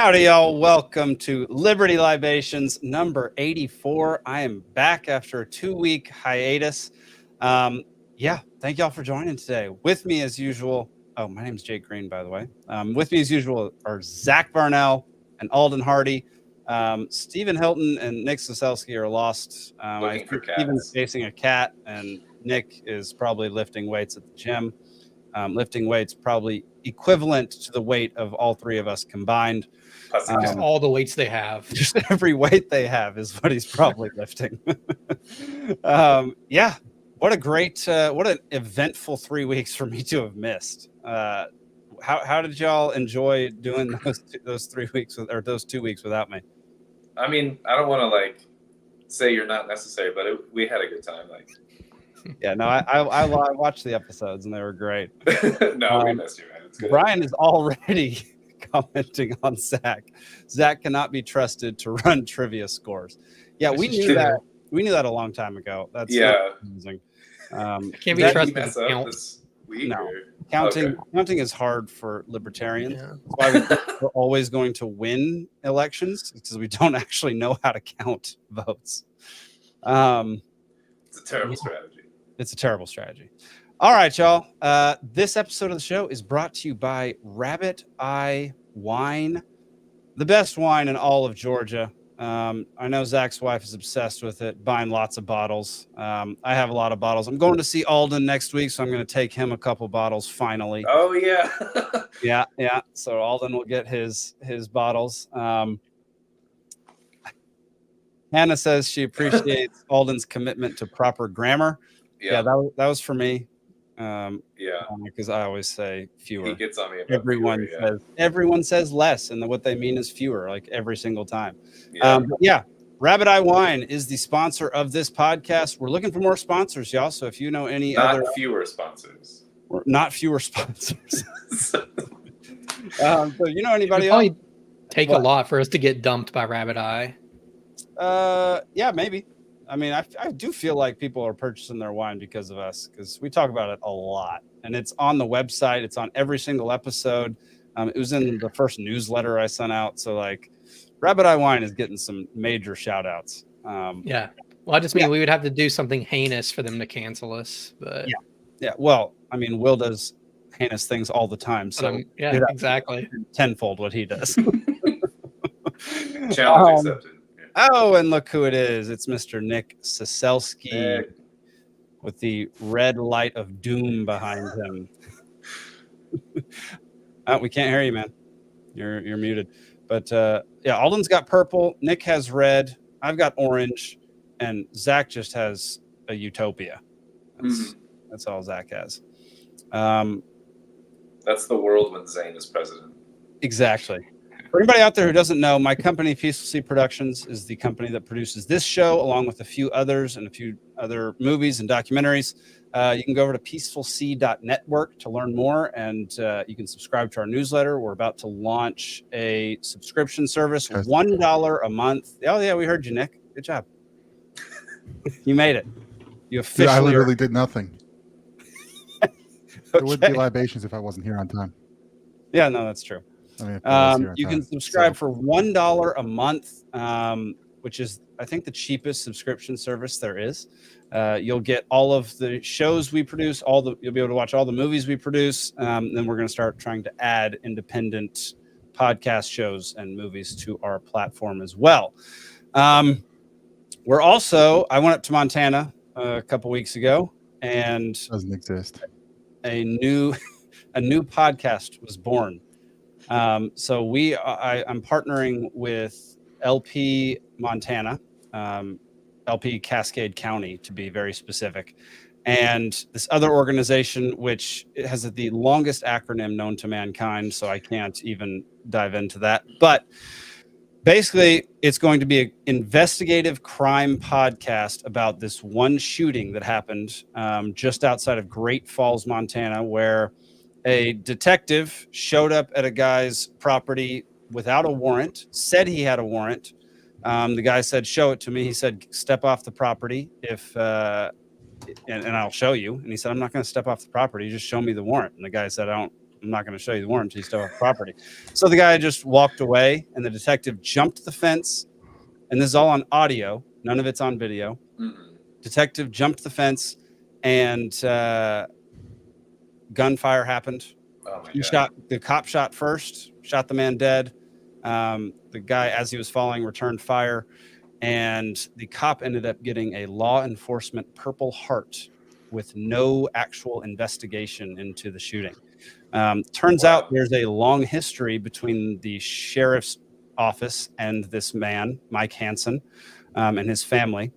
Howdy, y'all. Welcome to Liberty Libations number 84. I am back after a 2-week hiatus. Thank y'all for joining today. With me as usual, my name is Jake Green, by the way. With me as usual are Zach Varnell and Alden Hardee. Stephen Hilton and Nick Ciesieslki are lost. Looking for cats. Stephen's facing a cat, and Nick is probably lifting weights at the gym. Lifting weights probably equivalent to the weight of all three of us combined. Just all the weights they have. Just every weight they have is what he's probably lifting. What a great, what an eventful 3 weeks for me to have missed. How did y'all enjoy doing those 3 weeks or those 2 weeks without me? I mean, I don't want to say you're not necessary, but we had a good time. Yeah, no, I watched the episodes and they were great. No, we missed you, man. It's good. Brian is already commenting on Zach. Zach cannot be trusted to run trivia scores. Yeah, we knew that. We knew that a long time ago. That's amazing. Can't be trusted to count this week. No, counting is hard for libertarians. Yeah. That's why we're always going to win elections, because we don't actually know how to count votes. It's a terrible strategy. It's a terrible strategy. All right, y'all. This episode of the show is brought to you by Rabbit Eye Wine, the best wine in all of Georgia. I know Zach's wife is obsessed with it, buying lots of bottles. I have a lot of bottles. I'm going to see Alden next week, so I'm going to take him a couple bottles finally. Oh, yeah. Yeah. So Alden will get his bottles. Hannah says she appreciates Alden's commitment to proper grammar. Yeah, that was for me. Because I always say fewer. He gets on me about everyone says less, and what they mean is fewer, like every single time. Rabbit Eye Wine is the sponsor of this podcast. We're looking for more sponsors, y'all. So if you know any fewer sponsors, not fewer sponsors. So you know anybody else? Probably take a lot for us to get dumped by Rabbit Eye. Yeah, maybe. I mean, I do feel like people are purchasing their wine because of us, because we talk about it a lot, and it's on the website. It's on every single episode. It was in the first newsletter I sent out. So Rabbit Eye Wine is getting some major shout outs. Well, I just mean we would have to do something heinous for them to cancel us. But yeah. Well, I mean, Will does heinous things all the time. So exactly. Tenfold what he does. Challenge accepted. Oh, and look who it is. It's Mr. Nick Ciesieslki with the red light of doom behind him. We can't hear you, man. You're muted. But Alden's got purple. Nick has red. I've got orange. And Zach just has a utopia. That's all Zach has. That's the world when Zane is president. Exactly. For anybody out there who doesn't know, my company, Peaceful Sea Productions, is the company that produces this show, along with a few others and a few other movies and documentaries. You can go over to peacefulsea.network to learn more, and you can subscribe to our newsletter. We're about to launch a subscription service, $1 a month. Oh, yeah, we heard you, Nick. Good job. You made it. You officially. I literally did nothing. There would be libations if I wasn't here on time. Yeah, no, that's true. You can subscribe for $1 a month, which is, I think, the cheapest subscription service there is. You'll get all of the shows we produce, you'll be able to watch all the movies we produce. Then we're going to start trying to add independent podcast shows and movies to our platform as well. I went up to Montana a couple weeks ago, and doesn't exist. A new podcast was born. I'm partnering with LP Montana, LP Cascade County to be very specific, and this other organization which has the longest acronym known to mankind, so I can't even dive into that. But basically, it's going to be an investigative crime podcast about this one shooting that happened just outside of Great Falls, Montana, where a detective showed up at a guy's property without a warrant, said he had a warrant. The guy said, "Show it to me." He said, "Step off the property and I'll show you." And he said, "I'm not going to step off the property. Just show me the warrant." And the guy said, "I don't I'm not going to show you the warrant until you still have property. So the guy just walked away, and the detective jumped the fence. And this is all on audio. None of it's on video. Mm-hmm. Detective jumped the fence, and gunfire happened. Oh my He God. shot the cop shot first, shot the man dead. The guy, as he was falling, returned fire, and the cop ended up getting a law enforcement Purple Heart with no actual investigation into the shooting. Turns Wow. out there's a long history between the sheriff's office and this man, Mike Hansen, and his family.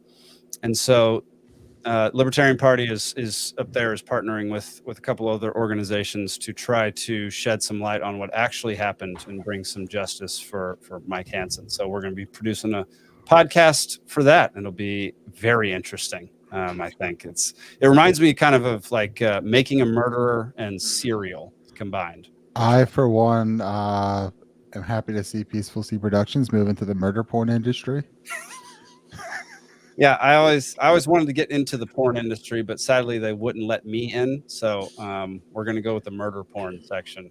And so Libertarian Party is up there, is partnering with a couple other organizations to try to shed some light on what actually happened and bring some justice for Mike Hansen. So we're going to be producing a podcast for that, and it'll be very interesting. I think it reminds me kind of like Making a Murderer and Serial combined. I, for one, am happy to see Peaceful Sea Productions move into the murder porn industry. Yeah, I always wanted to get into the porn industry, but sadly they wouldn't let me in. So we're going to go with the murder porn section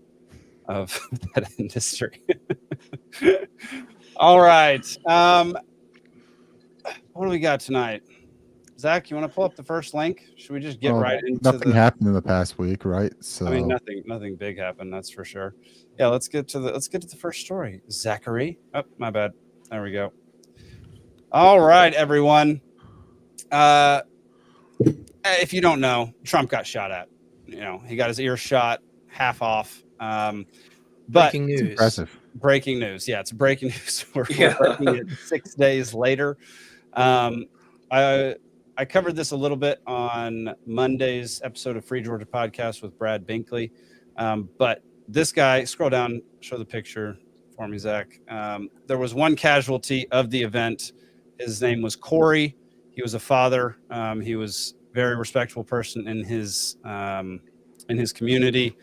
of that industry. All right. What do we got tonight? Zach, you want to pull up the first link? Should we just get right into nothing happened in the past week, right? So I mean, nothing big happened, that's for sure. Yeah, let's get to the first story. Zachary. Oh, my bad. There we go. All right, everyone. If you don't know, Trump got shot at. He got his ear shot, half off. But Breaking news. impressive. Breaking news. Yeah, it's breaking news. We're Yeah. breaking it 6 days later. I covered this a little bit on Monday's episode of Free Georgia Podcast with Brad Binkley. But this guy, scroll down, show the picture for me, Zach. There was one casualty of the event. His name was Corey. He was a father. He was a very respectful person in his community.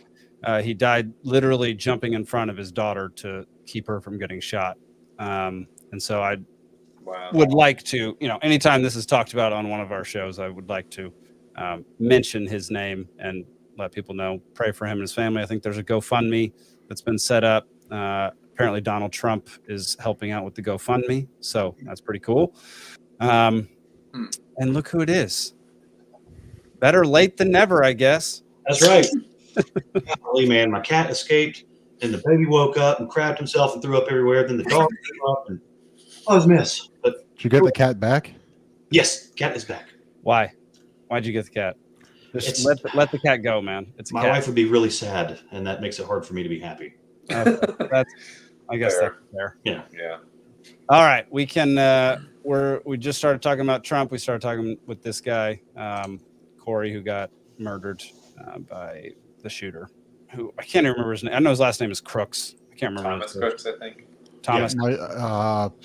He died literally jumping in front of his daughter to keep her from getting shot. And so I would like to, anytime this is talked about on one of our shows, I would like to mention his name and let people know, pray for him and his family. I think there's a GoFundMe that's been set up. Apparently Donald Trump is helping out with the GoFundMe. So that's pretty cool. And look who it is. Better late than never, I guess. That's right. Golly, man, my cat escaped, and the baby woke up and crapped himself and threw up everywhere. Then the dog came up, and I was a mess. But Did you get the cat back? yes, cat is back. Why? Why'd you get the cat? Just let the cat go, man. It's a My cat. wife would be really sad, and that makes it hard for me to be happy. I guess Fair. that's fair. Yeah. Yeah. All right, we can. We just started talking about Trump. We started talking with this guy, Corey, who got murdered by the shooter. Who I can't even remember his name. I know his last name is Crooks. I can't remember. Thomas Crooks, I think. Thomas.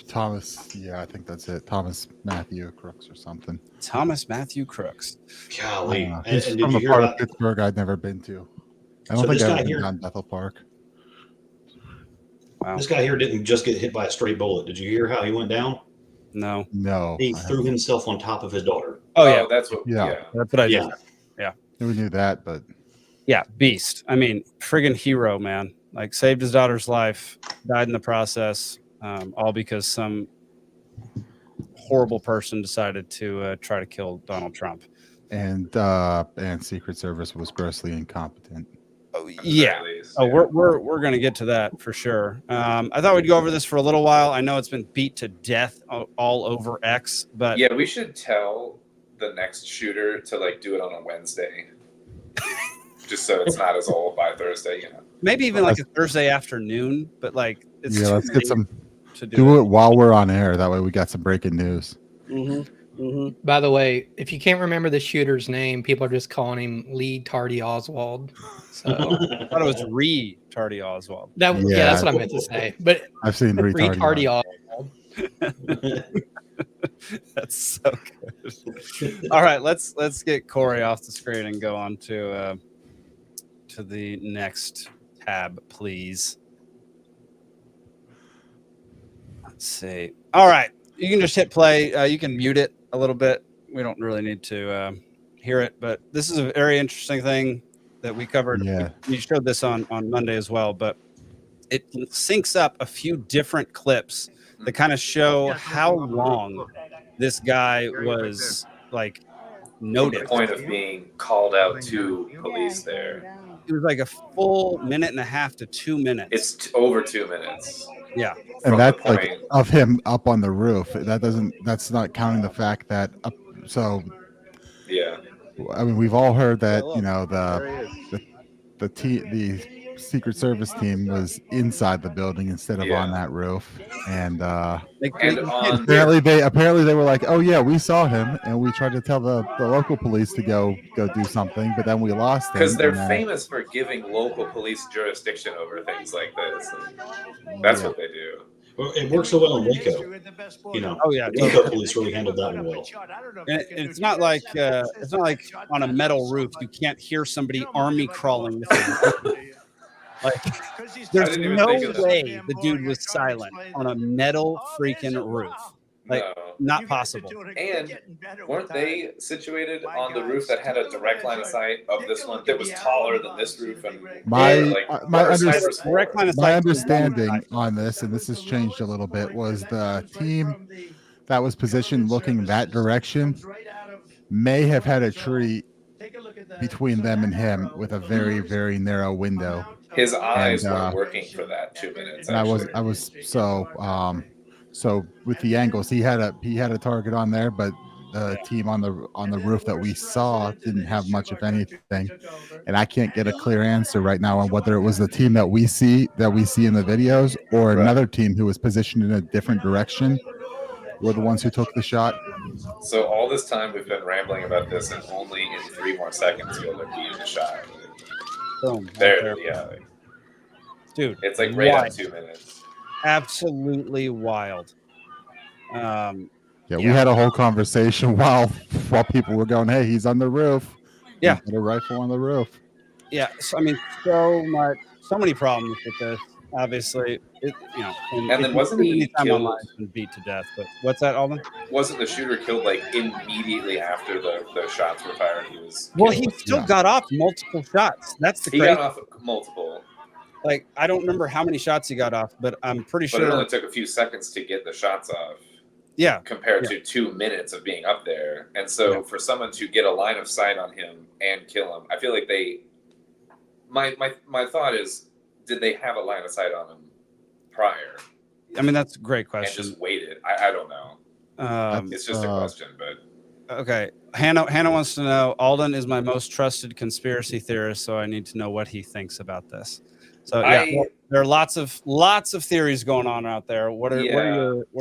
Thomas. Yeah, I think that's it. Thomas Matthew Crooks or something. Thomas Matthew Crooks. Golly. He's And from did you a hear part of about Pittsburgh I'd never been to. I don't So think this I've guy been here- down Bethel Park. Wow. this guy here didn't just get hit by a stray bullet. Did you hear how he went down? No. No. He I threw haven't. himself on top of his daughter. Oh yeah, That's what. Yeah. Yeah. that's what I did. Yeah. We knew that, but Yeah, beast. I mean, friggin' hero, man. Like saved his daughter's life, died in the process, all because some horrible person decided to try to kill Donald Trump. and Secret Service was grossly incompetent. Oh, At the yeah. very least, Oh, yeah. we're gonna get to that for sure. I thought we'd go over this for a little while. I know it's been beat to death all over X, but Yeah, we should tell the next shooter to do it on a Wednesday, just so it's not as old by Thursday. maybe even like a Thursday afternoon. But it's Yeah, too let's get late some. to Do it while we're on air. That way we got some breaking news. By the way, if you can't remember the shooter's name, people are just calling him Lee Tardy Oswald. So I thought it was Tardy Oswald. yeah, Yeah. that's what I meant to say. But I've seen Tardy retarded. Oswald. That's so good. All right, let's get Corey off the screen and go on to the next tab, please. Let's see. All right, you can just hit play. You can mute it a little bit. We don't really need to hear it, but this is a very interesting thing. that we covered. Yeah. We showed this on Monday as well, but it syncs up a few different clips that kind of show how long this guy was like From noticed. the point of being called out to police there. It was like a full minute and a half to 2 minutes. It's over 2 minutes. Yeah. From And that's the like point, of him up on the roof. That's not counting the fact that yeah. I mean, we've all heard that, look, you know, there he is. the Secret Service team was inside the building instead of on that roof. And And on apparently they were like, oh yeah, we saw him, and we tried to tell the local police to go do something, but then we lost him. because they're and then- famous for giving local police jurisdiction over things like this. That's what they do. Well, it worked so well in Waco. You know, Oh yeah. the Waco police really handled that one well. And it's not like on a metal roof you can't hear somebody army crawling with you. Like there's didn't even no think of that. way the dude was silent on a metal freaking roof. Like No. not possible. And weren't they situated on the roof that had a direct line of sight of this one that was taller than this roof? And My our under- snipers were- Direct line of my sight. understanding on this, and this has changed a little bit, was the team that was positioned looking that direction may have had a tree between them and him with a very, very narrow window. His eyes And, weren't working for that 2 minutes. And I was so with the angles, he had a target on there, but the team on the roof that we saw didn't have much of anything. And I can't get a clear answer right now on whether it was the team that we see in the videos or another team who was positioned in a different direction were the ones who took the shot. So all this time we've been rambling about this, and only in 3 more seconds you'll be in the shot. Boom. There, yeah. Dude. It's like right wild. at 2 minutes. Absolutely wild. Yeah, we had a whole conversation while people were going, "Hey, he's on the roof." Yeah. He's got a rifle on the roof. Yeah, so I mean, so many problems with this. Obviously, And then wasn't he anytime killed- online has been beat to death? But what's that, Alden? Wasn't the shooter killed like immediately after the shots were fired? He was. Well, killed? he still got off multiple shots. That's the He crazy. got off multiple, Like, I don't remember how many shots he got off, but I'm pretty but it sure. only took a few seconds to get the shots off. Yeah, Compared to 2 minutes of being up there. And so for someone to get a line of sight on him and kill him, I feel like my thought is, did they have a line of sight on him prior I mean that's a great and question. just waited? I don't know. It's just a question, but Okay, Hannah wants to know. Alden is my most trusted conspiracy theorist, so I need to know what he thinks about this. So yeah, there are lots of theories going on out there. What are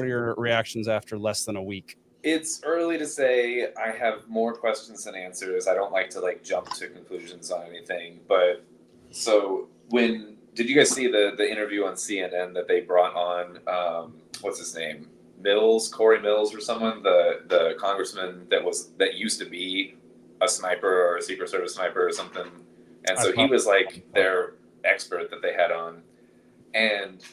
your reactions after less than a week? it's early to say. I have more questions than answers. I don't like to jump to conclusions on anything. But so did you guys see the interview on CNN that they brought on? What's his name? Corey Mills or someone, the congressman that used to be a sniper or a Secret Service sniper or something. And so he was like their expert that they had on. And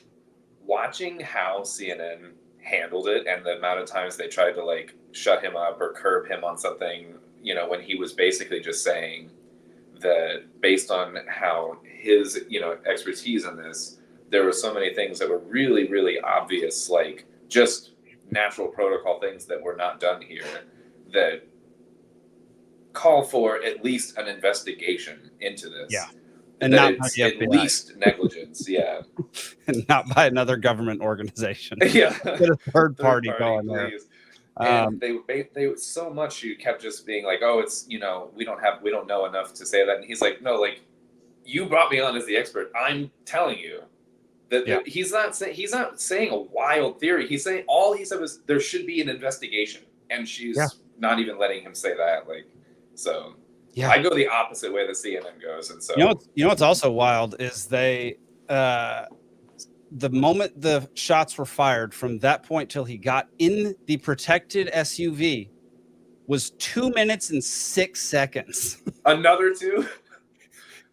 watching how CNN handled it and the amount of times they tried to shut him up or curb him on something, when he was basically just saying that based on how his, expertise in this, there were so many things that were really, really obvious, like just natural protocol things that were not done here that call for at least an investigation into this. Yeah. And that not it's by the at FBI. least negligence. Yeah. And not by another government organization. Yeah. Get a third party going there. please. And they so much you kept just being like, oh, it's we don't know enough to say that. And he's like, no, you brought me on as the expert. I'm telling you that he's not saying a wild theory. He's saying all he said was there should be an investigation, and she's not even letting him say that. So Yeah. I go the opposite way that CNN goes, and so You know what's also wild is they the moment the shots were fired, from that point till he got in the protected SUV was 2 minutes and 6 seconds. another two.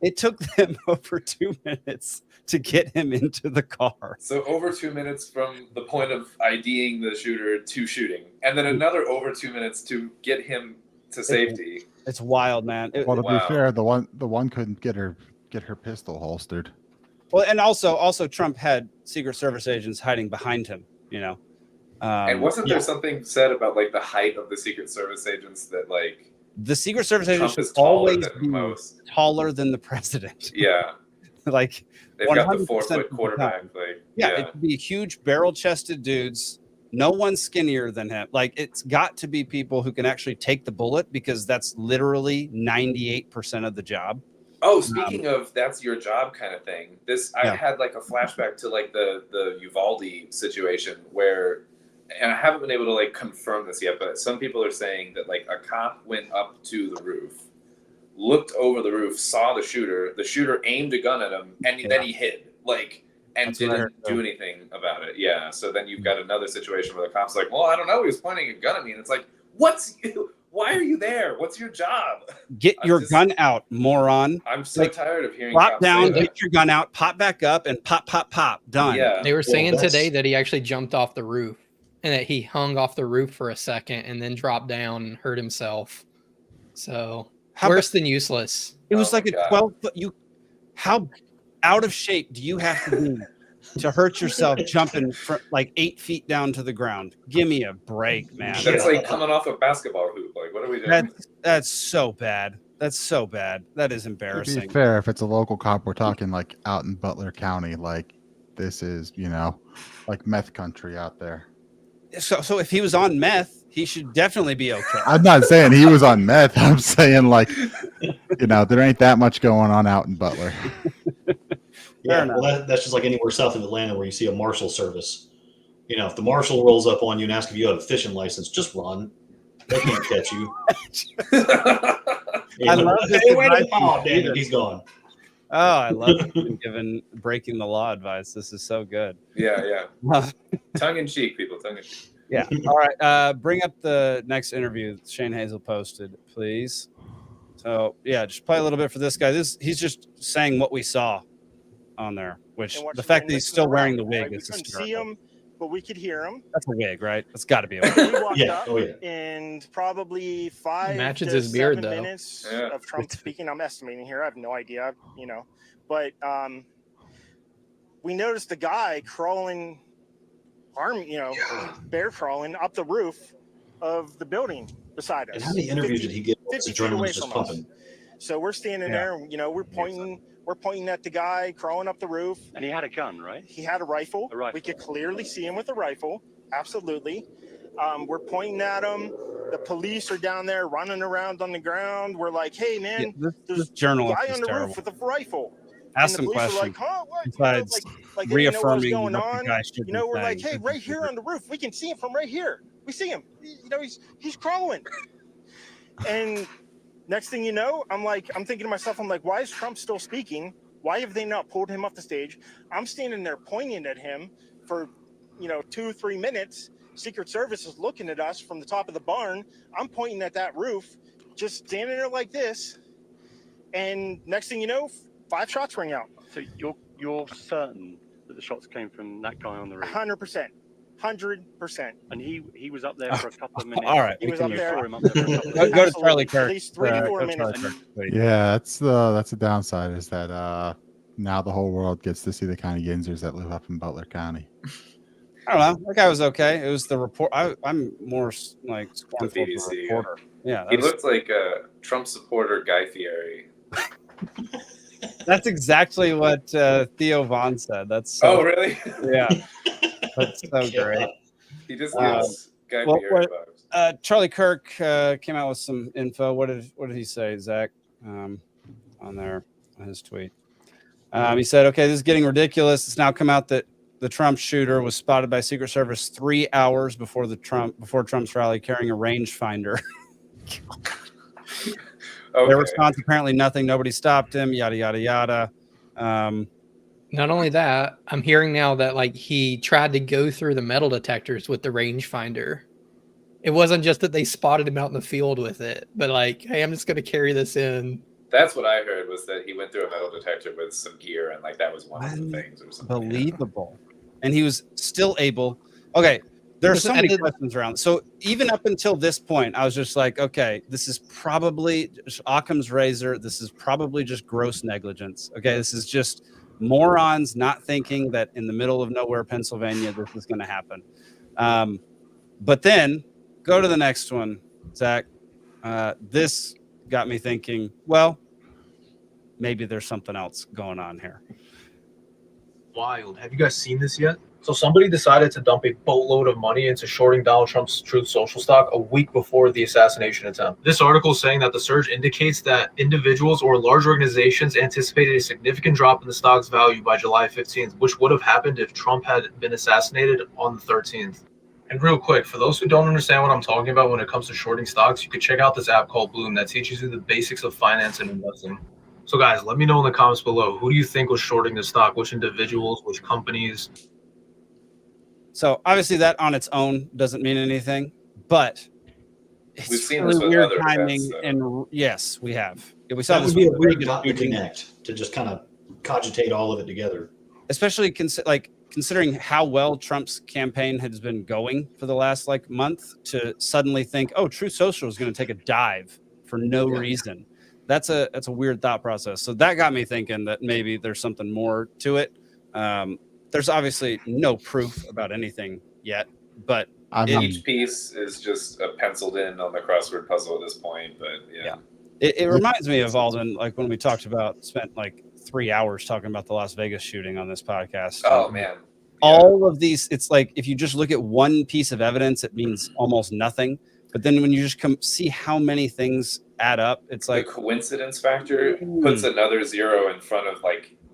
It took them over 2 minutes to get him into the car. So over 2 minutes from the point of IDing the shooter to shooting, and then another over 2 minutes to get him to safety. It's wild, man. Well, to be fair, the one couldn't get her pistol holstered. Well, and also Trump had Secret Service agents hiding behind him, And wasn't there something said about like the height of the Secret Service agents that like the Secret Service agents Trump is should taller always than be most? taller than the president. Yeah, like they've got the 100% 4 of foot the quarterback. time. Like Yeah, it could be huge barrel-chested dudes. No one's skinnier than him. Like it's got to be people who can actually take the bullet because that's literally 98% of the job. Oh, speaking of that's your job kind of thing. I had like a flashback to like the Uvalde situation where, and I haven't been able to like confirm this yet, but some people are saying that like a cop went up to the roof, looked over the roof, saw the shooter aimed a gun at him, and then he hid and didn't do anything about it. Yeah. So then you've got another situation where the cop's like, well, I don't know, he was pointing a gun at me, and it's like, why are you there? What's your job? Get your gun out, moron. I'm so tired of hearing pop cops down, say that. get your gun out, pop back up, and pop, pop, pop. Done. Yeah. They were saying today that he actually jumped off the roof and that he hung off the roof for a second and then dropped down and hurt himself. So worse than useless. It was like a 12-foot. How out of shape do you have to be to hurt yourself jumping from like 8 feet down to the ground? Give me a break, man. That's like coming off a basketball hoop. Like, what are we doing? That's so bad. That's so bad. That is embarrassing. To be fair, if it's a local cop, we're talking like out in Butler County. Like this is, like meth country out there. So if he was on meth, he should definitely be okay. I'm not saying he was on meth. I'm saying like, there ain't that much going on out in Butler. Yeah, well, that's just like anywhere south of Atlanta where you see a marshal service. If the marshal rolls up on you and asks if you have a fishing license, just run. They can't catch you. I love this. He's gone. Oh, I love giving breaking the law advice. This is so good. Yeah. Tongue in cheek, people. Tongue in cheek. Yeah. All right. Bring up the next interview Shane Hazel posted, please. So yeah, just play a little bit for this guy. He's just saying what we saw on there, which the fact that he's still wearing the wig is hysterical. We couldn't see him, but we could hear him. That's a wig, right? That's got to be a wig. He walked up and probably 5 matches to his beard, 7 though. minutes of Trump speaking. I'm estimating here. I have no idea, but we noticed the guy crawling, bear crawling up the roof of the building beside us. And how many interviews did he get? 50 feet away from us. So we're standing there, we're pointing at the guy crawling up the roof. And he had a gun, right? He had a rifle. We could clearly see him with a rifle. Absolutely. We're pointing at him. The police are down there running around on the ground. We're like, hey, man, there's a guy on the roof with a rifle. Ask some questions. Like, huh, what? Besides like reaffirming what was going what on. the guy should be We're saying. like, hey, right here on the roof. We can see him from right here. We see him. He's crawling. And next thing you know, I'm thinking to myself, why is Trump still speaking? Why have they not pulled him off the stage? I'm standing there pointing at him for, 2-3 minutes. Secret Service is looking at us from the top of the barn. I'm pointing at that roof, just standing there like this. And next thing you know, 5 shots ring out. So you're certain that the shots came from that guy on the roof? 100%. 100%. And he was up there for a couple of minutes. All right, he was up there. Go to Charlie Kirk. At least 3 to 4 minutes. Yeah, that's the downside is that now the whole world gets to see the kind of Yinzers that live up in Butler County. I don't know. That guy was okay. It was the report. I'm more like scornful The of the BBC, reporter. Yeah, he looked like a Trump supporter Guy Fieri. That's exactly what Theo Vaughn said. That's so, really? Yeah, that's so great. He just gives Guy Fieri vibes. Charlie Kirk came out with some info. What did he say, Zach? On there on his tweet, he said, "Okay, this is getting ridiculous. It's now come out that the Trump shooter was spotted by Secret Service 3 hours before Trump's rally carrying a rangefinder." Okay. Their response, apparently nothing. Nobody stopped him. Yada yada yada. Not only that, I'm hearing now that he tried to go through the metal detectors with the rangefinder. It wasn't just that they spotted him out in the field with it, but hey, I'm just going to carry this in. That's what I heard, was that he went through a metal detector with some gear, and that was one of the things or something. Unbelievable. And he was still able. Okay, There are so many questions around. So even up until this point, I was just like, okay, this is probably Occam's razor. This is probably just gross negligence. Okay, this is just morons not thinking that in the middle of nowhere, Pennsylvania, this is going to happen. But then go to the next one, Zach. This got me thinking, well, maybe there's something else going on here. Wild. Have you guys seen this yet? So somebody decided to dump a boatload of money into shorting Donald Trump's Truth Social stock a week before the assassination attempt. This article is saying that the surge indicates that individuals or large organizations anticipated a significant drop in the stock's value by July 15th, which would have happened if Trump had been assassinated on the 13th. And real quick, for those who don't understand what I'm talking about when it comes to shorting stocks, you could check out this app called Bloom that teaches you the basics of finance and investing. So guys, let me know in the comments below, who do you think was shorting the stock? Which individuals, which companies? So obviously that on its own doesn't mean anything, but it's we've seen this with weird other timing. events, And yes, we have. We saw That this would be a with weird Reagan dot to shooting. connect, to just kind of cogitate all of it together. Especially considering how well Trump's campaign has been going for the last month, to suddenly think, oh, Truth Social is going to take a dive for no reason. That's a weird thought process. So that got me thinking that maybe there's something more to it. There's obviously no proof about anything yet, but each piece is just penciled in on the crossword puzzle at this point. But yeah. It reminds me of Alden, when we spent 3 hours talking about the Las Vegas shooting on this podcast. Oh man. All of these, it's like if you just look at one piece of evidence, it means almost nothing. But then when you just see how many things add up, it's like the coincidence factor puts another zero in front of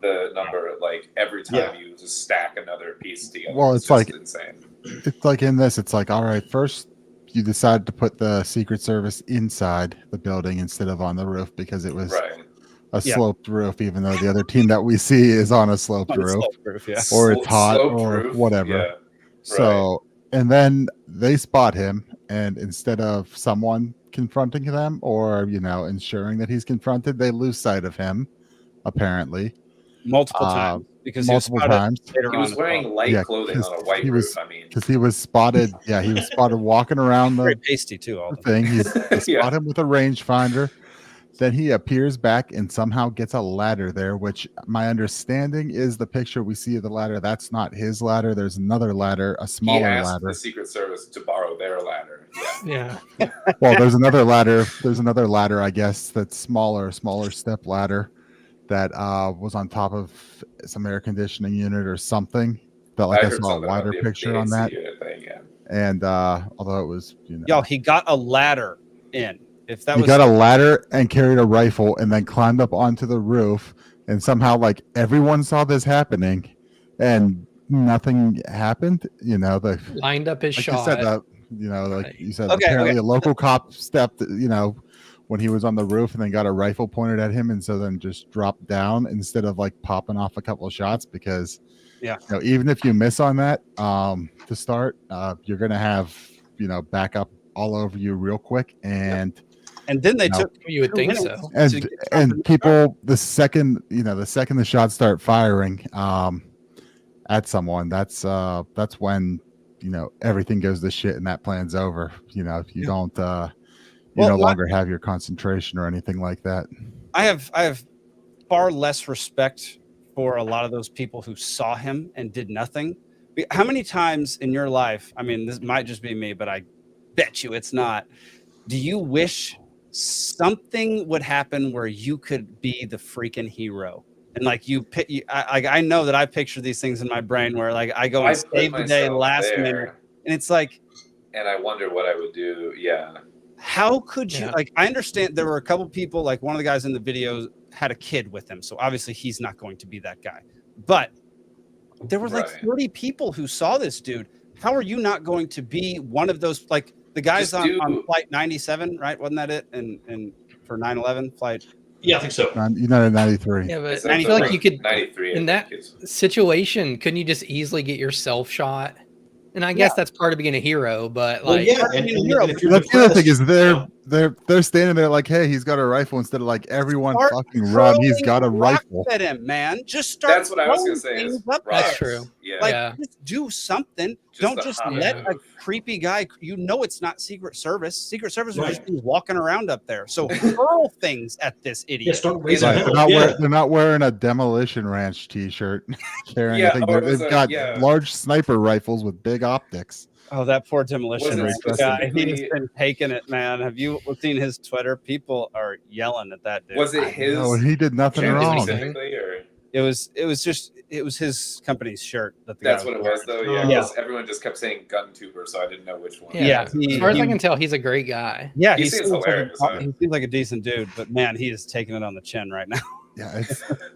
the number every time you just stack another piece together. Well, it's insane. It's like in this, it's like, all right, first you decided to put the Secret Service inside the building instead of on the roof because it was a sloped roof, even though the other team that we see is on a sloped roof, or it's hot or whatever. Yeah. So, and then they spot him, and instead of someone confronting them or, ensuring that he's confronted, they lose sight of him, apparently. Multiple times. Because he was wearing light clothing on a white roof. Because he was spotted. Yeah, he was spotted walking around the very pasty too. All thing. They spot him with a rangefinder. Then he appears back and somehow gets a ladder there, which my understanding is the picture we see of the ladder. That's not his ladder. There's another ladder, a smaller he asked ladder. The Secret Service to borrow their ladder. Yeah. Well, there's another ladder. There's another ladder, I guess, that's smaller step ladder that was on top of some air conditioning unit or something. Felt like I saw a wider picture on that. And although it was, he got a ladder in. If that he got a ladder and carried a rifle and then climbed up onto the roof, and somehow everyone saw this happening and nothing happened. They lined up his shot. You said, apparently a local cop stepped, when he was on the roof and then got a rifle pointed at him, and so then just dropped down instead of popping off a couple of shots, because even if you miss on that to start, you're gonna have backup all over you real quick. And then they took you would think so. And people, the second the shots start firing at someone, that's when everything goes to shit and that plan's over. If you don't you no longer have your concentration or anything like that. I have far less respect for a lot of those people who saw him and did nothing. How many times in your life, I mean, this might just be me, but I bet you it's not, do you wish something would happen where you could be the freaking hero? And I know that I picture these things in my brain where I go and save the day last minute, and it's and I wonder what I would do. Yeah. How could you I understand there were a couple people, one of the guys in the video had a kid with him, so obviously he's not going to be that guy. But there were 30 people who saw this dude. How are you not going to be one of those, the guys on flight 97, right? Wasn't that it? And for 9/11 flight. Yeah, I think so. United 93. Yeah, but I feel like you could, in that situation, couldn't you just easily get yourself shot? And I guess that's part of being a hero, but and the other thing is they're standing there hey, he's got a rifle, instead of everyone fucking run, he's got a rifle. At him, man. Just start. That's what I was gonna say. That's true. Yeah. Like, Yeah. just do something. Just Don't the just Hobbit let a move. creepy guy. You know it's not Secret Service. Secret Service are Right. just walking around up there. So hurl things at this Yeah, idiot. start raising Right. hell. Yeah. They're not wearing a Demolition Ranch T-shirt, carrying Yeah, anything. or it was They've a- got yeah. large sniper rifles with big optics. Oh, that poor Demolition Was it Ranch guy. He's specifically- been taking it, man. Have you seen his Twitter? People are yelling at that dude. Was it his? No, he did nothing shirt wrong. specifically, or It was his company's shirt that the that's guy what it wearing. was though. Yeah, Yeah. 'cause everyone just kept saying gun tuber, so I didn't know which one. Yeah. he- As far as I he- can tell, he's a great guy. Yeah, He he seems seems like hilarious, huh? he seems like a decent dude, but man, he is taking it on the chin right now. Yeah,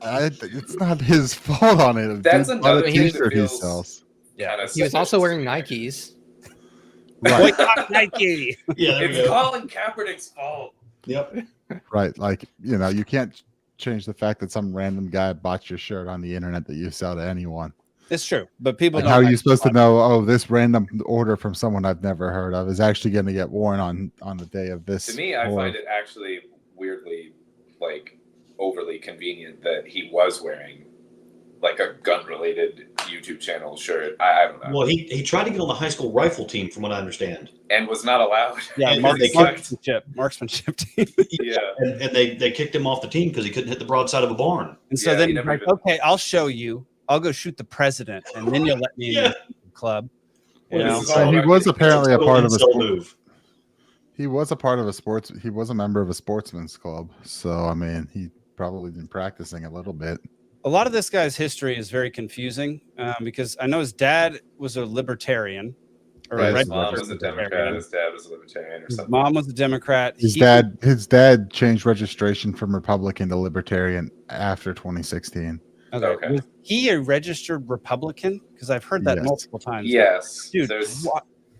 it's not his fault on it. That's Dude, another bought a thing that T-shirt he feels- sells. Kinda He was also suspicious wearing to me. Nikes. Right, Boycott Nike. Yeah, there we It's go. Colin Kaepernick's fault. Yep. right. Like, you know, you can't change the fact that some random guy bought your shirt on the internet that you sell to anyone. It's true, but people Like, don't. how are you like supposed to it. know? Oh, this random order from someone I've never heard of is actually going to get worn on the day of this. To me, I or- find it actually weirdly, like, overly convenient that he was wearing like a gun-related YouTube channel shirt. I don't know, Well, he tried to get on the high school rifle team, from what I understand, and was not allowed. Yeah, and Mark- they marksmanship team. Yeah, and they kicked him off the team because he couldn't hit the broadside of a barn. And so Yeah, then he he's never like, even- okay, I'll show you. I'll go shoot the president, and then you'll let me in Yeah. the club. You Well, know? this is So all he about was getting apparently a Total part of a incel sport. move. He was a part of a sports. He was a member of a sportsman's club. So I mean, he probably been practicing a little bit. A lot of this guy's history is very confusing because I know his dad was a libertarian. Or Right, a His registered mom was a Democrat. libertarian. His dad was a Libertarian, or His something. mom was a Democrat. His He- dad changed registration from Republican to Libertarian after 2016. Okay. Was he a registered Republican? Because I've heard that Yes. multiple times. Yes, Dude, there's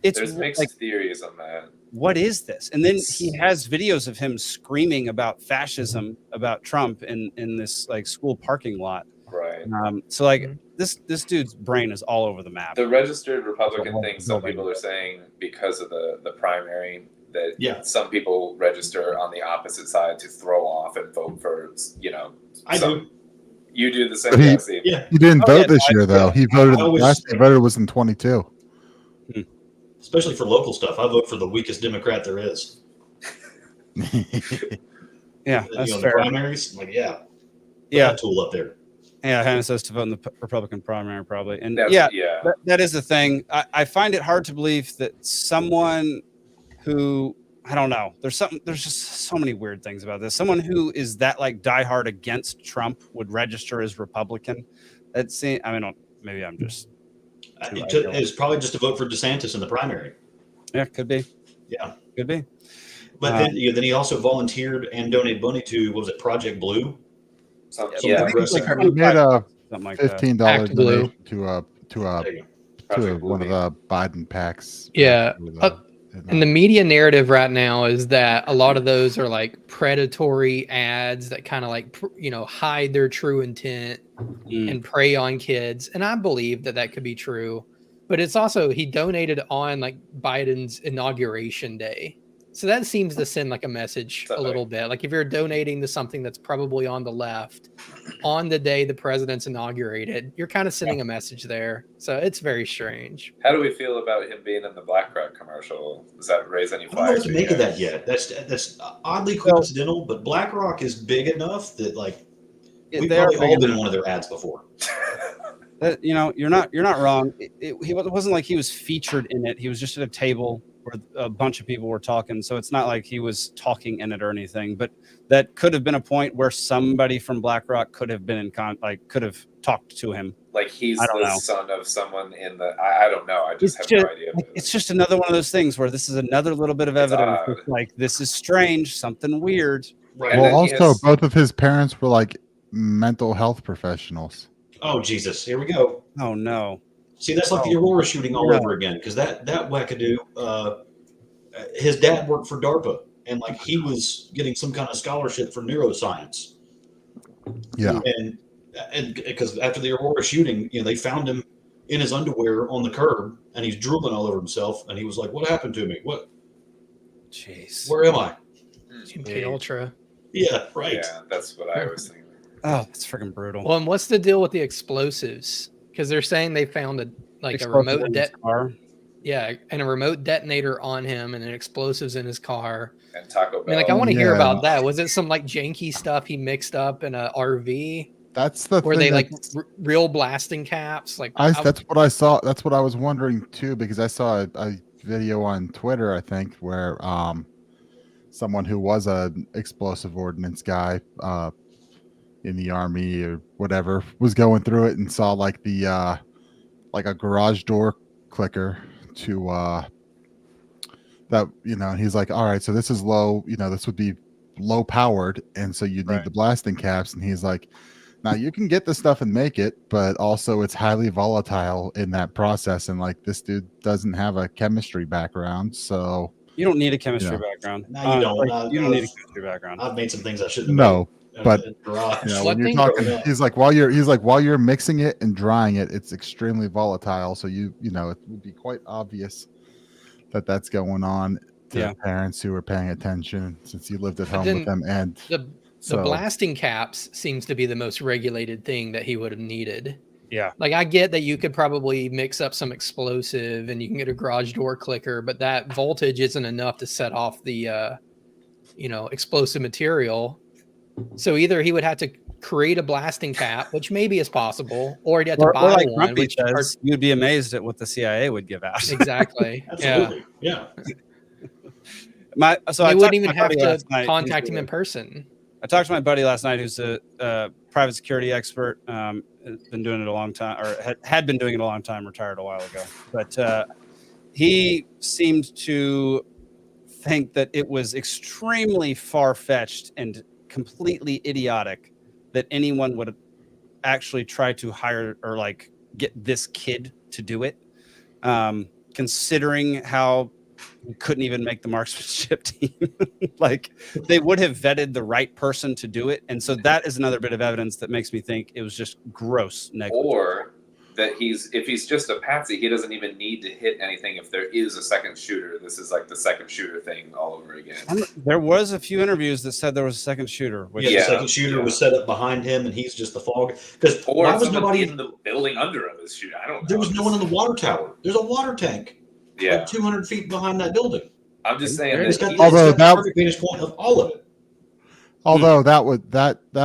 it's mixed like, theories on that. what is this? And then he has videos of him screaming about fascism, about Trump in this like school parking lot. Right. So like this dude's brain is all over the map. The registered Republican So, thing, some nobody- people are saying because of the primary that Yeah. some people register on the opposite side to throw off and vote for, I some- do. You do the same But he- thing, Steve. Yeah, He didn't Oh, vote yeah, this year though. He voted I always- last he voted was in 22. especially for local stuff. I vote for the weakest Democrat there is. Yeah, You that's know, the fair. primaries, like put Yeah, that tool up there. yeah. Hannah says to vote in the Republican primary probably, and That's- yeah, yeah. that is the thing. I find it hard to believe that someone who I don't know. There's just so many weird things about this. Someone who is that like diehard against Trump would register as Republican. That's I mean, maybe I'm just It's probably just to vote for DeSantis in the primary. yeah, could be, Yeah. could be. But then he also volunteered and donated money to, what was it, Project Blue? Yeah, I think it's like He made a something like that. $15 Act Blue. donation to There you go. Project one of Blue. the Biden PACs. Yeah. With, And the media narrative right now is that a lot of those are like predatory ads that kind of like, hide their true intent and prey on kids. And I believe that could be true. But it's also, he donated on like Biden's inauguration day. So that seems to send like a message a little bit. Like if you're donating to something that's probably on the left on the day the president's inaugurated, you're kind of sending a message there. So it's very strange. How do we feel about him being in the BlackRock commercial? Does that raise any I don't know what flags? to for make you of that guys? yet. That's oddly coincidental, but BlackRock is big enough that like we've they are probably big all been in enough. one of their ads before. You're not wrong. It wasn't like he was featured in it. He was just at a table where a bunch of people were talking. So it's not like he was talking in it or anything. But that could have been a point where somebody from BlackRock could have been could have talked to him. Like he's I don't the know. son of someone in the. I don't know. I just have no idea. It's just another one of those things where this is another little bit of It's evidence. odd. It's like this is strange, something weird. Right. And well, then he also has- both of his parents were like mental health professionals. Oh Jesus, here we go. Oh no. See, that's like the Aurora shooting all over again, because that wackadoo, his dad worked for DARPA, and like he was getting some kind of scholarship for neuroscience. Yeah. And because after the Aurora shooting, they found him in his underwear on the curb, and he's drooling all over himself, and he was like, "What happened to me? Jeez. Where am I?" MK Ultra. Yeah, right. Yeah, that's what I was thinking. Oh, that's freaking brutal. Well, and what's the deal with the explosives? because they're saying they found a Explosive remote in his car. and a remote detonator on him and an explosives in his car. And Taco I mean, like, I Bell. want to hear Yeah. about that. Was it some like janky stuff he mixed up in a RV? That's the Were thing. they like that's- real blasting caps? Like, that's what I saw. That's what I was wondering too, because I saw a video on Twitter, I think, where someone who was an explosive ordnance guy in the army or whatever was going through it and saw like the like a garage door clicker to that, you know, and he's like, all right, so this is low, you know, this would be low powered, and so you need Right. the blasting caps, and he's like, now you can get this stuff and make it, but also it's highly volatile in that process, and like this dude doesn't have a chemistry background, so You don't need a chemistry Yeah. background. No, you don't. You don't need a chemistry background. I've made some things I shouldn't have no. made. But, in the garage. You know, What when you're thing- talking, he's like while you're mixing it and drying it, it's extremely volatile, so you know it would be quite obvious that that's going on to Yeah. parents who are paying attention, since you lived at home then with them. And the so blasting caps seems to be the most regulated thing that he would have needed. Yeah. Like, I get that you could probably mix up some explosive and you can get a garage door clicker, but that voltage isn't enough to set off the, explosive material. So either he would have to create a blasting cap, which maybe is possible, or he'd have to Or buy like one. Grumpy Which says, you'd be amazed at what the CIA would give out. exactly. Yeah. Absolutely. Yeah. I They talked wouldn't even my have buddy to last night. contact He's him a- in person. I talked to my buddy last night, who's a private security expert. Has been doing it a long time, or had been doing it a long time. Retired a while ago, but he seemed to think that it was extremely far-fetched and completely idiotic that anyone would actually try to hire or like get this kid to do it, considering how we couldn't even make the marksmanship team. Like, they would have vetted the right person to do it, and so that is another bit of evidence that makes me think it was just gross negligence. Or that if he's just a patsy, he doesn't even need to hit anything if there is a second shooter. This is like the second shooter thing all over again. There was a few interviews that said there was a second shooter. Which, The second shooter was set up behind him, and he's just the fog. Because Or why was someone nobody? in the building under him is shooting. I don't know. There was no one in the water tower. There's a water tank. Yeah. Like 200 feet behind that building. I'm just saying It's that got, Although it's got that- the perfect vantage point of all of it. although that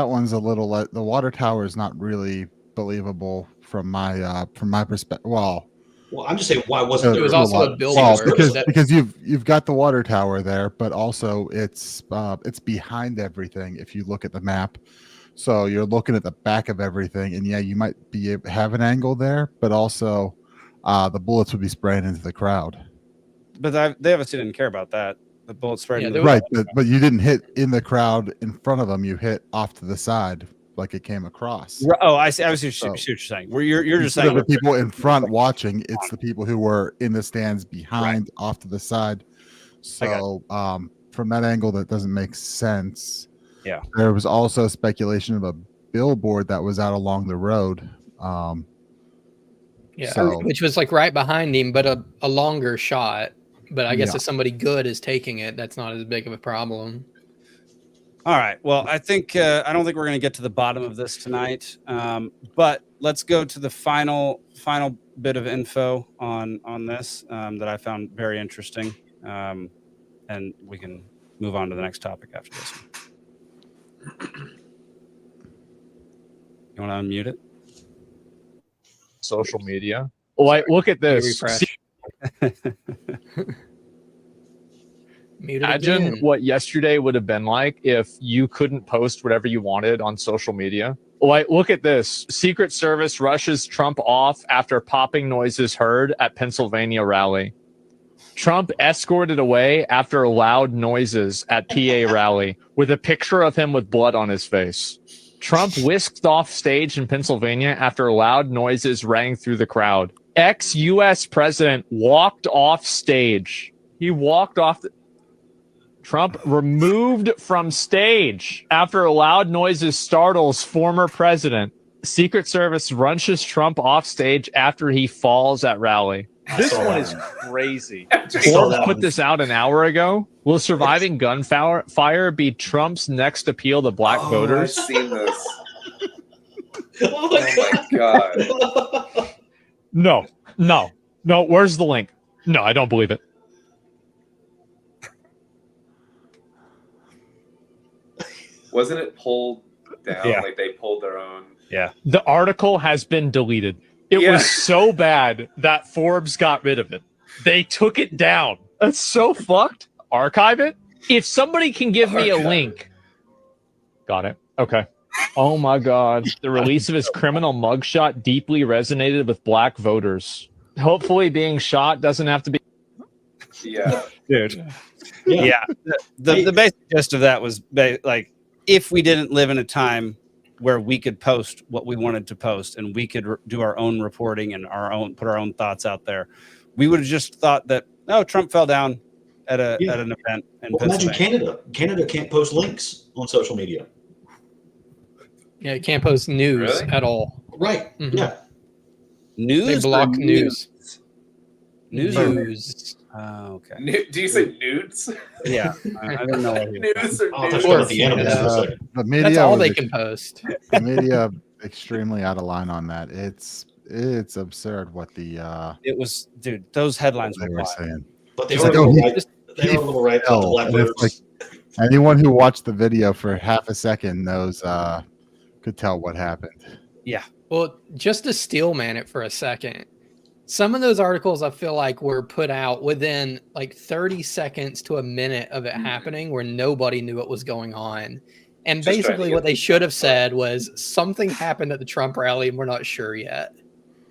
one's a little the water tower is not really believable from my perspective. Well, I'm just saying, why wasn't It there? was also a billboard. because you've got the water tower there, but also it's behind everything. If you look at the map, so you're looking at the back of everything, and yeah, you might have an angle there, but also the bullets would be spraying into the crowd. But they obviously didn't care about that. The bullet sprayed. Yeah, into they the Right, but you didn't hit in the crowd in front of them. You hit off to the side, like it came across. Oh, I see. I see what So- you're saying. Where you're just Instead saying of the people in front watching, it's the people who were in the stands behind, off to the side. So from that angle, that doesn't make sense. Yeah. There was also speculation of a billboard that was out along the road. Yeah, So- which was like right behind him, but a longer shot. But I guess Yeah. if somebody good is taking it, that's not as big of a problem. All right. Well, I think I don't think we're going to get to the bottom of this tonight. But let's go to the final bit of info on this that I found very interesting, and we can move on to the next topic after this one. You want to unmute it? Social media. Like, look at this. Refresh. Mute it Imagine again. what yesterday would have been like if you couldn't post whatever you wanted on social media. Like, look at this. Secret Service rushes Trump off after popping noises heard at Pennsylvania rally. Trump escorted away after loud noises at PA rally with a picture of him with blood on his face. Trump whisked off stage in Pennsylvania after loud noises rang through the crowd. Ex-U.S. president walked off stage. He walked off. Trump removed from stage after loud noises startles former president. Secret Service rushes Trump off stage after he falls at rally. This one is crazy. Forbes put this out an hour ago. Will surviving gunfire be Trump's next appeal to black voters? I've seen this. Oh Oh my god. No. Where's the link? No, I don't believe it. Wasn't it pulled down? Yeah. Like they pulled their own. Yeah. The article has been deleted. It was so bad that Forbes got rid of it. They took it down. That's so fucked. Archive it? If somebody can give me a link. Got it. Okay. Oh my God. The release of his criminal mugshot deeply resonated with black voters. Hopefully being shot doesn't have to be. Yeah. Dude. Yeah. The basic gist of that was like, if we didn't live in a time where we could post what we wanted to post and we could do our own reporting and put our own thoughts out there, we would have just thought that, oh, Trump fell down at an event in Imagine Pennsylvania. Canada can't post links on social media. Yeah, you can't post news at all. Right. Mhm. Yeah. News. They block or news. News. News. Oh, okay. Do you say nudes? Yeah, I don't know. What Nudes or Oh, I thought nudes? you were about the animals for a second. The media That's all was they can post. the media extremely out of line on that. It's absurd what the It was, dude. Those headlines they were were wild. saying. But they It's were like, a little oh, right. They were a little right about the black And it's voters. like anyone who watched the video for half a second knows could tell what happened. Yeah. Well, just to steel man it for a second, some of those articles I feel like were put out within like 30 seconds to a minute of it happening where nobody knew what was going on. And Just trying to basically get what they should have said was something happened at the Trump rally and we're not sure yet.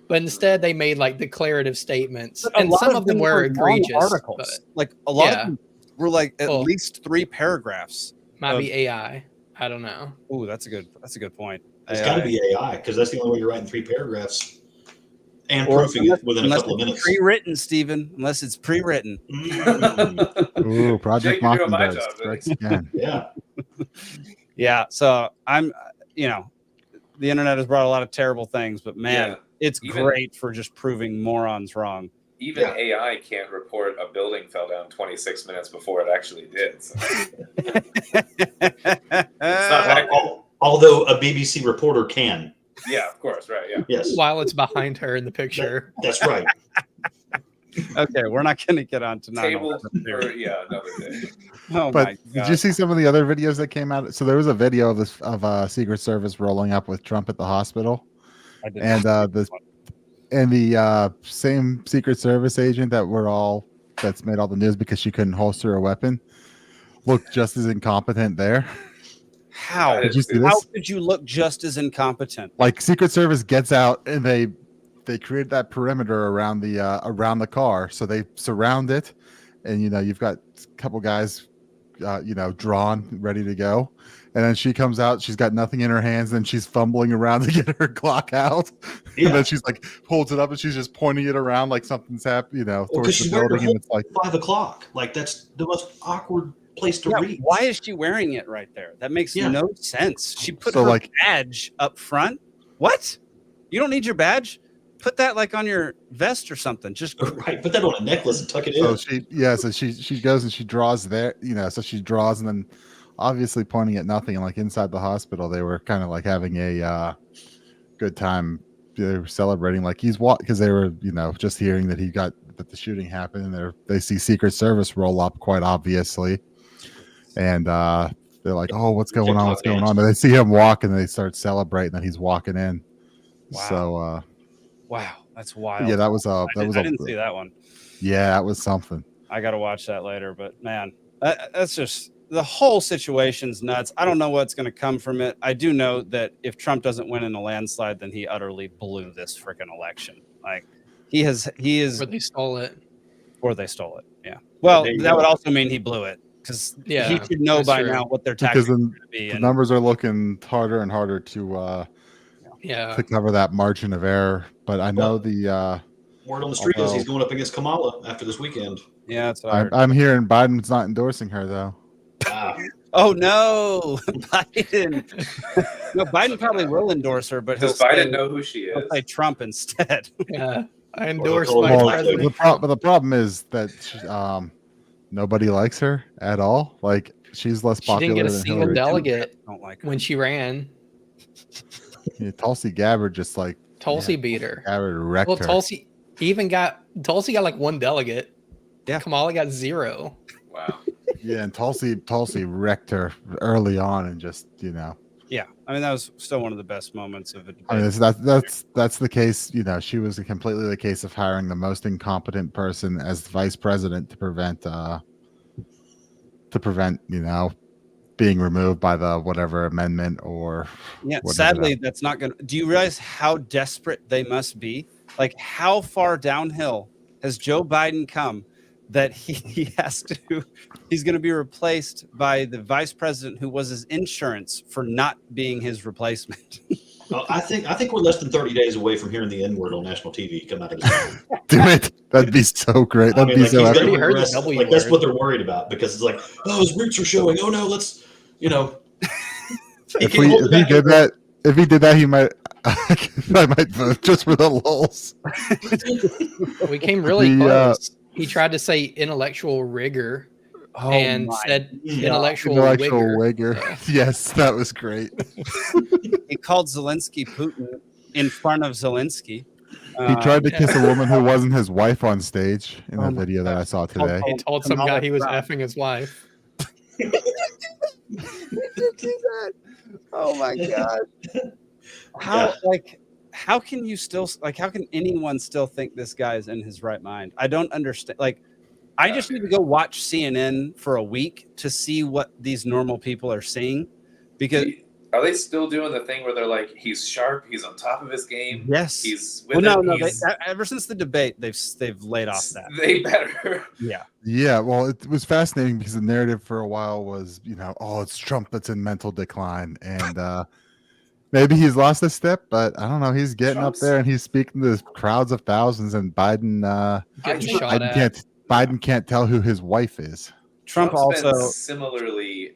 But instead they made like declarative statements But a and lot some of them were long egregious. articles. But Like a lot Yeah. of them were like at Well, least 3 paragraphs. might of- be AI. I don't know. Ooh, that's a good point. It's got to be AI because that's the only way you're writing 3 paragraphs and Or proofing it within a unless couple of it's minutes. pre-written, Stephen. Unless it's pre-written. Ooh, Project Jake, you're doing my Mockingbird job, strikes again. Yeah. Yeah. So I'm, the internet has brought a lot of terrible things, but man, Yeah. it's Even- great for just proving morons wrong. Even Yeah. AI can't report a building fell down 26 minutes before it actually did. So it's not that good. Although a BBC reporter can. Yeah, of course, right? Yeah. Yes. While it's behind her in the picture. That's right. Okay, we're not going to get on to Table 9/11 for here. another day. Oh But my did god! you see some of the other videos that came out? So there was a video of this of Secret Service rolling up with Trump at the hospital, I did and not see the this one. and the same Secret Service agent that's made all the news because she couldn't holster a weapon looked just as incompetent there. How Did you see How this? could you look just as incompetent? Like Secret Service gets out and they create that perimeter around the car, so they surround it, and you've got a couple guys, drawn, ready to go, and then she comes out. She's got nothing in her hands, and she's fumbling around to get her Glock out, Yeah. and then she's like holds it up and she's just pointing it around like something's happening, Well, towards because the she's wearing her building, and it's like 5 o'clock. Like that's the most awkward place to Yeah, read. why is she wearing it right there? That makes Yeah. no sense. She put So, her like- badge up front. What? You don't need your badge? Put that like on your vest or something. Just Right. Put that on a necklace and tuck it so in. so she goes and she draws there, so she draws and then obviously pointing at nothing, and like inside the hospital they were kind of like having a good time. They were celebrating like because they were just hearing that that the shooting happened, and they see Secret Service roll up quite obviously, and they're like, oh, what's going on, and they see him walk and they start celebrating that he's walking in. Wow. So wow, that's wild. yeah, that was I didn't see that one. yeah, that was something. I got to watch that later. But man, that's just the whole situation's nuts. I don't know what's going to come from it. I do know that if Trump doesn't win in a landslide, then he utterly blew this freaking election. Like he is, Where they stole it. or they stole it. Yeah. Well, There you that go. would also mean he blew it because Yeah, he should know that's by true. now what their Because tactics are then going to be. the And numbers are looking harder and harder to Yeah. cover that margin of error. But I know the Word on the street is although- he's going up against Kamala after this weekend. yeah, that's what I heard. I'm hearing Biden's not endorsing her though. Ah, Oh no, Biden! No, Biden probably will endorse her, but Does he'll Biden say, know who she he'll is? say Trump instead. Yeah. I endorse Well, my well, president. But the problem is that nobody likes her at all. Like she's less She popular didn't get a than single Hillary. delegate Don't like her. when she ran. Yeah, Tulsi Gabbard just like Tulsi beat her. Jared wrecked Well, her. Tulsi got like one delegate. Yeah. Kamala got 0. Wow. Yeah, and Tulsi wrecked her early on, and just Yeah, I mean that was still one of the best moments of a debate. I mean, that's the case. She was completely the case of hiring the most incompetent person as vice president to prevent being removed by the whatever amendment or Sadly, that's not going to. Do you realize how desperate they must be? Like, how far downhill has Joe Biden come that he's going to be replaced by the vice president who was his insurance for not being his replacement? Well, I think we're less than 30 days away from hearing the N-word on national TV come out of his mouth. Do it. That'd be so great. That'd be so he's epic. gonna regress. Like that's what they're worried about, because it's like, oh, his roots are showing. Oh no, let's If he did that, he might. I might vote just for the lulz. We came really close. He tried to say intellectual rigor and said intellectual wigger. Yes, that was great. He called Zelensky Putin in front of Zelensky. He tried to kiss a woman who wasn't his wife on stage in that video that I saw today. He told some guy he was effing his wife. Oh my god! How can you still how can anyone still think this guy is in his right mind? I don't understand. I just need to go watch CNN for a week to see what these normal people are seeing. Because are they still doing the thing where they're like, he's sharp, he's on top of his game? Yes. He's with ever since the debate, they've laid off that. They better. Yeah. Yeah. Well, it was fascinating because the narrative for a while was, it's Trump that's in mental decline, and maybe he's lost a step, but I don't know. He's getting up there and he's speaking to crowds of thousands, and Biden can't tell who his wife is. Trump's also been similarly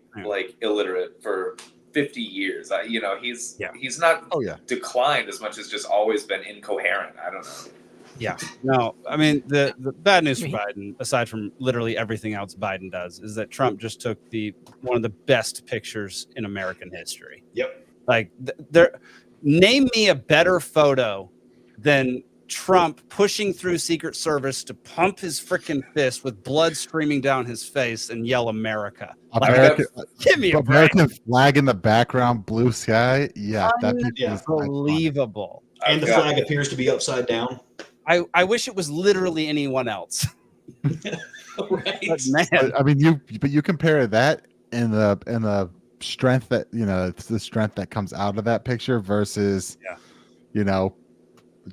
illiterate for 50 years. He's not declined as much as just always been incoherent. I don't know. Yeah. No, I mean, the bad news for Biden, aside from literally everything else Biden does, is that Trump just took one of the best pictures in American history. Yep. Name me a better photo than Trump pushing through Secret Service to pump his freaking fist with blood streaming down his face and yell America. Give me a American flag in the background, blue sky. Yeah, that'd be unbelievable. And the flag appears to be upside down. I wish it was literally anyone else. Right. But man, I mean, you compare that and the strength that it's the strength that comes out of that picture versus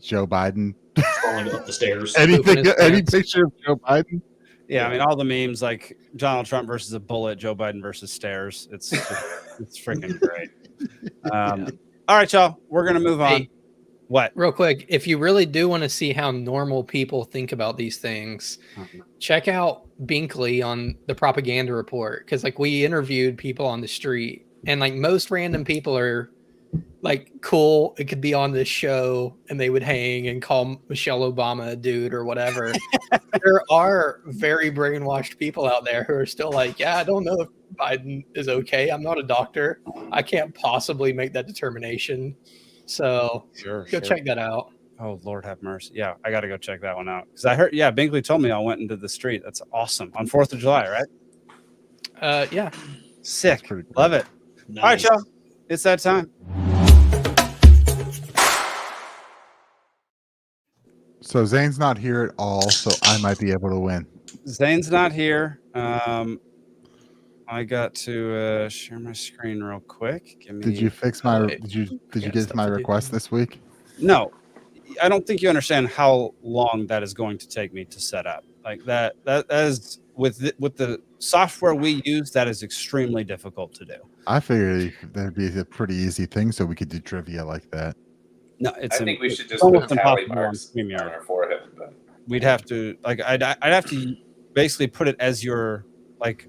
Joe Biden falling up the stairs. Any picture of Joe Biden. Yeah, I mean, all the memes like Donald Trump versus a bullet, Joe Biden versus stairs. It's freaking great. All right, y'all, we're gonna move on. Hey, what? Real quick, if you really do want to see how normal people think about these things, check out Binkley on the Propaganda Report, because we interviewed people on the street, and most random people are cool, it could be on this show, and they would hang and call Michelle Obama a dude or whatever. There are very brainwashed people out there who are still I don't know if Biden is okay. I'm not a doctor. I can't possibly make that determination. So go check that out. Oh, Lord have mercy. Yeah, I got to go check that one out. Because I heard, Binkley told me I went into the street. That's awesome. On 4th of July, right? Yeah. Sick. Love it. Nice. All right, y'all. It's that time. So Zane's not here at all, so I might be able to win. Zane's not here. I got to share my screen real quick. Did you fix my? Did you get my request this week? No, I don't think you understand how long that is going to take me to set up. That is with the software we use. That is extremely difficult to do. I figured that'd be a pretty easy thing, so we could do trivia like that. No, I think we should just put tally marks on our forehead. But we'd have to I'd have to basically put it as your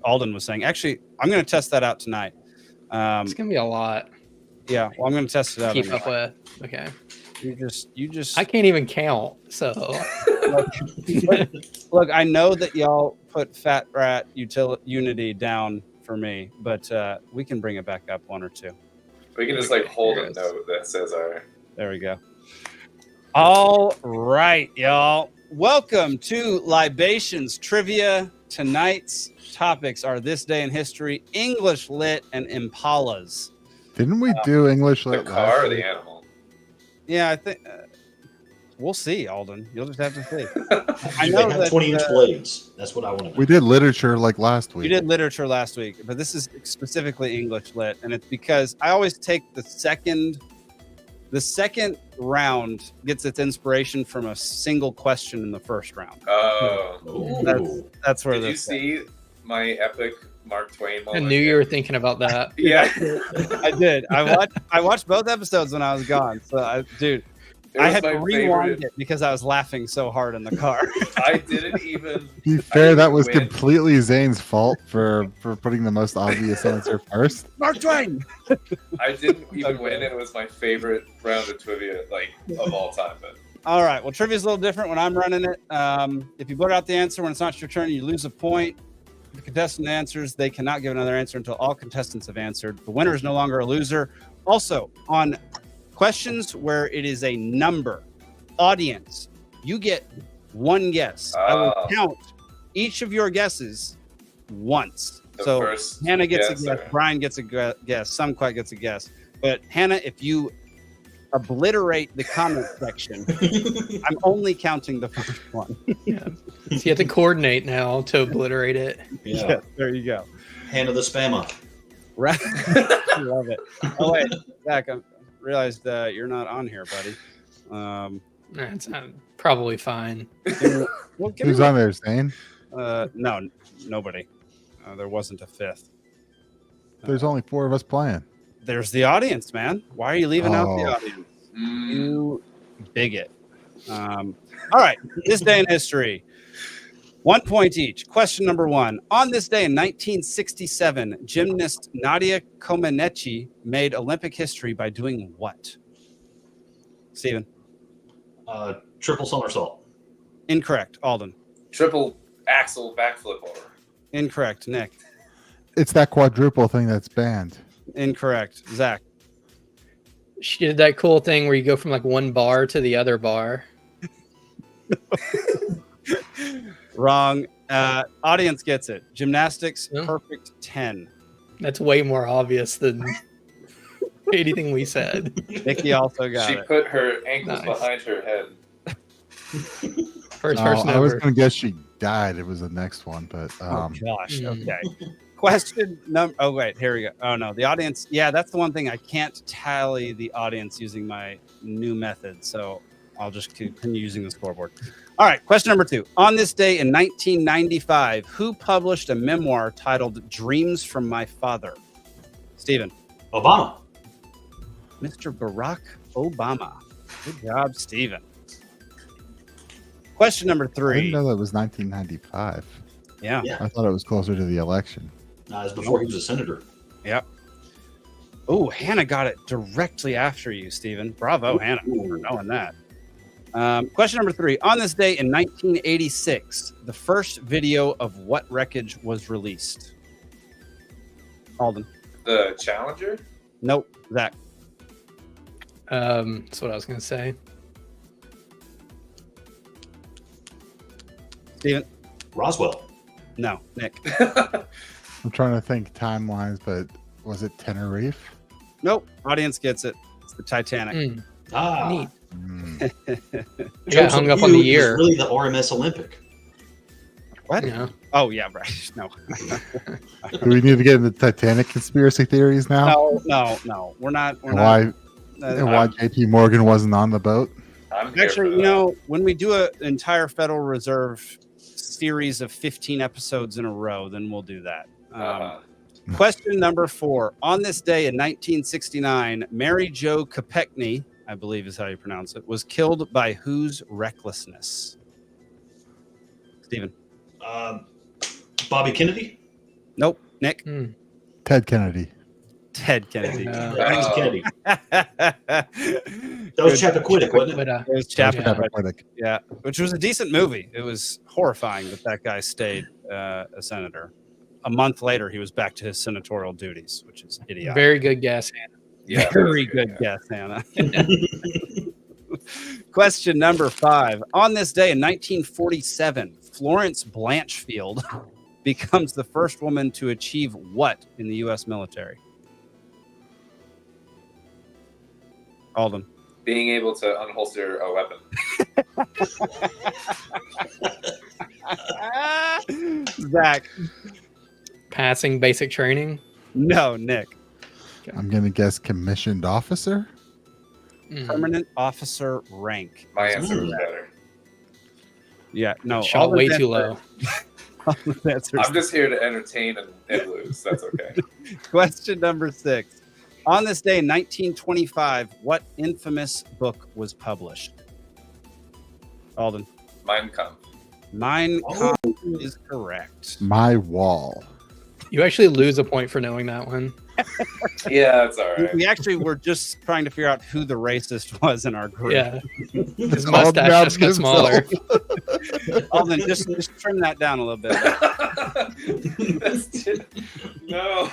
Alden was saying. Actually, I'm going to test that out tonight. It's going to be a lot. Yeah, well, I'm going to test it out. Keep up with. Okay. You just. I can't even count. So. Look, I know that y'all put Fat Rat Unity down for me, but we can bring it back up one or two. We can just hold a note that says our. There we go. All right, y'all. Welcome to Libations Trivia. Tonight's topics are this day in history, English lit, and Impalas. Didn't we do English The lit car last or the week? animal? Yeah, I think we'll see, Alden. You'll just have to see. I They know have that 20-inch blades. That's what I want to know. We did literature like last you week. did literature last week, but this is specifically English lit, and it's because I always take the second round gets its inspiration from a single question in the first round. Oh. Ooh. That's where Did you this. see my epic Mark Twain I moment? knew you were thinking about that. Yeah. I did. I watched both episodes when I was gone. So, I was had to my rewind favorite. it because I was laughing so hard in the car. I didn't even. To be fair, that was win. completely Zane's fault for putting the most obvious answer first. Mark Twain. I didn't even Okay. win, and it was my favorite round of trivia, like of all time. But All right. Well, trivia's a little different when I'm running it. If you blurt out the answer when it's not your turn, you lose a point. If the contestant answers, they cannot give another answer until all contestants have answered. The winner is no longer a loser. Also, on questions where it is a number, audience, you get one guess. I will Oh. count each of your guesses once. the So first Hannah gets guess, a guess, or- Brian gets a guess, Somquite gets a guess. But Hannah, if you obliterate the comment section, I'm only counting the first one. So you have to coordinate now to obliterate it. Yeah. Yeah, there you go. Hand of the spammer. Right. I love it. Oh wait, Zach, I realized you're not on here, buddy. That's probably fine. Well, give Who's me- on there, Zane? No, nobody. There wasn't a fifth. There's only 4 of us playing. There's the audience, man. Why are you leaving out the Oh. audience? Mm, You bigot. All right. This day in history. 1 point each. Question number 1. On this day in 1967, gymnast Nadia Comaneci made Olympic history by doing what? Steven. Triple somersault. Incorrect. Alden. triple axle backflip over. Incorrect. Nick. It's that quadruple thing that's banned. Incorrect. Zach. She did that cool thing where you go from like one bar to the other bar. Wrong. Audience gets it. Gymnastics, Yeah. perfect 10. That's way more obvious than anything we said. Nikki also got She it. put her ankles Nice. behind her head. First person I was ever. going to guess she died. It was the next one, but Oh gosh. Hmm. Okay. Question number. Oh wait, here we go. Oh no, the audience. Yeah, that's the one thing I can't tally the audience using my new method. So I'll just continue using the scoreboard. All right. Question number 2. On this day in 1995, who published a memoir titled "Dreams from My Father"? Steven. Obama. Mr. Barack Obama. Good job, Steven. Question number I didn't 3. know that was 1995. Yeah. Yeah. I thought it was closer to the election. It was before he was a senator. Yep. Oh, Hannah got it directly after you, Steven. Bravo, Hannah, for knowing that. Question number 3. On this day in 1986, the first video of what wreckage was released? Alden. The Challenger? Nope. Zach. That's what I was going to say. Steven. Roswell. No. Nick. I'm trying to think timelines, but was it Tenerife? Nope. Audience gets it. It's the Titanic. Mm, Ah. neat. Hmm. Yeah, hung up on the It was year. really the RMS Olympic. What? Yeah. Oh, yeah, right. No. Do we need to get into Titanic conspiracy theories now? No. We're not. And why uh, JP Morgan wasn't on the boat? I'm here Actually, for you that. know, when we do an entire Federal Reserve series of 15 episodes in a row, then we'll do that. Question number 4. On this day in 1969, Mary Jo Kopechne, I believe is how you pronounce it, was killed by whose recklessness? Steven. Bobby Kennedy. Nope. Nick. Ted Kennedy. Ted Kennedy. James Kennedy. That That was Chappaquiddick, wasn't it? It was Chappaquiddick. Chappaquiddick. Yeah, which was a decent movie. It was horrifying that that guy stayed a senator. A month later, he was back to his senatorial duties, which is idiotic. Very good guess, Hannah. Yeah, Very good guess, Hannah. Question number 5. On this day in 1947, Florence Blanchfield becomes the first woman to achieve what in the U.S. military? Alden. Being able to unholster a weapon. Zach. Passing basic training. No, Nick. I'm gonna guess commissioned officer. Permanent officer rank. My answer was better. Yeah, no. Shot way too low. I'm just here to entertain and lose. That's okay. Question number 6. On this day in 1925, what infamous book was published? Alden. Mein Kampf. Mein Kampf is correct. My wall. You actually lose a point for knowing that one. Yeah, that's all right. We actually were just trying to figure out who the racist was in our group. Yeah. His mustache just got smaller. Alden, just trim that down a little bit. No.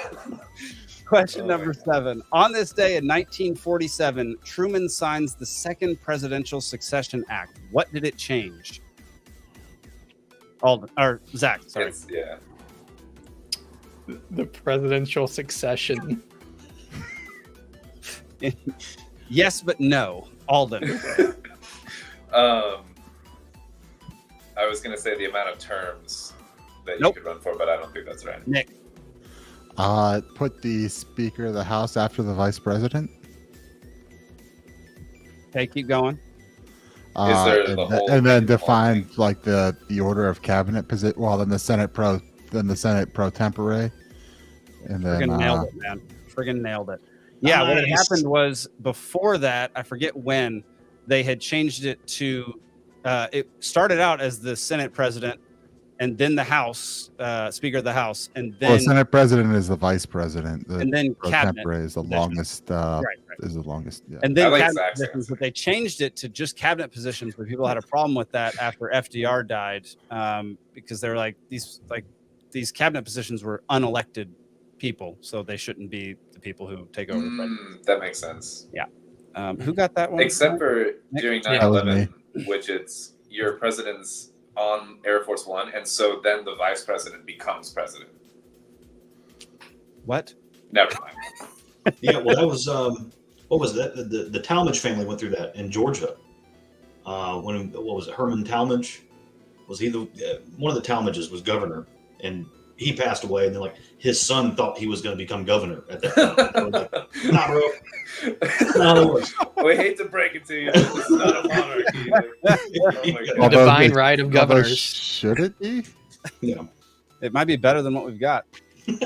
Question number 7. On this day in 1947, Truman signs the Second Presidential Succession Act. What did it change? Alden, or Zach, sorry. Yeah. The presidential succession. Yes, but no. Alden. I was going to say the amount of terms that you could run for, but I don't think that's right. Nick. Put the Speaker of the House after the Vice President. Okay, keep going. And then define like the order of cabinet position. Well, then the Senate pro tempore. And then Friggin' nailed it, man. Friggin' nailed it. Yeah, what had happened was before that, I forget when, they had changed it to, it started out as the Senate president and then the House, Speaker of the House, and then... Well, Senate president is the vice president. And then cabinet is the longest, is the longest, yeah. And then cabinet positions, but they changed it to just cabinet positions, but people had a problem with that after FDR died, because they were like, these cabinet positions were unelected people, so they shouldn't be the people who take over the presidency. That makes sense. Yeah. Who got that one? Except for during 9/11, which it's your president's on Air Force One, and so then the vice president becomes president. What? Never mind. Yeah, well, that was what was that? The Talmadge family went through that in Georgia. What was it? Herman Talmadge? Was he one of the Talmadges was governor, and he passed away, and then like his son thought he was going to become governor at that time. Like, nah, bro. We hate to break it to you, but this is not a monarchy. Oh divine right of governors. Should it be? Yeah. It might be better than what we've got.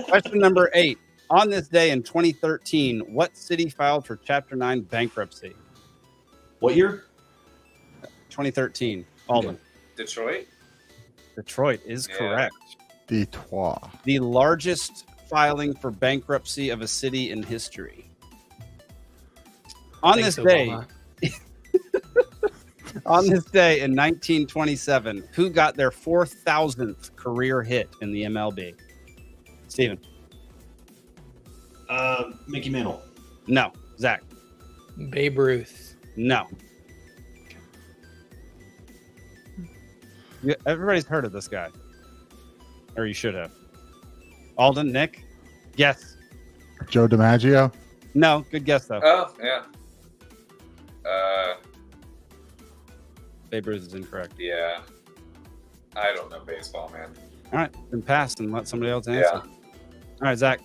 Question number 8. On this day in 2013, what city filed for Chapter 9 bankruptcy? What year? 2013. Alden. Detroit? Detroit is correct. Detroit. The largest filing for bankruptcy of a city in history. On this day, on this day in 1927, who got their 4,000th career hit in the MLB? Steven. Mickey Mantle. No. Zach. Babe Ruth. No. Everybody's heard of this guy. Or you should have. Alden, Nick? Yes. Joe DiMaggio? No. Good guess, though. Oh, yeah. Babe Ruth is incorrect. Yeah. I don't know baseball, man. All right. Then pass and let somebody else answer. Yeah. All right, Zach.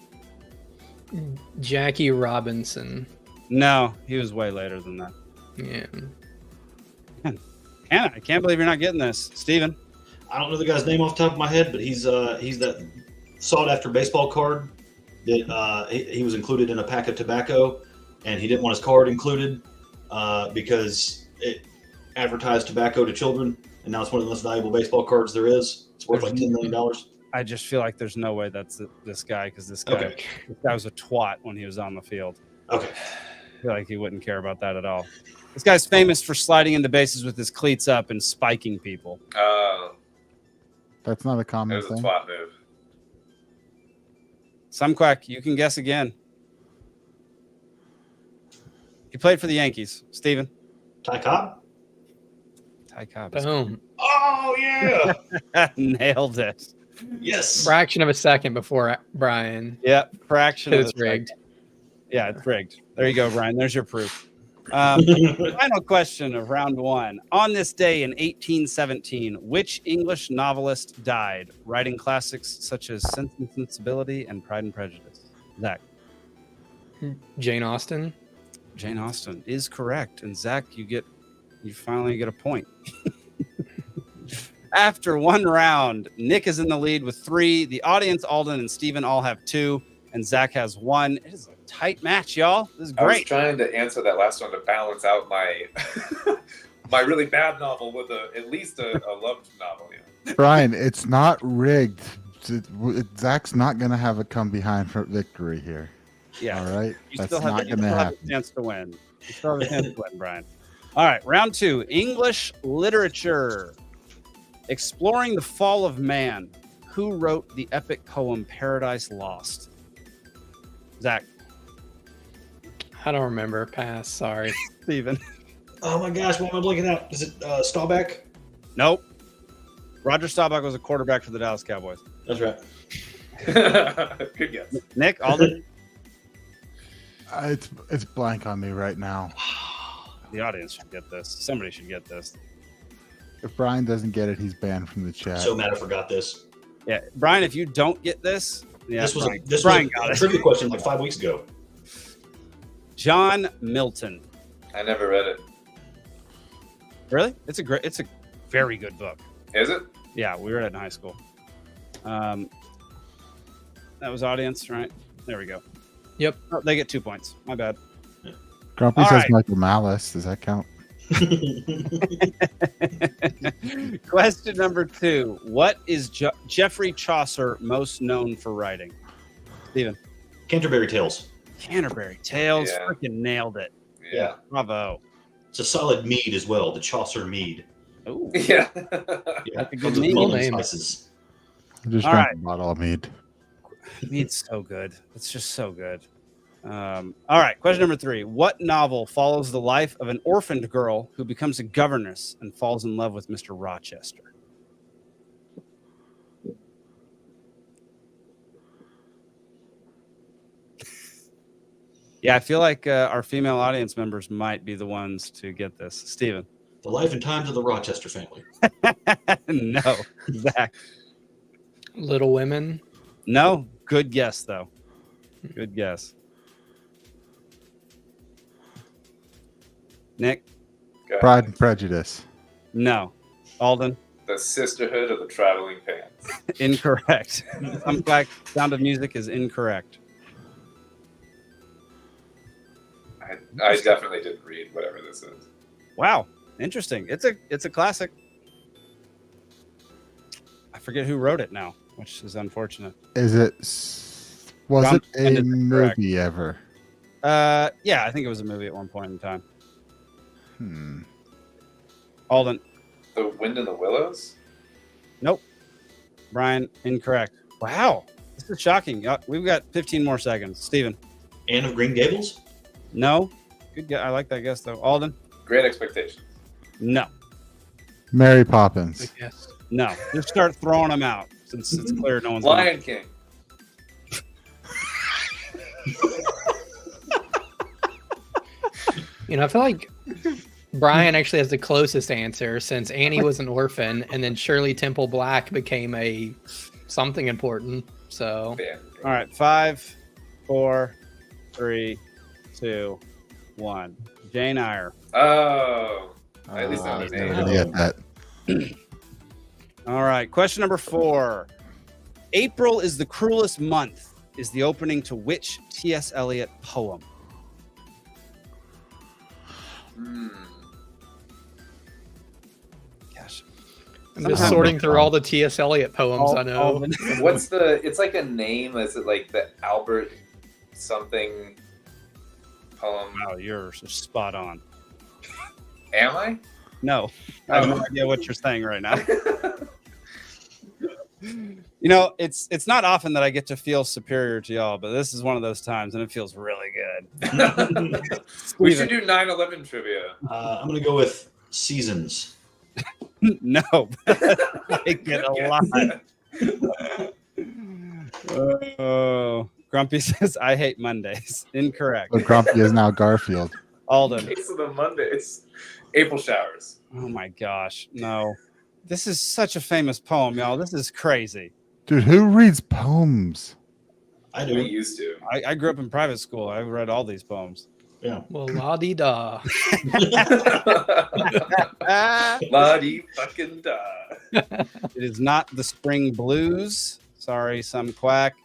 Jackie Robinson. No, he was way later than that. Yeah. Hannah, I can't believe you're not getting this. Steven. I don't know the guy's name off the top of my head, but he's that sought-after baseball card that he was included in a pack of tobacco, and he didn't want his card included because it advertised tobacco to children, and now it's one of the most valuable baseball cards there is. It's worth like $10 million. I just feel like there's no way that's this guy, because this guy was a twat when he was on the field. Okay. I feel like he wouldn't care about that at all. This guy's famous for sliding into bases with his cleats up and spiking people. That's not a common It was thing. a twat move. Sumquack, you can guess again. He played for the Yankees. Steven. Ty Cobb? Kai Cobb. Boom. Oh yeah. Nailed it. Yes. Fraction of a second before Brian. Yep, fraction of It's a second. rigged. Yeah, it's rigged. There you go, Brian. There's your proof. Final question of round one. On this day in 1817, which English novelist died, writing classics such as Sense and Sensibility and Pride and Prejudice? Zach. Jane Austen. Jane Austen is correct. And Zach, you finally get a point. After one round, Nick is in the lead with 3. The audience, Alden and Steven all have 2, and Zach has 1. It is a tight match, y'all. This is I was great. trying to answer that last one to balance out my my really bad novel with at least a loved novel. Yeah. Brian, it's not rigged. Zach's not going to have a come behind for victory here. Yeah. All right. You That's still have, not you going to still have happen. a chance to win. You still have a chance to win, Brian. All right, round 2. English literature. Exploring the fall of man. Who wrote the epic poem Paradise Lost? Zach. I don't remember. Pass. Sorry. Steven. Oh my gosh, what am I looking at? Is it Staubach? Nope. Roger Staubach was a quarterback for the Dallas Cowboys. That's right. Good guess. Nick, Alden. It's blank on me right now. The audience should get this. Somebody should get this. If Brian doesn't get it, he's banned from the chat. So mad I forgot this. Yeah, Brian, if you don't get this, yeah, This was Brian a got it. trivia question like 5 weeks ago. John Milton. I never read it. Really? It's a very good book. Is it? Yeah, we read it in high school. That was audience, right? There we go. Yep. Oh, they get 2 points. My bad. Grumpy All says right. Michael Malice. Does that count? Question number 2. What is Geoffrey Chaucer most known for writing? Steven. Canterbury Tales. Canterbury Tales. Yeah. Freaking nailed it. Yeah. Bravo. It's a solid mead as well, the Chaucer mead. Ooh. Yeah. Yeah, That's a good comes with mead. golden Name. spices. I just All drank right. a bottle of mead. Mead's so good. It's just so good. All right. Question number 3. What novel follows the life of an orphaned girl who becomes a governess and falls in love with Mr. Rochester? Yeah, I feel like our female audience members might be the ones to get this. Steven. The life and times of the Rochester family. No. Zach. Little Women. No. Good guess, though. Good guess. Nick? Go ahead. Pride and Prejudice. No. Alden? The Sisterhood of the Traveling Pants. Incorrect. Some fact, Sound of Music is incorrect. I definitely didn't read whatever this is. Wow. Interesting. It's a classic. I forget who wrote it now, which is unfortunate. Was Ron it a Menendez is correct. movie ever? Yeah, I think it was a movie at one point in time. Alden? The Wind in the Willows? Nope. Brian? Incorrect. Wow. This is shocking. We've got 15 more seconds. Steven? Anne of Green Gables? No. Good guess. I like that guess, though. Alden? Great Expectations. No. Mary Poppins. Yes. No. Just start throwing them out since it's clear no one's gonna- Lion King. You know, I feel like Brian actually has the closest answer since Annie was an orphan and then Shirley Temple Black became a something important. So Yeah. All right. 5, 4, 3, 2, 1. Jane Eyre. Oh. At least I know I the was never name. gonna get that. All right. Question number 4. April is the cruelest month is the opening to which T.S. Eliot poem? Gosh. I'm just Somehow- sorting through all the T.S. Eliot poems I know. Alden. What's the? It's like a name. Is it like the Albert something poem? Wow, you're spot on. Am I? No, I have no idea what you're saying right now. You know, it's not often that I get to feel superior to y'all, but this is one of those times, and it feels really good. We should do 9/11 trivia. I'm going to go with Seasons. No, I get a lot. Oh, Grumpy says I hate Mondays. Incorrect. But Grumpy is now Garfield. Alden. Case of the Mondays. April showers. Oh my gosh, no. This is such a famous poem, y'all. This is crazy. Dude, who reads poems? I I do. used to. I grew up in private school. I read all these poems. Yeah. Well, la di da. La-dee fucking da. It is not the spring blues. Sorry, some quack.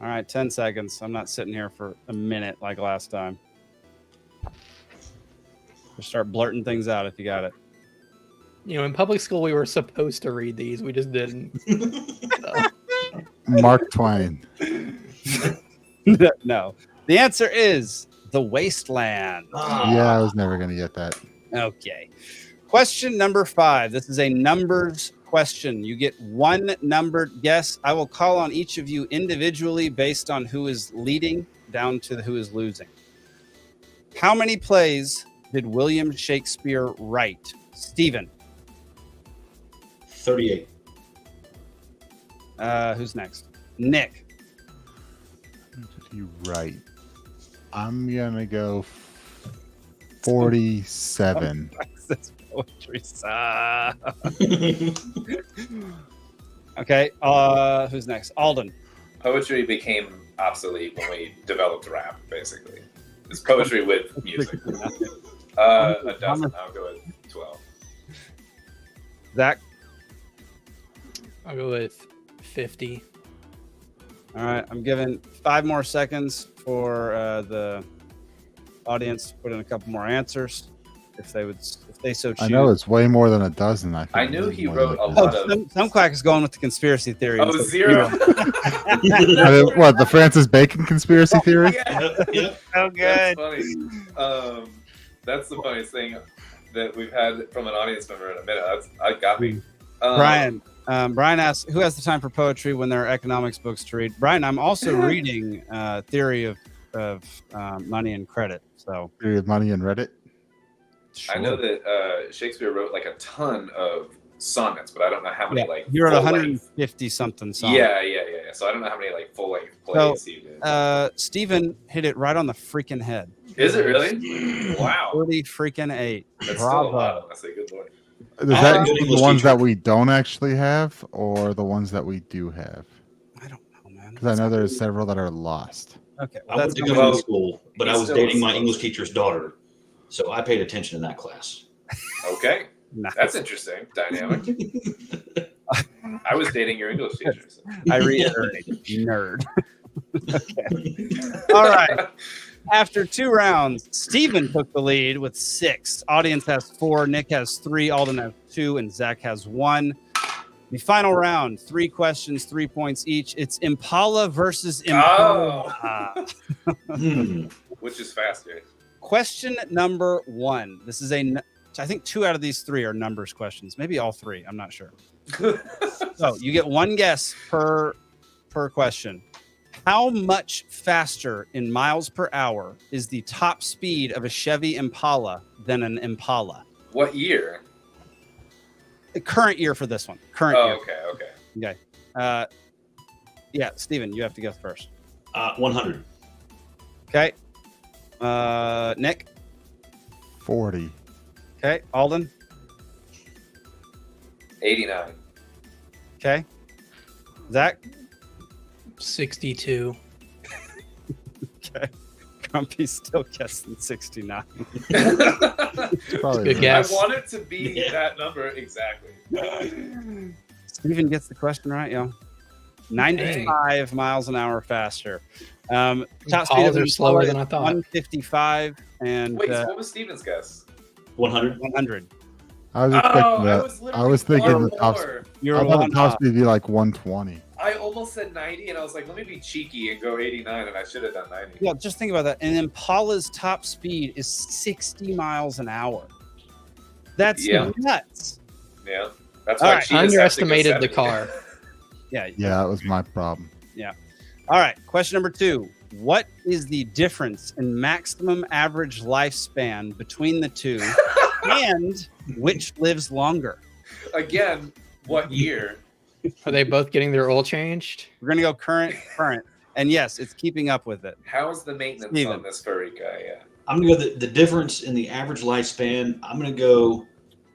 All right, 10 seconds. I'm not sitting here for a minute like last time. Just start blurting things out if you got it. You know, in public school, we were supposed to read these. We just didn't. So. Mark Twain. No. The answer is The Wasteland. Yeah, I was never going to get that. Okay. Question number 5. This is a numbers question. You get one numbered guess. I will call on each of you individually based on who is leading down to who is losing. How many plays did William Shakespeare write? Stephen. 38. Who's next? Nick. You right. I'm going to go 47. This poetry sucks. Okay. Who's next? Alden. Poetry became obsolete when we developed rap, basically. It's poetry with music. A dozen. I'll go with 12. Zach. I'll go with 50. All right. I'm giving 5 more seconds for the audience to put in a couple more answers if they so choose. I know it's way more than a dozen. I think I knew he more wrote than a lot of. Some quack is going with the conspiracy theory. Oh, 0. What, the Francis Bacon conspiracy theory? Yep. So That's good. funny. That's the funniest thing that we've had from an audience member in a minute. I got me. Brian. Brian asks, who has the time for poetry when there are economics books to read? Brian, I'm also reading Theory of Money and Credit. So Theory of Money and Reddit? I know that Shakespeare wrote like a ton of sonnets, but I don't know how many like he wrote full 150 something songs. Yeah. So I don't know how many like full length plays he did. Stephen hit it right on the freaking head. Is it really? Wow. 40 freaking 8. That's still a lot, honestly. Good lord. Is that good the English ones teacher. that we don't actually have or the ones that we do have? I don't know, man. Because I know there's several that are lost. Okay. I Well, went to that's government school, but I He's was still dating my a- English teacher's daughter, so I paid attention in that class. Okay. nice. That's interesting. Dynamic. I was dating your English teacher. So. I reiterate, nerd. Okay. All right. After 2 rounds, Steven took the lead with 6. Audience has 4. Nick has 3. Alden has 2. And Zach has 1. The final round, 3 questions, 3 points each. It's Impala versus Impala. Which is faster? Question number 1. This is I think 2 out of these 3 are numbers questions. Maybe all 3. I'm not sure. So you get 1 guess per question. How much faster in miles per hour is the top speed of a Chevy Impala than an Impala? What year? The current year for this one. Current year. Okay. Okay. Yeah, Steven, you have to guess first. 100. Okay. Nick. 40. Okay. Alden. 89. Okay. Zach. 62. Okay. Grumpy's still guessing 69. Probably Good right. guess. I want it to be that number exactly. Steven gets the question right, y'all. 95 miles an hour faster. Top speed Impalas are slower than I thought. 155 and Wait, so what was Steven's guess? 100. 100. I was expecting I that. was I was literally thinking the far top, more. You're I thought one the top off. speed would be like 120. I almost said 90, and I was like, let me be cheeky and go 89, and I should have done 90. Yeah, just think about that. An Impala's top speed is 60 miles an hour. That's nuts. Yeah. That's All why right. Cheetahs have to go Underestimated the 70. car. Yeah. Yeah, that was my problem. All right. Question number 2. What is the difference in maximum average lifespan between the two And which lives longer? Again, what year? Are they both getting their oil changed? We're gonna go current. And yes, it's keeping up with it. How is the maintenance Steven. on this furry guy? Yeah. I'm gonna go the difference in the average lifespan. I'm gonna go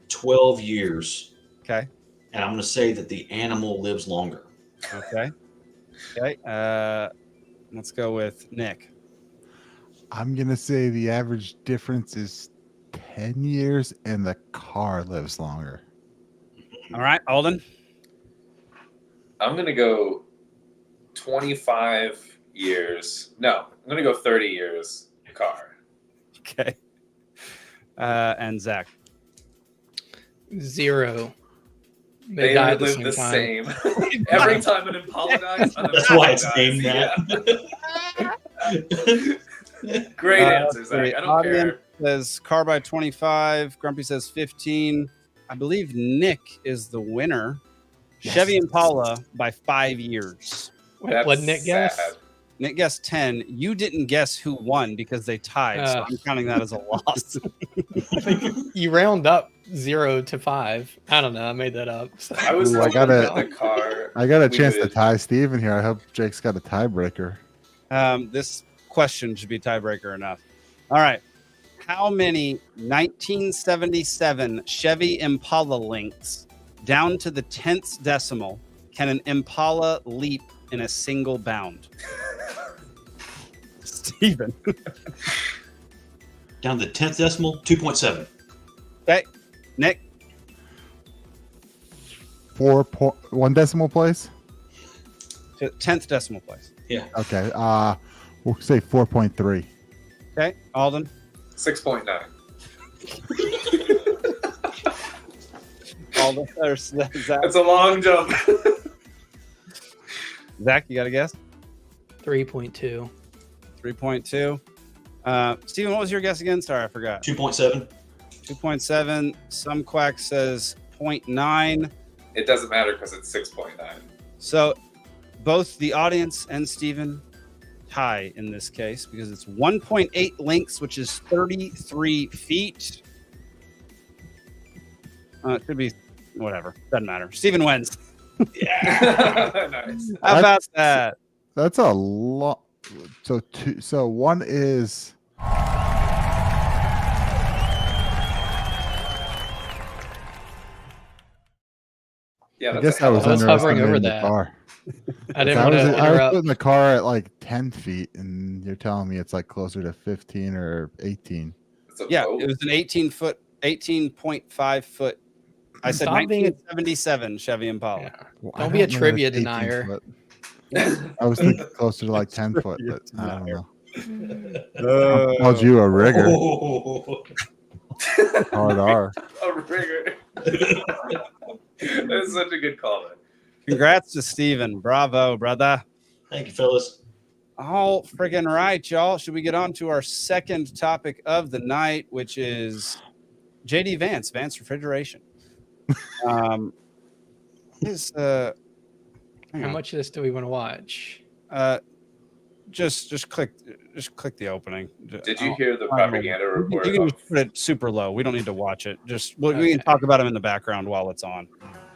12 years, Okay. and I'm gonna say that the animal lives longer. Okay. Let's go with Nick. I'm gonna say the average difference is 10 years, and the car lives longer. All right, Alden. I'm gonna go 25 years. No, I'm gonna go 30 years. Car. Okay. And Zach. 0. They die at live the the same time. same. Every time an Impala dies, an That's Impala why it's dies. named that. Yeah. Great answer, Zach. The I don't audience care. says car by 25. Grumpy says 15. I believe Nick is the winner. Yes. Chevy Impala by 5 years. That's What Nick guess? sad. Nick guessed 10. You didn't guess who won because they tied, so I'm counting that as a loss. You round up 0 to 5. I don't know. I made that up. So. I was Ooh, I hoping gotta- that the car. I got a we chance to would- tie Steven here. I hope Jake's got a tiebreaker. This question should be tiebreaker enough. All right. How many 1977 Chevy Impala links down to the 10th decimal can an Impala leap in a single bound? Steven. Down to the 10th decimal, 2.7. Okay. Nick. 1 decimal place. To 10th decimal place. Okay. We'll say 4.3. Okay. Alden. 6.9. Alden. Or Zach. It's a long jump. Zach, you got a guess? 3.2. 3.2. Steven, what was your guess again? Sorry, I forgot. 2.7. 2.7. Some quack says 0.9. It doesn't matter because it's 6.9. So both the audience and Steven tie in this case because it's 1.8 links, which is 33 feet. It could be whatever. Doesn't matter. Steven wins. Yeah. Nice. How about that? That's a lot. So one is Yeah, I that's guess a I hell was of a- was hovering underestimating over the that. car. I didn't I want was, to I was interrupt. putting the car at like 10 feet, and you're telling me it's like closer to 15 or 18. It's a Yeah, boat. it was an 18.5 foot. I said Stop being a- 1977 Chevy Impala. Yeah. Well, Don't I be a know that trivia it's 18 denier. foot. I was thinking closer to like 10 foot, but I don't know. I called you a rigger. Oh. Hard R. A rigger. That's such a good comment. Congrats to Steven. Bravo, brother. Thank you, fellas. All friggin' right, y'all. Should we get on to our second topic of the night, which is JD Vance Refrigeration. His hang How on. much of this do we want to watch? Just click the opening. Did you hear the propaganda report? You can of- just put it super low. We don't need to watch it. Just we Okay. can talk about him in the background while it's on.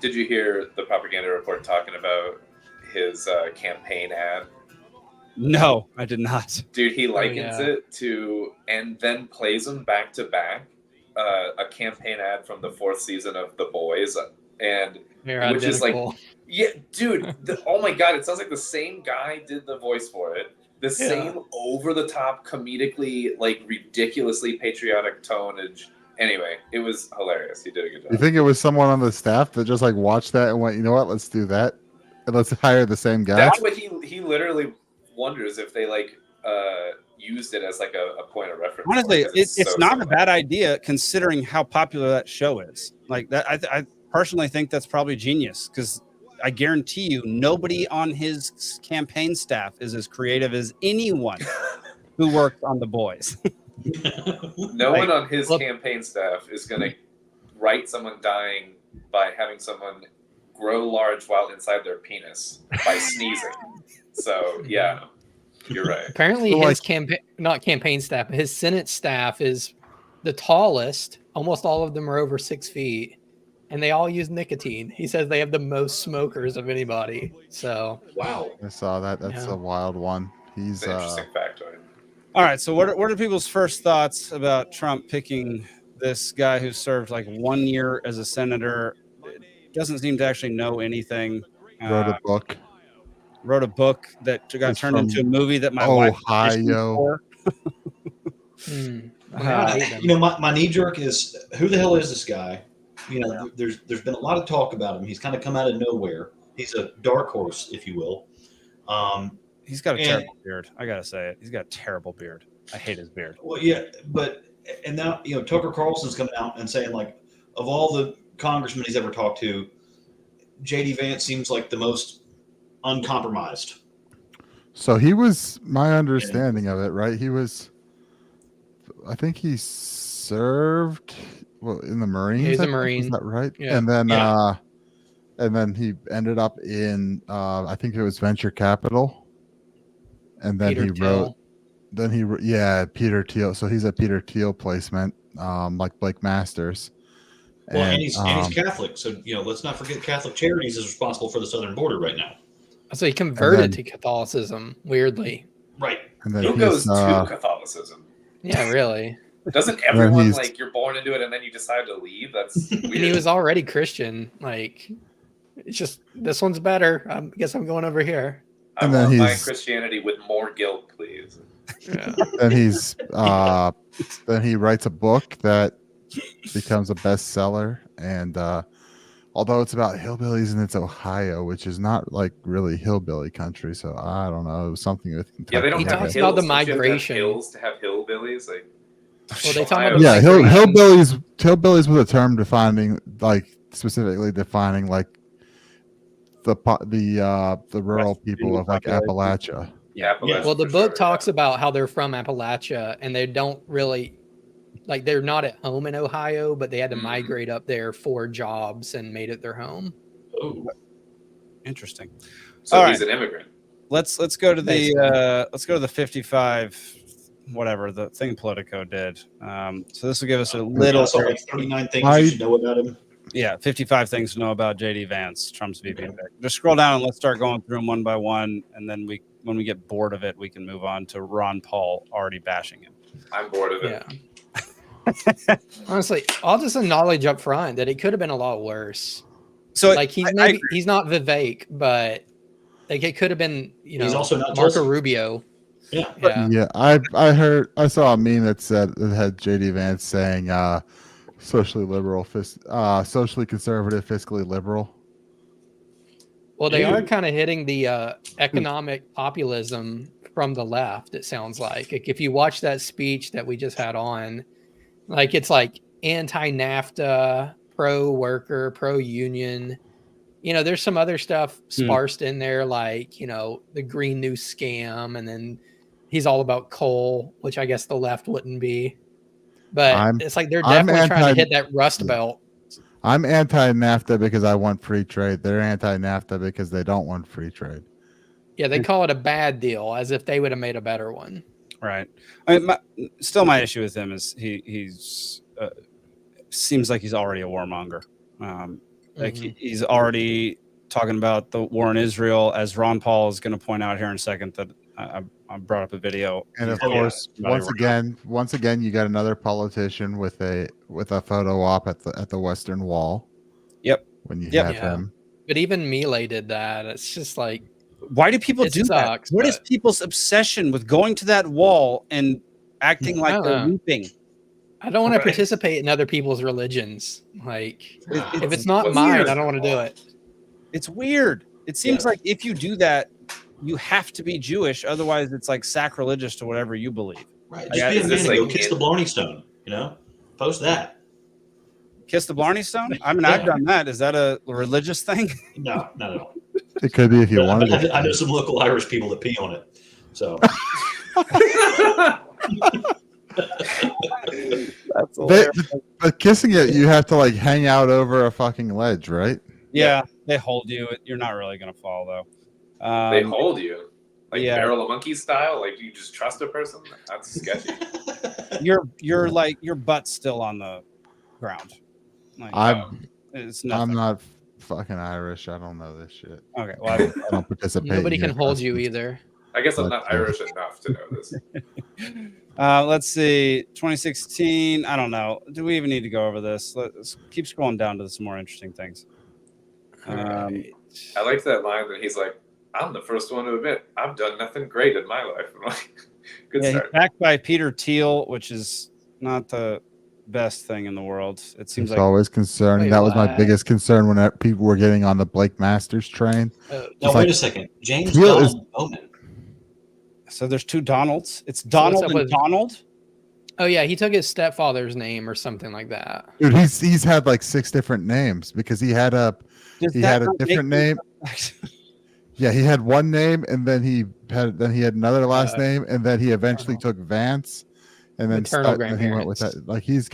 Did you hear the propaganda report talking about his campaign ad? No, I did not. Dude, he likens yeah. it to, and then plays them back to back, a campaign ad from the 4th season of The Boys. And They're Which is like- identical. yeah, dude, oh my God, it sounds like the same guy did the voice for it. The same over-the-top, comedically, like ridiculously patriotic tonage. Anyway, it was hilarious. He did a good You job. think it was someone on the staff that just like watched that and went, you know what, let's do that, and let's hire the same guy? That's what he literally wonders if they like used it as like a point of reference. Honestly, because it's so not a similar. bad idea considering how popular that show is. Like that, I personally think that's probably genius because I guarantee you nobody on his campaign staff is as creative as anyone who worked on The Boys. No Like, one on his look- campaign staff is going to write someone dying by having someone grow large while inside their penis by sneezing. So yeah, you're right. Apparently, So, his campaign, not campaign staff, but his Senate staff is the tallest almost all of them are over 6 feet, and they all use nicotine. He says they have the most smokers of anybody. So Wow. I saw that. That's Yeah. a wild one. It's an interesting factoid. All right. So what are people's first thoughts about Trump picking this guy who served like 1 year as a senator? Doesn't seem to actually know anything. Wrote a book. Wrote a book that got It's turned from into a movie that my wife Ohio. for. I hate them. You know, my knee jerk is, who the hell is this guy? You know, there's been a lot of talk about him. He's kind of come out of nowhere. He's a dark horse, if you will. He's got a terrible beard. I gotta say it. He's got a terrible beard. I hate his beard. Well, yeah, and now, you know, Tucker Carlson's coming out and saying, like, of all the congressmen he's ever talked to, J.D. Vance seems like the most uncompromised. So he was, my understanding of it, right? He was, I think he served in the Marines. He's a I think. Marine. Is that right? Yeah. And then he ended up in, I think it was venture capital. And then Peter Thiel. Peter Thiel. So he's a Peter Thiel placement, like Blake Masters. Well, and he's Catholic. So, you know, let's not forget Catholic Charities is responsible for the southern border right now. So he converted to Catholicism, weirdly. Right. And then Who goes to Catholicism? Yeah, really. Doesn't everyone, like, you're born into it and then you decide to leave? That's weird. And he was already Christian. Like, it's just, this one's better. I guess I'm going over here. I want my Christianity with more guilt, please. Yeah. Then then he writes a book that becomes a bestseller, and although it's about hillbillies and it's Ohio, which is not like really hillbilly country, so I don't know, it was something with Kentucky. Yeah, they don't He have talks hills. about the Don't you have to have migration. hills to have hillbillies. Like, Well, they talk about Yeah, migration. hillbillies was a term defining, like, specifically defining like the rural people of like Appalachia. Yeah. Well, the book talks about how they're from Appalachia and they don't really, like, they're not at home in Ohio, but they had to migrate up there for jobs and made it their home. Oh, Interesting. So All he's right. an immigrant. Let's go to the 55, whatever the thing Politico did. So this will give us a little. I saw like 39 things you should know about him. Yeah, 55 things to know about J.D. Vance, Trump's VP pick. Just scroll down and let's start going through them one by one, and then when we get bored of it, we can move on to Ron Paul already bashing him. I'm bored of it. Yeah. Honestly, I'll just acknowledge up front that it could have been a lot worse. So like he's not Vivek, but like it could have been, you know, He's also not Marco Tulsi. Rubio. Yeah. Yeah. I saw a meme that had J.D. Vance saying socially liberal, socially conservative, fiscally liberal. Well, they are kind of hitting the economic populism from the left, it sounds like. If you watch that speech that we just had on, like it's like anti-NAFTA, pro-worker, pro-union. You know, there's some other stuff sparsed in there, like, you know, the Green New Scam, and then he's all about coal, which I guess the left wouldn't be. But it's like they're definitely trying to hit that rust belt. I'm anti-NAFTA because I want free trade. They're anti-NAFTA because they don't want free trade. Yeah, they call it a bad deal, as if they would have made a better one. Right. I mean, my issue with him is he's seems like he's already a warmonger. Like he's already talking about the war in Israel, as Ron Paul is going to point out here in a second. That I brought up a video, and of course, once again, you got another politician with a photo op at the Western Wall. Yep. When you have him, but even Milei did that. It's just like, why do people do that? What is people's obsession with going to that wall and acting like they're weeping? I don't want to participate in other people's religions. Like, if it's not mine, I don't want to do it. It's weird. It seems like if you do that, you have to be Jewish. Otherwise, it's like sacrilegious to whatever you believe. Right. Just be a man and go kiss the Blarney Stone. You know, post that. Kiss the Blarney Stone? I mean, I've done that. Is that a religious thing? No, not at all. It could be if you wanted. I know some local Irish people that pee on it. So. But kissing it, you have to like hang out over a fucking ledge, right? Yeah, they hold you. You're not really gonna fall though. They hold you, like barrel of monkey style. Like you just trust a person. That's sketchy. You're like your butt's still on the background. Like, it's I'm nothing. not fucking Irish. I don't know this shit. Okay, well, I don't participate. Nobody in can your hold you customs. either. I guess I'm not Irish enough to know this. let's see. 2016. I don't know. Do we even need to go over this? Let's keep scrolling down to some more interesting things. Right. I liked that line that he's like, I'm the first one to admit I've done nothing great in my life. I'm like, good Yeah, start. he's backed by Peter Thiel, which is not the best thing in the world. It seems It's like always concerning. Wait, That was my what? biggest concern when people were getting on the Blake Masters train. Now, It's wait like- a second. James Thiel is- Donald Bowman. so. There's two Donalds. It's what's Donald up and with- Donald. Oh yeah, he took his stepfather's name or something like that. Dude, he's had like 6 different names because he had a Does he that had a not make different me- name. Yeah, he had one name and then he had another last name and then he eventually took Vance and then Maternal and he went with grandparents. that. Like he's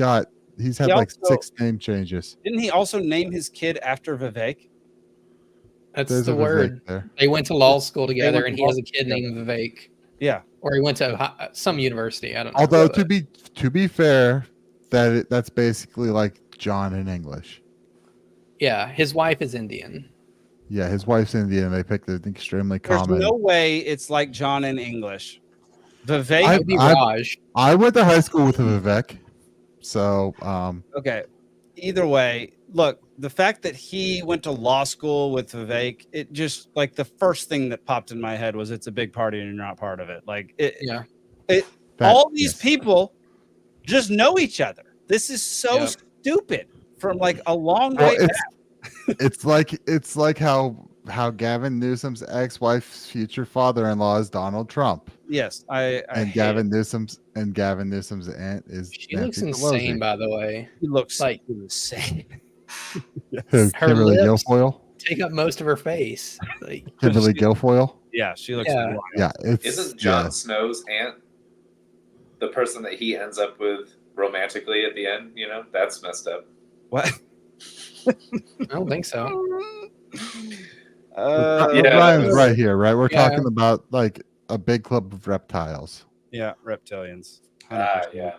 had He like also- 6 name changes. Didn't he also name his kid after Vivek? That's There's the a Vivek word. there. They went to law school together, went and to he has law a kid school named Vivek, Yeah. or he went to some university. I don't know. Although but- to be fair, that's basically like John in English. yeah, his wife is Indian. Yeah, his wife's Indian. They picked an extremely There's common. no way it's like John in English. Vivek. It would be Raj. I went to high school with a Vivek, so Okay. Either way, look, the fact that he went to law school with Vivek, it just like the first thing that popped in my head was it's a big party and you're not part of it. Like Yeah. all these people just know each other. This is so Yep. stupid from like a long Well, way back. it's like how Gavin Newsom's ex-wife's future father-in-law is Donald Trump, Yes, I and hate Gavin it. Newsom's aunt is She looks Nancy insane, Pelosi. by the way. He looks like- insane. Who, Her Kimberly lips- Guilfoyle. Take up most of her face. Like, Kimberly Guilfoyle. Yeah, she looks Yeah. wild. Yeah, it's Isn't Jon yeah. Snow's aunt the person that he ends up with romantically at the end? You know, that's messed up. What? I don't think so. Yeah. Ryan's right here, right? We're Yeah. talking about like a big club of reptiles. Yeah, reptilians. Ah, 100%. yeah.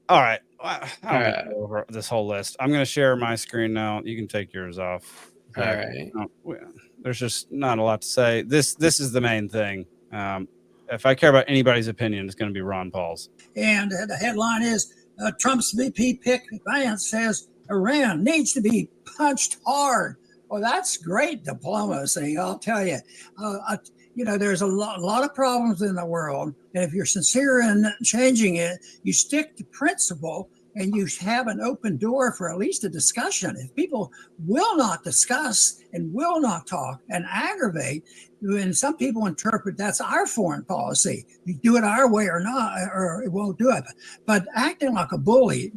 All right. I don't All want right. to go over this whole list. I'm going to share my screen now. You can take yours off. All right. There's just not a lot to say. This is the main thing. If I care about anybody's opinion, it's going to be Ron Paul's. And the headline is Trump's VP pick, Vance, says Iran needs to be punched hard. Well, that's great diplomacy, I'll tell you. There's a lot of problems in the world. And if you're sincere in changing it, you stick to principle and you have an open door for at least a discussion. If people will not discuss and will not talk and aggravate, and some people interpret that's our foreign policy. You do it our way or not, or it won't do it. But acting like a bully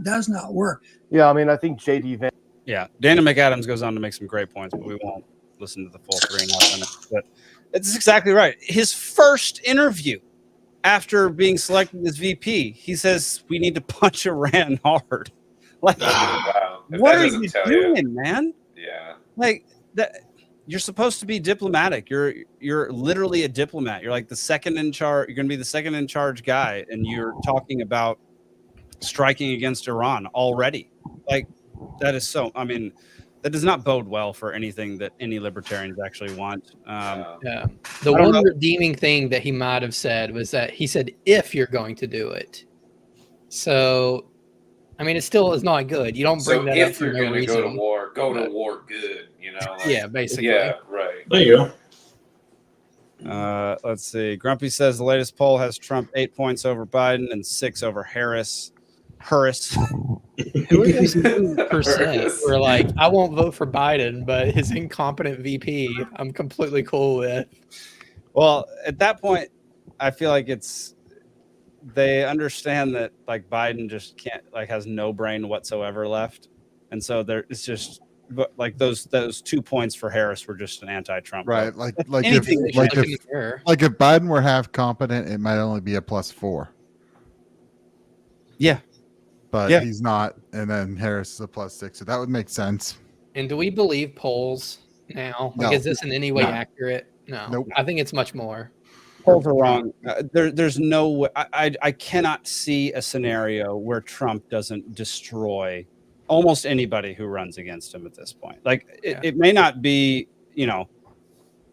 does not work. Yeah, I mean, I think JD Vance. Yeah, Dana McAdams goes on to make some great points, but we won't listen to the full 3.5 minutes. But it's exactly right. His first interview after being selected as VP, he says we need to punch Iran hard. Like, Wow. If what that are doesn't you tell doing, man? Yeah. Like that. You're supposed to be diplomatic. You're literally a diplomat. You're like the second in charge. You're going to be the second in charge guy, and you're talking about striking against Iran already. Like that is so. I mean, that does not bode well for anything that any libertarians actually want. Yeah. The I don't one know. redeeming thing that he might have said was that he said, if you're going to do it. So, I mean, it still is not good. You don't bring So that up if for you're no going to reason. go to war, go to war good. You know. Like, Yeah, basically. Yeah. Right. There you go. Let's see. Grumpy says the latest poll has Trump 8 points over Biden and 6 over Harris. Who are those 2% who are like, I won't vote for Biden, but his incompetent VP, I'm completely cool with. Well, at that point, I feel like they understand that like Biden just can't has no brain whatsoever left, and so it's just like those 2 points for Harris were just an anti-Trump Right, vote. like Anything if they like should if, look in the mirror. like if Biden were half competent, it might only be a +4. Yeah, but Yeah. he's not, and then Harris is a +6, so that would make sense. And do we believe polls now? Like, No. is this in any way No. accurate? No. Nope. I think it's much more. polls are wrong. There's no way. I cannot see a scenario where Trump doesn't destroy almost anybody who runs against him at this point. Like it may not be,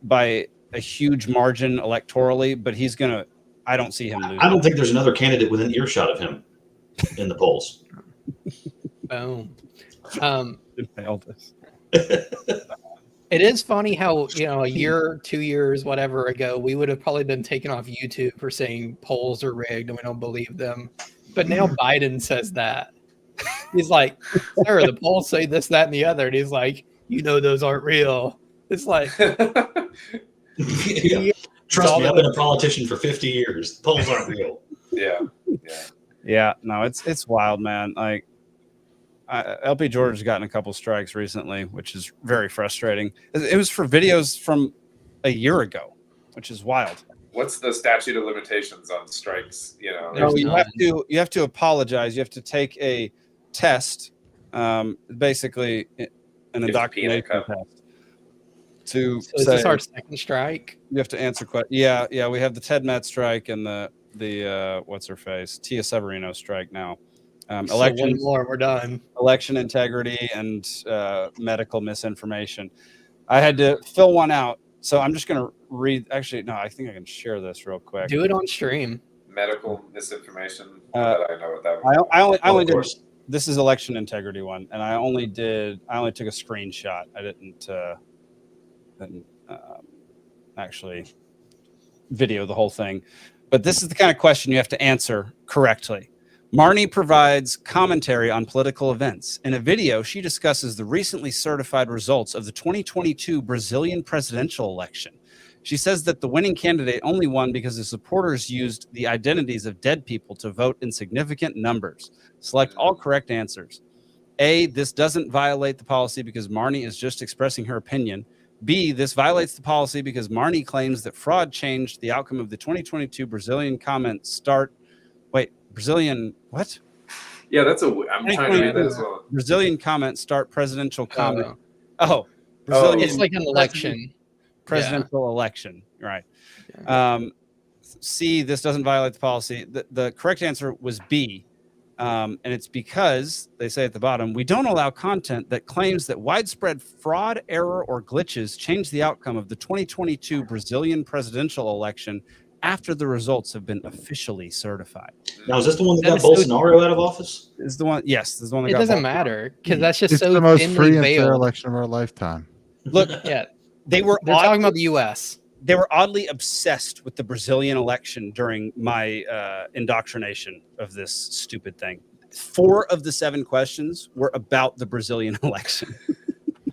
by a huge margin electorally, but he's gonna. I don't see him losing. I don't think there's another candidate within earshot of him in the polls. Boom. Nailed this. It is funny how, a year, 2 years, whatever ago, we would have probably been taken off YouTube for saying polls are rigged and we don't believe them. But now Biden says that. He's like, sir, the polls say this, that, and the other. And he's like, those aren't real. It's like, yeah. Trust me, I've been a politician for 50 years. The polls aren't real. Yeah. No, it's wild, man. Like, LP George has gotten a couple strikes recently, which is very frustrating. It was for videos from a year ago, which is wild. What's the statute of limitations on strikes? No, you have to apologize. You have to take a test, basically an indoctrination test. So is this our second strike? You have to answer questions. Yeah. We have the Ted Metz strike and the what's her face Tia Severino strike now. Election more, we're done. Election integrity and medical misinformation. I had to fill one out, so I'm just going to read. Actually, no, I think I can share this real quick. Do it on stream. Medical misinformation. I know what that was. I only did. This is election integrity one, and I only took a screenshot. I didn't actually video the whole thing. But this is the kind of question you have to answer correctly. Marnie provides commentary on political events. In a video, she discusses the recently certified results of the 2022 Brazilian presidential election. She says that the winning candidate only won because the supporters used the identities of dead people to vote in significant numbers. Select all correct answers. A, this doesn't violate the policy because Marnie is just expressing her opinion. B, this violates the policy because Marnie claims that fraud changed the outcome of the 2022 Brazilian comment start. Wait, Brazilian what? Yeah, I'm trying to read that as well. Brazilian comment start presidential comment. Brazilian. It's like an election. Presidential election, right? Yeah. C, this doesn't violate the policy. The correct answer was B. And it's because they say at the bottom, we don't allow content that claims that widespread fraud, error, or glitches change the outcome of the 2022 Brazilian presidential election after the results have been officially certified. Now, is this the one that got Bolsonaro out of office? Is the one? Yes, this is the one that it got. It doesn't matter because that's just so the most free and veiled. fair election of our lifetime. Look, they're talking about the U.S. They were oddly obsessed with the Brazilian election during my indoctrination of this stupid thing. 4 of the 7 questions were about the Brazilian election.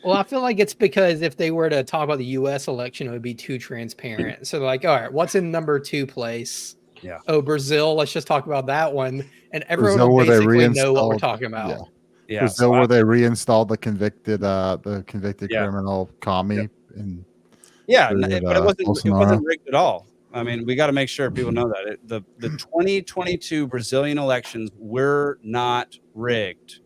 Well, I feel like it's because if they were to talk about the U.S. election, it would be too transparent. So they're like, all right, what's in number 2 place? Yeah. Oh, Brazil. Let's just talk about that one. And everyone will basically know what we're talking about. Yeah. Brazil, where they reinstalled the convicted criminal commie. But it wasn't rigged at all. I mean, we got to make sure people know that the 2022 Brazilian elections were not rigged.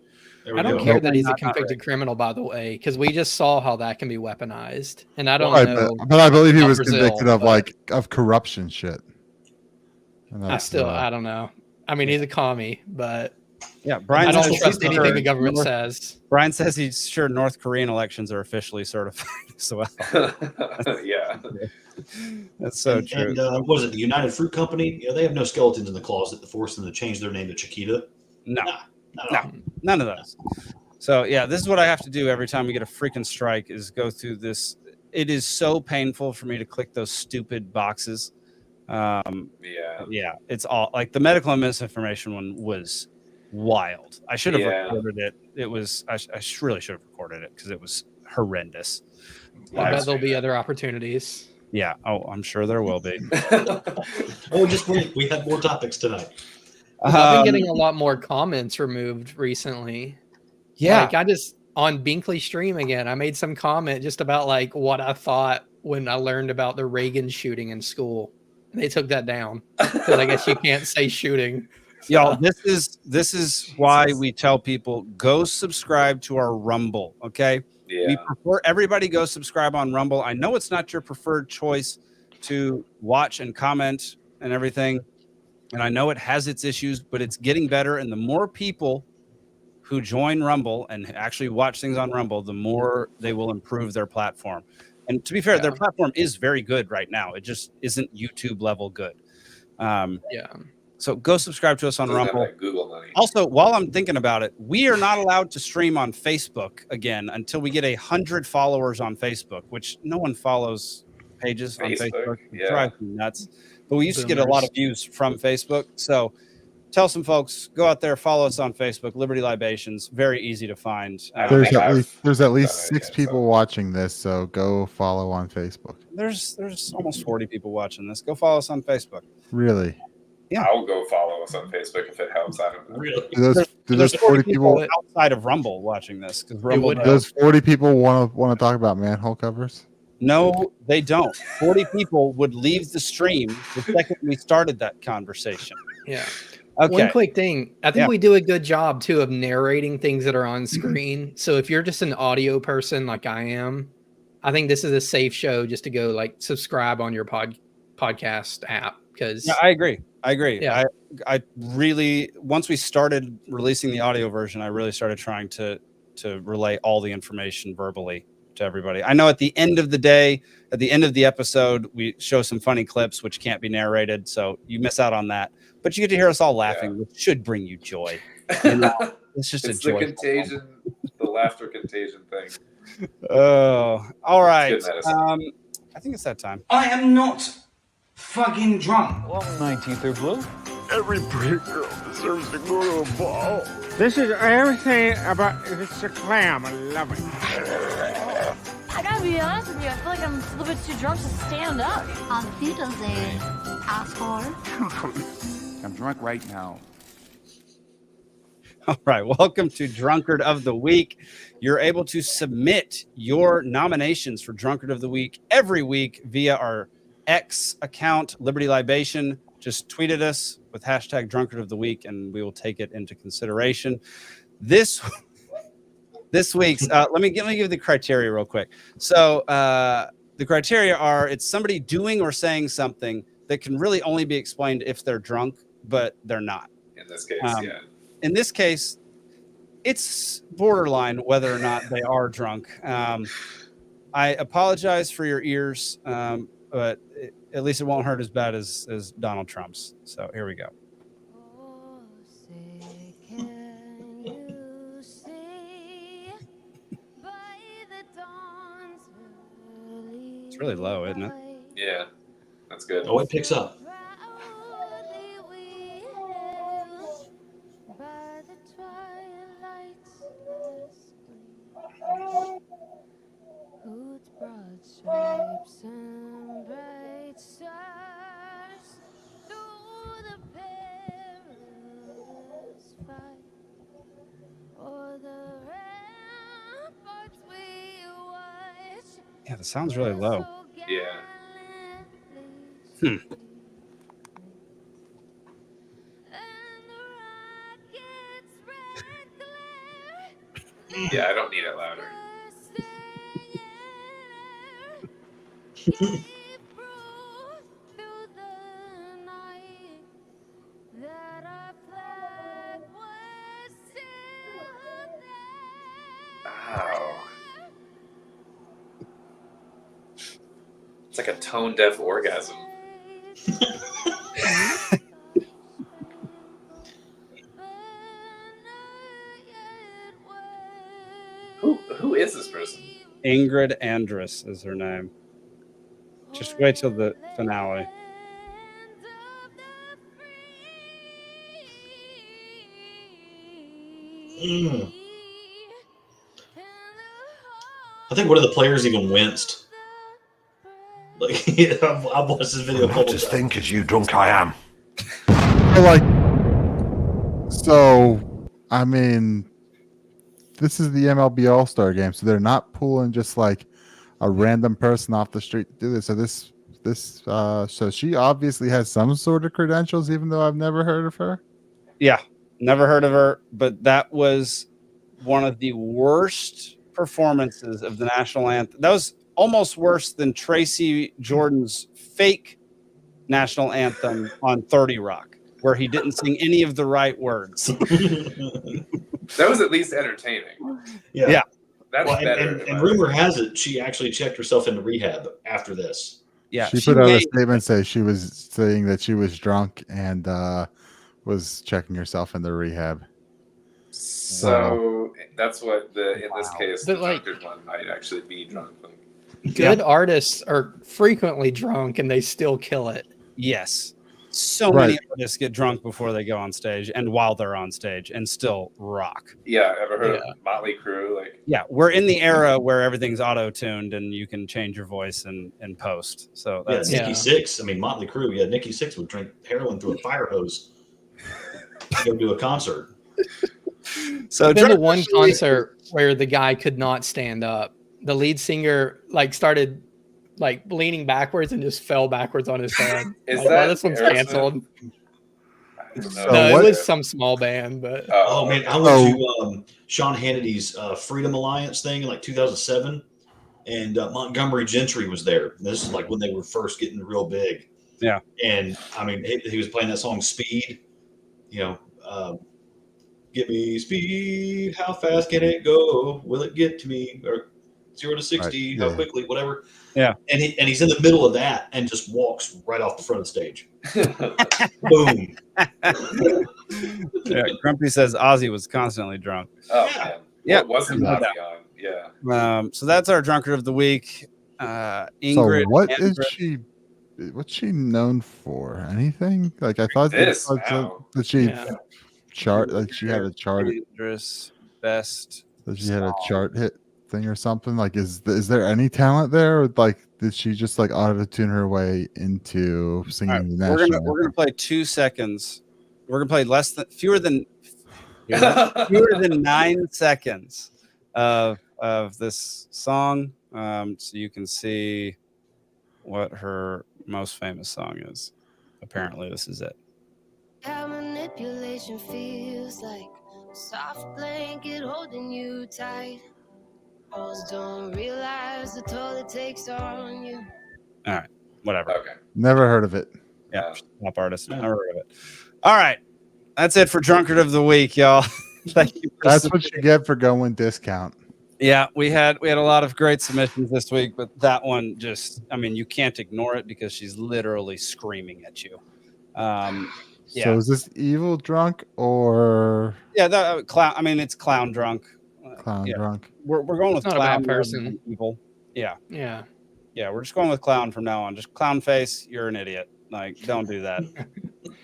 I don't care that he's a convicted criminal, by the way, because we just saw how that can be weaponized, and I don't know. But I believe he was convicted of corruption shit. I don't know. I mean, he's a commie, but Brian, I don't trust anything the government says. Brian says he's sure North Korean elections are officially certified as well. Yeah. That's so true. And what is it, the United Fruit Company? They have no skeletons in the closet to force them to change their name to Chiquita. No, none of those. So this is what I have to do every time we get a freaking strike is go through this. It is so painful for me to click those stupid boxes. It's all like the medical and misinformation one was wild. I should have recorded it. It was I really should have recorded it because it was horrendous. I bet there'll be other opportunities. Yeah. Oh, I'm sure there will be. Just wait. We have more topics tonight. I've been getting a lot more comments removed recently. Yeah. Like I just on Binkley stream again, I made some comment just about like what I thought when I learned about the Reagan shooting in school. And they took that down because I guess you can't say shooting. So. Y'all, this is why we tell people go subscribe to our Rumble. Okay. Yeah. We prefer everybody go subscribe on Rumble. I know it's not your preferred choice, to watch and comment and everything. And I know it has its issues, but it's getting better. And the more people who join Rumble and actually watch things on Rumble, the more they will improve their platform. And to be fair, their platform is very good right now. It just isn't YouTube level good. So go subscribe to us on Rumble. Like Google money. Also, while I'm thinking about it, we are not allowed to stream on Facebook again until we get 100 followers on Facebook, which no one follows pages on Facebook. It drives me nuts. But we used to get a lot of views from Facebook. So tell some folks, go out there, follow us on Facebook, Liberty Libations. Very easy to find. There's at least 6 people watching this, so go follow on Facebook. There's almost 40 people watching this. Go follow us on Facebook. Really? Yeah. I'll go follow us on Facebook if it helps. I don't know. Really? Do those 40 people outside of Rumble watching this? Because those 40 people want to talk about manhole covers? No, they don't. 40 people would leave the stream the second we started that conversation. Yeah. Okay. One quick thing. I think we do a good job too of narrating things that are on screen. So if you're just an audio person like I am, I think this is a safe show just to go like subscribe on your podcast app. Because I agree. Yeah. I really, once we started releasing the audio version, I really started trying to relay all the information verbally to everybody. I know at the end of the day, at the end of the episode, we show some funny clips which can't be narrated, so you miss out on that. But you get to hear us all laughing, which should bring you joy. It's just it's a joy. The contagion, the laughter contagion thing. Oh, all right. Good medicine. I think it's that time. I am not fucking drunk. Well, 19th are blue. Every pretty girl deserves to go to a ball. This is everything about it's a clam. I love it. I gotta be honest with you, I feel like I'm a little bit too drunk to stand up. On Wiedersehen, asshole. I'm drunk right now. All right, welcome to Drunkard of the Week. You're able to submit your nominations for Drunkard of the Week every week via our X account, Liberty Libation. Just tweet at us with hashtag Drunkard of the Week, and we will take it into consideration. This week's, let me give the criteria real quick. So the criteria are, it's somebody doing or saying something that can really only be explained if they're drunk, but they're not. In this case, In this case, it's borderline whether or not they are drunk. I apologize for your ears, but at least it won't hurt as bad as Donald Trump's. So here we go. It's really low, isn't it? Yeah, that's good. Oh, it picks up. Yeah, the sound's really low. Yeah. Yeah, I don't need it louder. Wow. It's like a tone-deaf orgasm. Who is this person? Ingrid Andress is her name. Just wait till the finale. I think one of the players even winced. Like, I've watched this video. Not as think as you drunk I am. I mean, this is the MLB All-Star game, so they're not pulling just like a random person off the street to do this. So so she obviously has some sort of credentials, even though I've never heard of her. Yeah, never heard of her, but that was one of the worst performances of the national anthem. That was almost worse than Tracy Jordan's fake national anthem on 30 Rock, where he didn't sing any of the right words. That was at least entertaining. Yeah. That's Well, better. and rumor has it she actually checked herself into rehab after this. Yeah, She put out a statement saying she was saying that she was drunk and was checking herself into rehab. So that's what in this case, the But, like, drunkard one might actually be drunk. Good artists are frequently drunk and they still kill it. Yes. So many artists get drunk before they go on stage and while they're on stage and still rock. Yeah, ever heard of Motley Crue? Like, yeah, we're in the era where everything's auto-tuned and you can change your voice in post. So that's Nikki Sixx. I mean, Motley Crue. Yeah, Nikki Sixx would drink heroin through a fire hose to go do a concert. So been the one concert where the guy could not stand up. The lead singer started leaning backwards and just fell backwards on his head. This one's canceled? No, it was some small band, but oh man, I went to Sean Hannity's Freedom Alliance thing in 2007, and Montgomery Gentry was there. This is when they were first getting real big. Yeah, and I mean he was playing that song Speed. Give me speed. How fast can it go? Will it get to me? Or 0 to 60? How quickly? Whatever. Yeah. And he's in the middle of that and just walks right off the front of the stage. Boom. Yeah, Grumpy says Ozzy was constantly drunk. Oh man. Yeah. What wasn't Ozzy on? Yeah. So that's our drunkard of the week. Ingrid. So what's she known for? Anything? I thought that she chart she had a chart. Dangerous best. That she had a chart hit thing or something. Is there any talent there? Did she just auto-tune her way into singing the national anthem? We're gonna play 2 seconds. We're gonna play fewer than 9 seconds of this song, so you can see what her most famous song is. Apparently, this is it. How manipulation feels like a soft blanket holding you tight. Alls don't realize the toll it takes on you. All right, whatever. Okay. Never heard of it. Yeah, top artist. Never heard of it. All right, that's it for drunkard of the week, y'all. Thank you. That's what you get for going discount. Yeah, we had a lot of great submissions this week, but that one you can't ignore it because she's literally screaming at you. Yeah. So is this evil drunk or clown? It's clown drunk. Drunk. We're going with not clown a bad person. Evil. Yeah. Yeah. Yeah, we're just going with clown from now on. Just clown face. You're an idiot. Don't do that.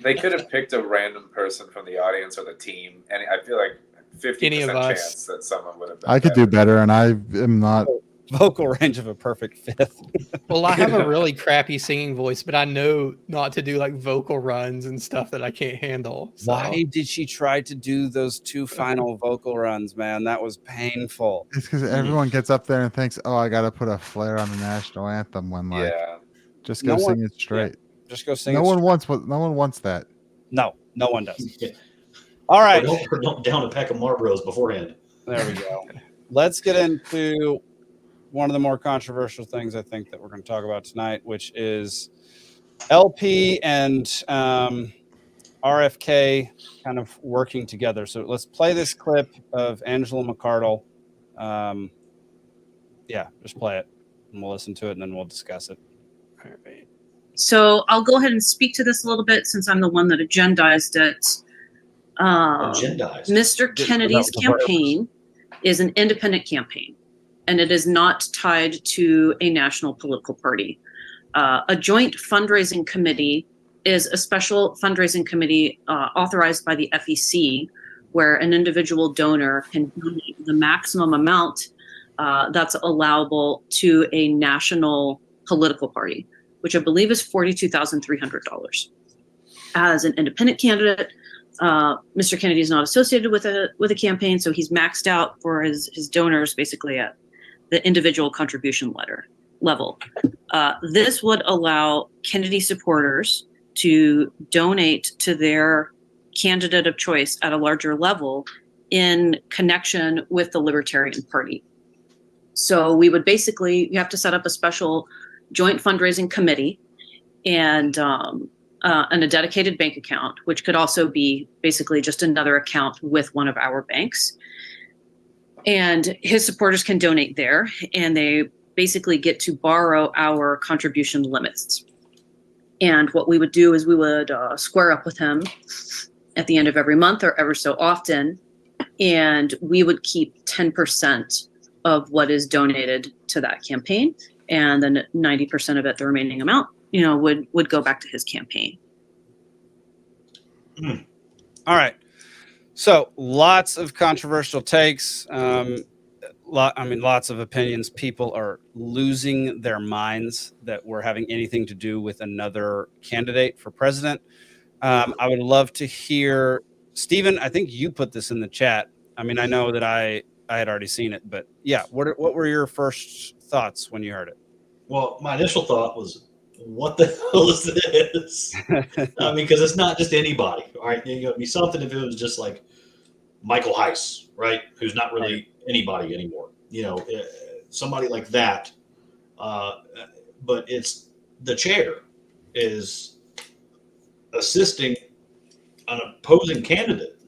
They could have picked a random person from the audience or the team, and I feel like 50% chance that someone would have been I could do better, and I am not. Vocal range of a perfect fifth. Well, I have a really crappy singing voice, but I know not to do vocal runs and stuff that I can't handle. So. Why did she try to do those 2 final vocal runs, man? That was painful. It's because everyone gets up there and thinks, "Oh, I got to put a flair on the national anthem." When just go sing it straight. Yeah, just go sing. No one wants that. No one does. All right. Don't down a pack of Marlboros beforehand. There we go. Let's get into one of the more controversial things I think that we're going to talk about tonight, which is LP and RFK kind of working together. So let's play this clip of Angela McArdle. Just play it and we'll listen to it and then we'll discuss it. All right. So I'll go ahead and speak to this a little bit since I'm the one that agendized it. Mr. Kennedy's campaign is an independent campaign, and it is not tied to a national political party. A joint fundraising committee is a special fundraising committee authorized by the FEC, where an individual donor can donate the maximum amount that's allowable to a national political party, which I believe is $42,300. As an independent candidate, Mr. Kennedy is not associated with a campaign, so he's maxed out for his donors basically at the individual contribution level. This would allow Kennedy supporters to donate to their candidate of choice at a larger level in connection with the Libertarian Party. So we would basically, you have to set up a special joint fundraising committee and a dedicated bank account, which could also be basically just another account with one of our banks. And his supporters can donate there, and they basically get to borrow our contribution limits. And what we would do is we would square up with him at the end of every month or ever so often, and we would keep 10% of what is donated to that campaign, and then 90% of it, the remaining amount, would go back to his campaign. All right. So lots of controversial takes. Lots of opinions. People are losing their minds that we're having anything to do with another candidate for president. I would love to hear, Stephen, I think you put this in the chat. I mean, I know that I had already seen it, but yeah, what were your first thoughts when you heard it? Well, my initial thought was, what the hell is this? I mean, because it's not just anybody, all right? It'd be something if it was just like Michael Heiss, right? Who's not really anybody anymore, somebody like that. But it's the chair is assisting an opposing candidate.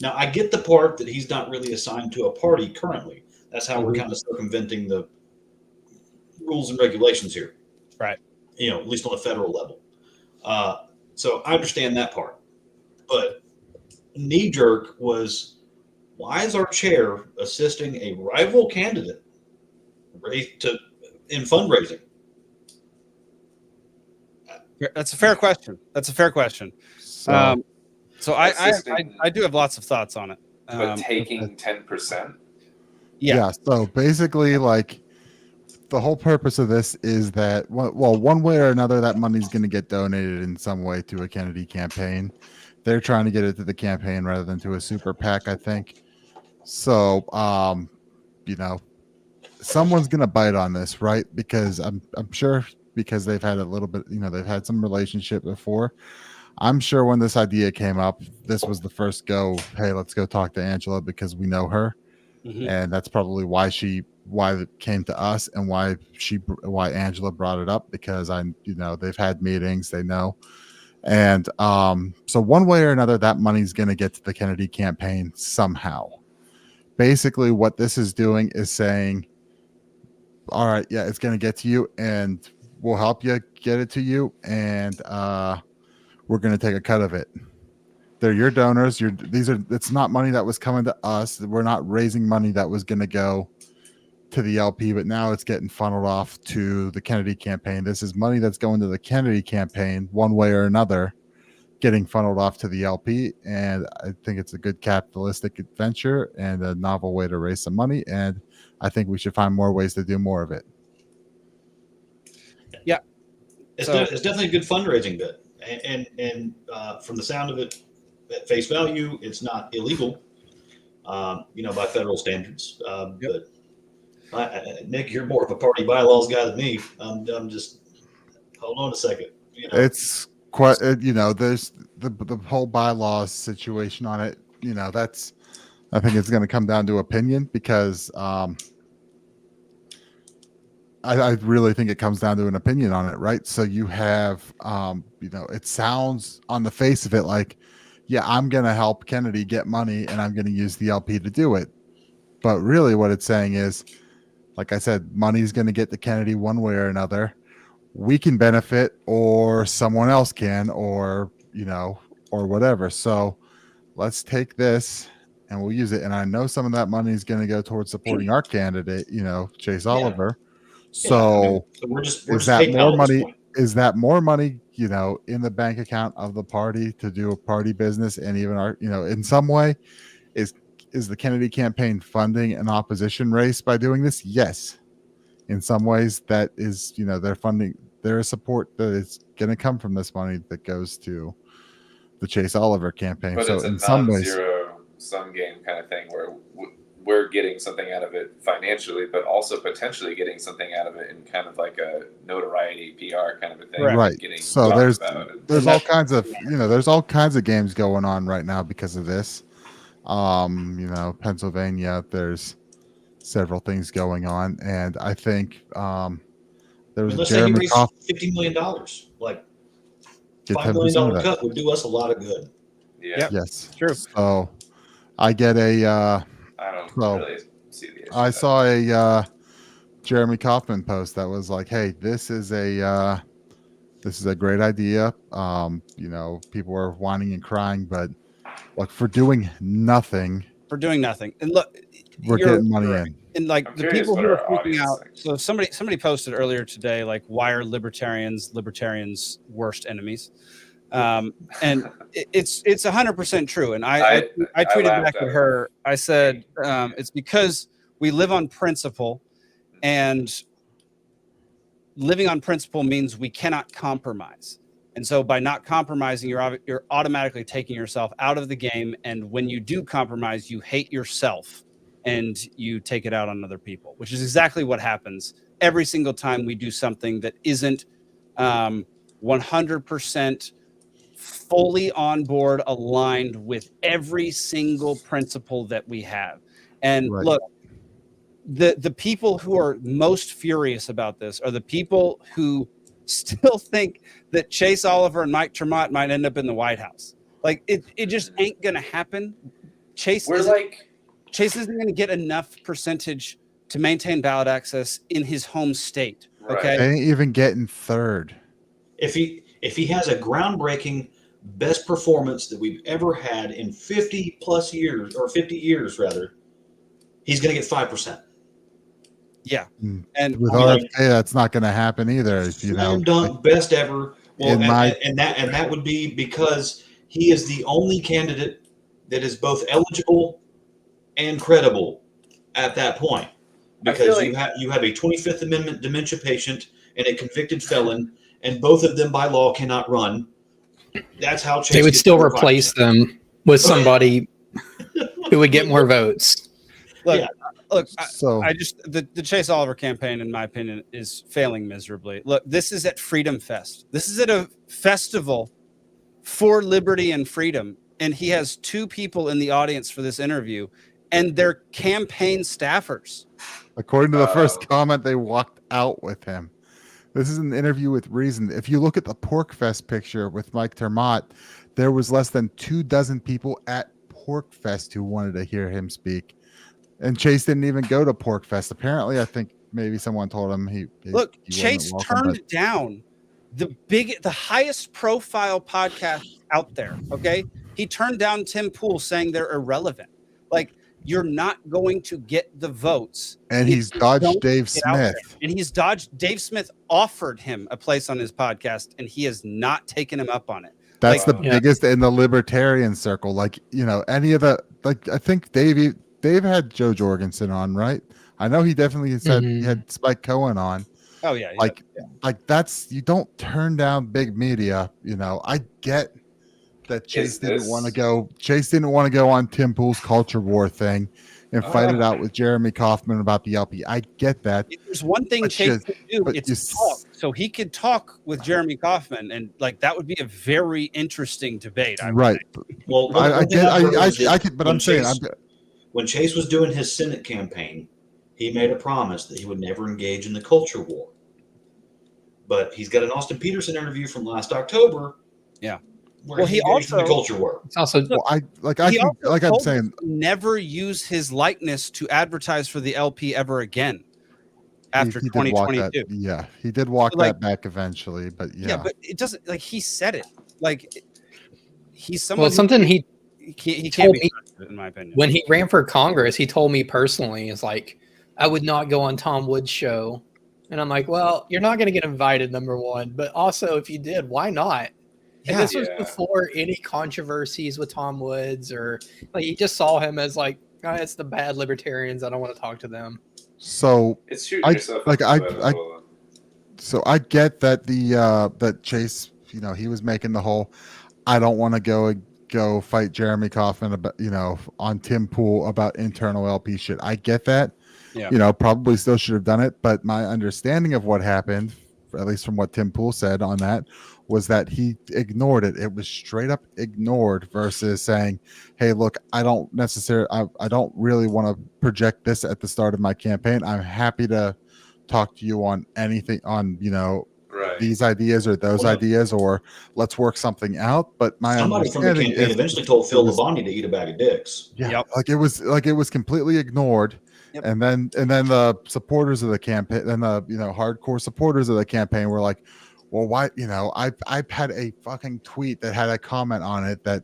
Now, I get the part that he's not really assigned to a party currently. That's how we're kind of circumventing the rules and regulations here. Right. At least on the federal level. So I understand that part. But knee jerk was, why is our chair assisting a rival candidate in fundraising? That's a fair question. So I do have lots of thoughts on it. But taking 10%? Yeah. So basically, like, the whole purpose of this is that, well, one way or another, that money's going to get donated in some way to a Kennedy campaign. They're trying to get it to the campaign rather than to a super PAC, I think. So, someone's going to bite on this, right? Because I'm sure, because they've had a little bit, they've had some relationship before. I'm sure when this idea came up, this was the first go, hey, let's go talk to Angela because we know her. Mm-hmm. And that's probably why it came to us and why Angela brought it up, because they've had meetings, they know. And so one way or another, that money's going to get to the Kennedy campaign somehow. Basically, what this is doing is saying, all right, yeah, it's going to get to you and we'll help you get it to you. And we're going to take a cut of it. They're your donors. It's not money that was coming to us. We're not raising money that was going to go to the LP, but now it's getting funneled off to the Kennedy campaign. This is money that's going to the Kennedy campaign one way or another, getting funneled off to the LP. And I think it's a good capitalistic adventure and a novel way to raise some money. And I think we should find more ways to do more of it. Yeah. It's definitely a good fundraising bit. And from the sound of it, at face value, it's not illegal, by federal standards. But Nick, you're more of a party bylaws guy than me. I'm just, hold on a second. It's quite, there's the whole bylaws situation on it. I think it's going to come down to opinion, because I really think it comes down to an opinion on it, right? So you have, it sounds on the face of it like, yeah, I'm going to help Kennedy get money and I'm going to use the LP to do it. But really what it's saying is, like I said, money's going to get to Kennedy one way or another. We can benefit, or someone else can, or whatever. So let's take this and we'll use it. And I know some of that money is going to go towards supporting our candidate, Chase Oliver. So is that more money? Is that more money, in the bank account of the party to do a party business? And even our, in some way, is the Kennedy campaign funding an opposition race by doing this? Yes. In some ways, that is, they're funding their support that is going to come from this money that goes to the Chase Oliver campaign. But so it's a in some ways, zero-sum game kind of thing where we're getting something out of it financially, but also potentially getting something out of it in kind of like a notoriety PR kind of a thing. Right. So there's all kinds of, there's all kinds of games going on right now because of this. Pennsylvania, there's several things going on, and I think there was Let's say he Jeremy raised Coff. $50 million. Like Get $5 10% million of that. cut would do us a lot of good. Yeah. Yes. True. So I get a. I don't so really see the issue. I saw a Jeremy Kaufman post that was like, "Hey, this is a great idea. You know, people are whining and crying, but like for doing nothing, And look, we're getting money in." And like I'm the curious people what who are our freaking audience out. thinks. So somebody posted earlier today, like, why are libertarians worst enemies? And it's 100% true. And I tweeted laughed back at at it. her. I said it's because we live on principle, and living on principle means we cannot compromise. And so by not compromising, you're automatically taking yourself out of the game. And when you do compromise, you hate yourself and you take it out on other people, which is exactly what happens every single time we do something that isn't 100% fully on board, aligned with every single principle that we have. And Right. look, the people who are most furious about this are the people who still think that Chase Oliver and Mike Tremont might end up in the White House. Like it just ain't gonna happen. Chase isn't gonna get enough percentage to maintain ballot access in his home state. Okay. They ain't even getting third. If he has a groundbreaking best performance that we've ever had in 50 plus years, or 50 years rather, he's going to get 5%. Yeah. And With RFK, that's not going to happen either. You know, Slam dunk, best ever. Well, In and that would be because he is the only candidate that is both eligible and credible at that point. Because you have a 25th Amendment dementia patient and a convicted felon, and both of them by law cannot run. That's how Chase They would gets still 4%. replace them with somebody who would get more votes. Look, Yeah. look. So- I just the Chase Oliver campaign, in my opinion, is failing miserably. Look, this is at Freedom Fest. This is at a festival for liberty and freedom, and he has two people in the audience for this interview, and they're campaign staffers. According to the first comment, they walked out with him. This is an interview with reason. If you look at the Pork Fest picture with Mike Termott, there was less than 24 people at Pork Fest who wanted to hear him speak. And Chase didn't even go to Pork Fest. Apparently, I think maybe someone told him he Look, he Chase wasn't welcome, turned down the highest profile podcast out there. Okay, he turned down Tim Pool saying they're irrelevant. Like, you're not going to get the votes. and he's if you dodged don't Dave get out there. Smith. And he's dodged. Dave Smith offered him a place on his podcast, and he has not taken him up on it. That's Like, the biggest in the libertarian circle. Like, you know, any of the, like, I think Dave had Joe Jorgensen on, right? I know he definitely said he had Spike Cohen on. Oh yeah, yeah, Like, yeah. like that's, you don't turn down big media. You know, I get that Chase didn't want to go. Chase didn't want to go on Tim Pool's culture war thing and fight it out with Jeremy Kaufman about the LP. I get that. There's one thing But Chase could do. but It's talk. So he could talk with Jeremy Kaufman, and like that would be a very interesting debate. I would Right. think. Well, I get, I could, but when I'm saying, Chase- when Chase was doing his Senate campaign, he made a promise that he would never engage in the culture war. But he's got an Austin Peterson interview from last October. Yeah. Where he engaged in the culture war. It's also well, I'm saying, never use his likeness to advertise for the LP ever again after he did walk 2022. that, yeah, he did walk Like- that back eventually, but yeah. Yeah, but it doesn't, like, he said it. Like, he's someone. well, something he can't told be me trusted, in my opinion. when he ran for Congress. He told me personally, is like, I would not go on Tom Wood's show, and I'm like, well, you're not going to get invited, number one, but also if you did, why not? And this was before any controversies with Tom Woods, or like he just saw him as like, oh, it's the bad libertarians. I don't want to talk to them. So It's shooting yourself up the butt as well. so I get that that Chase, you know, he was making the whole, I don't want to go fight Jeremy Kaufman about, you know, on Tim Pool about internal LP shit. I get that. Yeah. You know, probably still should have done it, but my understanding of what happened at least from what Tim Pool said on that, was that he ignored it. It was straight up ignored versus saying, hey, look, I don't really want to project this at the start of my campaign. I'm happy to talk to you on anything, on, these ideas or those ideas, or let's work something out. But my somebody from the campaign eventually told Phil Labonte to eat a bag of dicks. Yeah, like it was completely ignored. Yep. And then the supporters of the campaign, then the hardcore supporters of the campaign were like, well, why? I've had a fucking tweet that had a comment on it that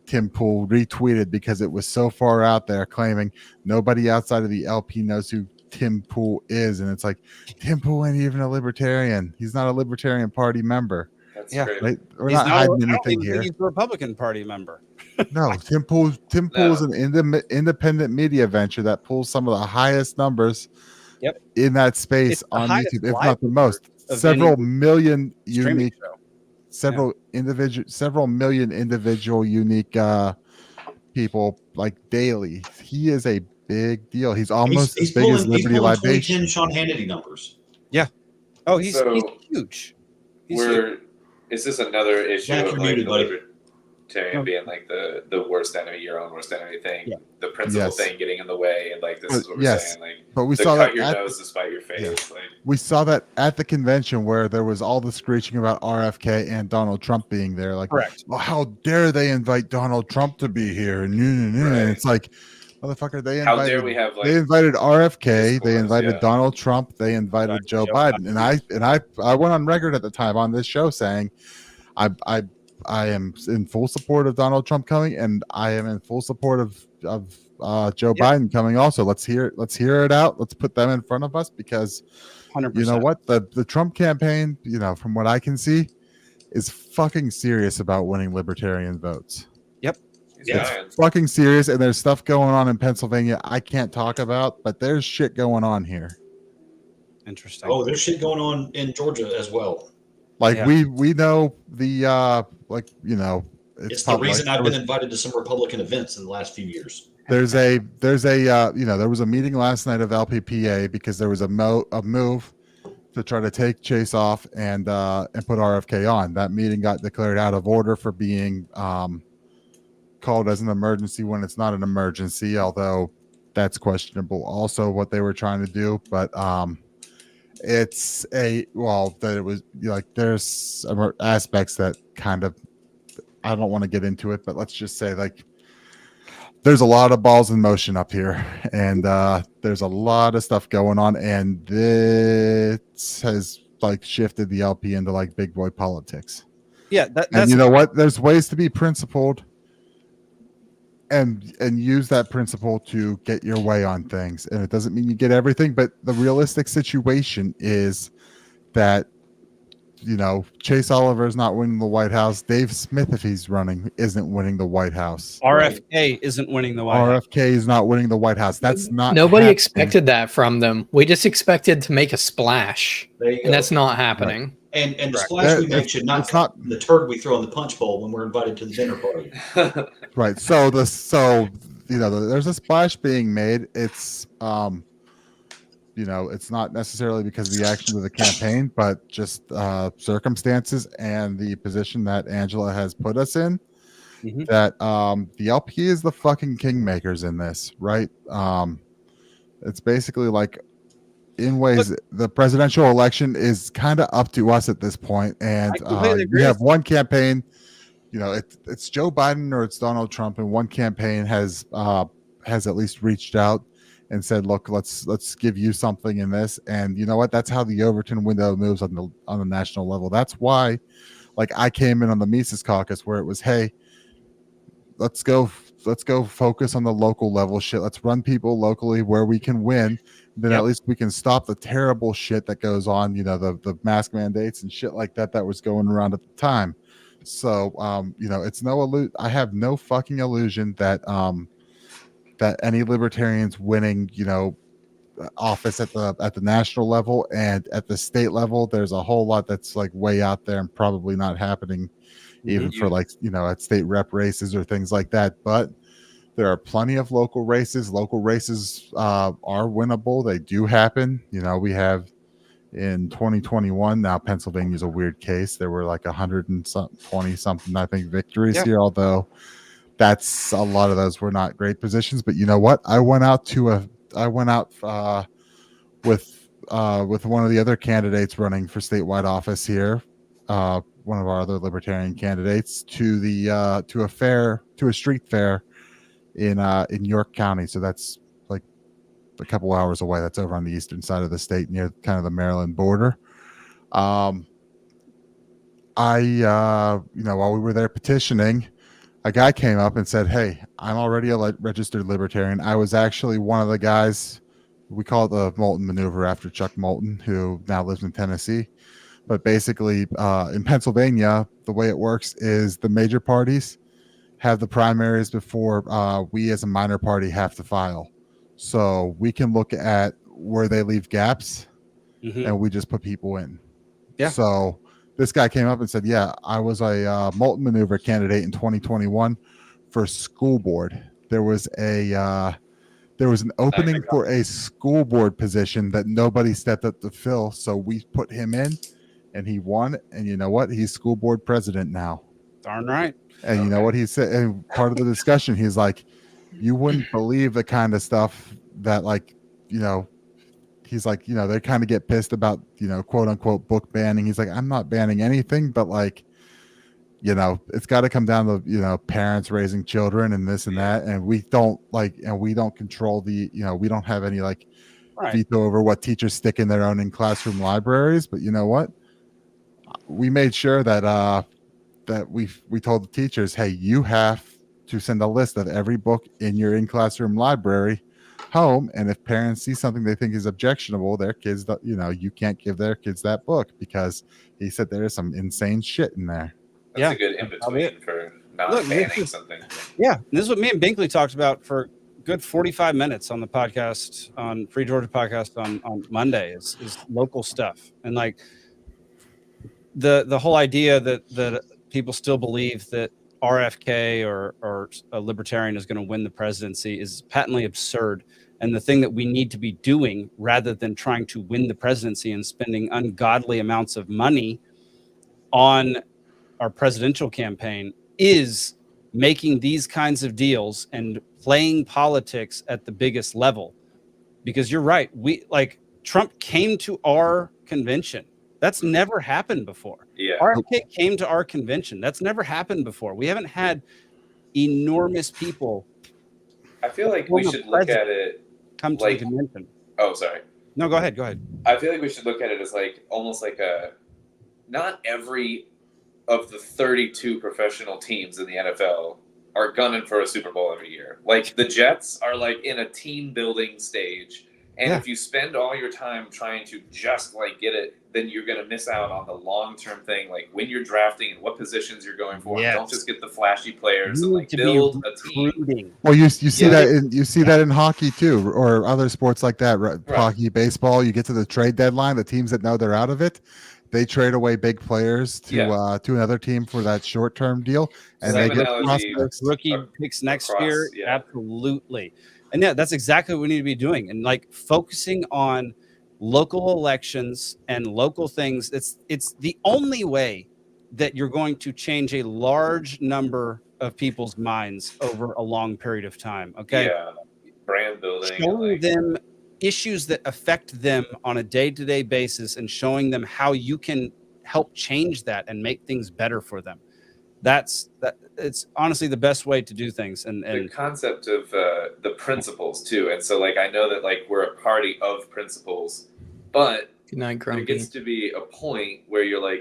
Tim Pool retweeted because it was so far out there, claiming nobody outside of the LP knows who Tim Pool is. And it's like, Tim Pool ain't even a libertarian. He's not a Libertarian Party member. That's great. Right? We're not hiding anything here. He's a Republican Party member. No, Tim Pool is an independent media venture that pulls some of the highest numbers in that space on YouTube, if not the most. Several million unique, several million individual unique people, like, daily. He is a big deal. He's almost as big as Liberty Libation. 2010 Sean Hannity numbers. Yeah. Oh, he's huge. Is this another issue Jack, of you're like muted, the buddy. Libertarian being like the worst enemy, your own worst enemy thing, the principal thing getting in the way, and like this is what we're saying, like, but we the saw cut that your at nose to spite your face. Like, we saw that at the convention where there was all the screeching about RFK and Donald Trump being there. Like, well, how dare they invite Donald Trump to be here? And it's like, motherfucker, they invited, how dare we have, like, they invited RFK, discourse, they invited Donald Trump, they invited Joe Biden, and I went on record at the time on this show saying I am in full support of Donald Trump coming, and I am in full support of Joe Biden coming also. Let's hear it out. Let's put them in front of us, because 100%. You know what, the Trump campaign, from what I can see, is fucking serious about winning libertarian votes. Yep. It's fucking serious, and there's stuff going on in Pennsylvania I can't talk about, but there's shit going on here. Interesting. Oh, there's shit going on in Georgia as well. Like, we know the it's the reason I've been invited to some Republican events in the last few years. there was a meeting last night of LPPA because there was a move to try to take Chase off and put RFK on. That meeting got declared out of order for being called as an emergency when it's not an emergency, although that's questionable also what they were trying to do. But that it was like, there's aspects that kind of, I don't want to get into it, but let's just say, like, there's a lot of balls in motion up here, and there's a lot of stuff going on, and this has, like, shifted the LP into, like, big boy politics. Yeah, and you know what? There's ways to be principled and use that principle to get your way on things, and it doesn't mean you get everything, but the realistic situation is that Chase Oliver is not winning the White House. Dave Smith, if he's running, isn't winning the White House. RFK isn't winning the White House. RFK is not winning the White House. That's not Nobody happening. expected that from them. We just expected to make a splash, and that's not happening. Right. And the splash we make should not come from the turd we throw in the punch bowl when we're invited to the dinner party. Right. So there's a splash being made. It's it's not necessarily because of the actions of the campaign, but just circumstances and the position that Angela has put us in. Mm-hmm. That the LP is the fucking kingmakers in this, right? It's basically like, in ways, the presidential election is kind of up to us at this point, and we have one campaign. It's Joe Biden or it's Donald Trump, and one campaign has at least reached out and said, "Look, let's give you something in this." And you know what? That's how the Overton window moves on the national level. That's why, like, I came in on the Mises Caucus where it was, "Hey, let's go focus on the local level shit. Let's run people locally where we can win. Then at least we can stop the terrible shit that goes on, the mask mandates and shit like that was going around at the time." So, it's I have no fucking illusion that that any libertarians winning, office at the national level and at the state level, there's a whole lot that's, like, way out there and probably not happening, even for, like, at state rep races or things like that. But there are plenty of local races. Local races are winnable. They do happen. We have, in 2021. Now Pennsylvania's a weird case. There were like 120 something, I think, victories here, although that's a lot of those were not great positions. But you know what? I went out with one of the other candidates running for statewide office here, one of our other libertarian candidates, to a street fair in York County. So that's like a couple hours away. That's over on the eastern side of the state, near kind of the Maryland border. While we were there petitioning, a guy came up and said, "Hey, I'm already a registered libertarian. I was actually one of the guys." We call it the Moulton Maneuver after Chuck Moulton, who now lives in Tennessee. But basically, in Pennsylvania, the way it works is the major parties have the primaries before we as a minor party have to file. So we can look at where they leave gaps, and we just put people in. Yeah. So this guy came up and said, "Yeah, I was a Moulton Maneuver candidate in 2021 for school board. There was an opening for a school board position that nobody stepped up to fill, so we put him in, and he won. And you know what? He's school board president now. Darn right. And you know what he said? And part of the discussion, he's like, you wouldn't believe the kind of stuff that, he's like, they kind of get pissed about, quote unquote book banning. He's like, I'm not banning anything, but it's got to come down to, parents raising children and this and that. And we don't control we don't have any veto over what teachers stick in their own in-classroom libraries. But you know what? We made sure that we told the teachers, hey, you have to send a list of every book in your in-classroom library home. And if parents see something they think is objectionable, their kids, you can't give their kids that book, because he said there is some insane shit in there. That's a good in-between for not banning something. Yeah, this is what me and Binkley talked about for a good 45 minutes on the podcast, on Free Georgia podcast on Monday, is local stuff. And the whole idea that people still believe that RFK or a libertarian is going to win the presidency is patently absurd. And the thing that we need to be doing, rather than trying to win the presidency and spending ungodly amounts of money on our presidential campaign, is making these kinds of deals and playing politics at the biggest level. Because you're right, Trump came to our convention. That's never happened before. Yeah. RFK came to our convention. That's never happened before. We haven't had enormous people. I feel like we should look at it come to the convention. Oh, sorry. No, go ahead. I feel like we should look at it as almost like not every of the 32 professional teams in the NFL are gunning for a Super Bowl every year. The Jets are in a team building stage. And if you spend all your time trying to just get it, then you're going to miss out on the long-term thing. When you're drafting and what positions you're going for. Yes. Don't just get the flashy players and build a team. Well, you see that in hockey too, or other sports like that. Right. Hockey, baseball. You get to the trade deadline, the teams that know they're out of it, they trade away big players to another team for that short-term deal, and they get rookie picks next year. Yeah. Absolutely. And that's exactly what we need to be doing, and focusing on local elections and local things. It's the only way that you're going to change a large number of people's minds over a long period of time. Okay. Yeah. Brand building. Showing them issues that affect them on a day-to-day basis and showing them how you can help change that and make things better for them. It's honestly the best way to do things. And the concept of the principles too. And so I know that we're a party of principles, but there gets to be a point where you're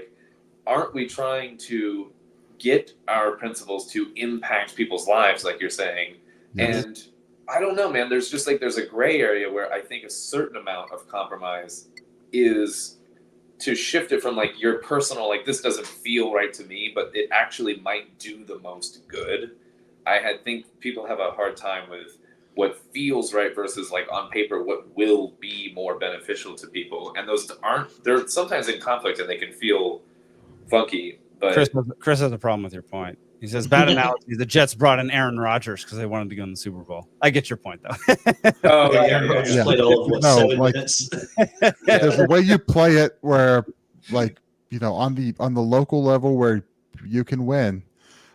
aren't we trying to get our principles to impact people's lives, like you're saying? Mm-hmm. And I don't know, man, there's just there's a gray area where I think a certain amount of compromise is to shift it from your personal, this doesn't feel right to me, but it actually might do the most good. I think people have a hard time with what feels right versus on paper, what will be more beneficial to people. And those they're sometimes in conflict and they can feel funky. But Chris has a problem with your point. He says, bad analogy. The Jets brought in Aaron Rodgers because they wanted to go in the Super Bowl. I get your point, though. Oh, Yeah, Aaron Rodgers played all of what, 7 minutes? There's a way you play it where, like, you know, on the local level where you can win,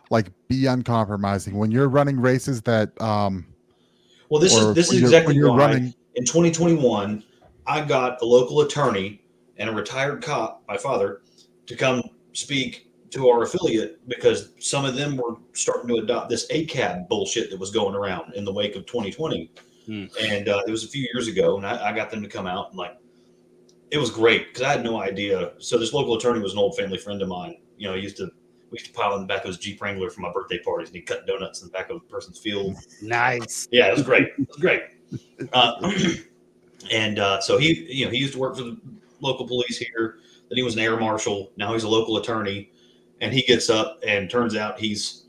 like, be uncompromising when you're running races that. Well, this is exactly why in 2021 I got a local attorney and a retired cop, my father, to come speak to our affiliate because some of them were starting to adopt this ACAB bullshit that was going around in the wake of 2020. And it was a few years ago, and I got them to come out, and like, it was great because I had no idea. So this local attorney was an old family friend of mine. You know, we used to pile in the back of his Jeep Wrangler for my birthday parties, and he'd cut donuts in the back of a person's field. Nice. Yeah, it was great. It was great. So he used to work for the local police here. Then he was an air marshal. Now he's a local attorney, and he gets up and turns out he's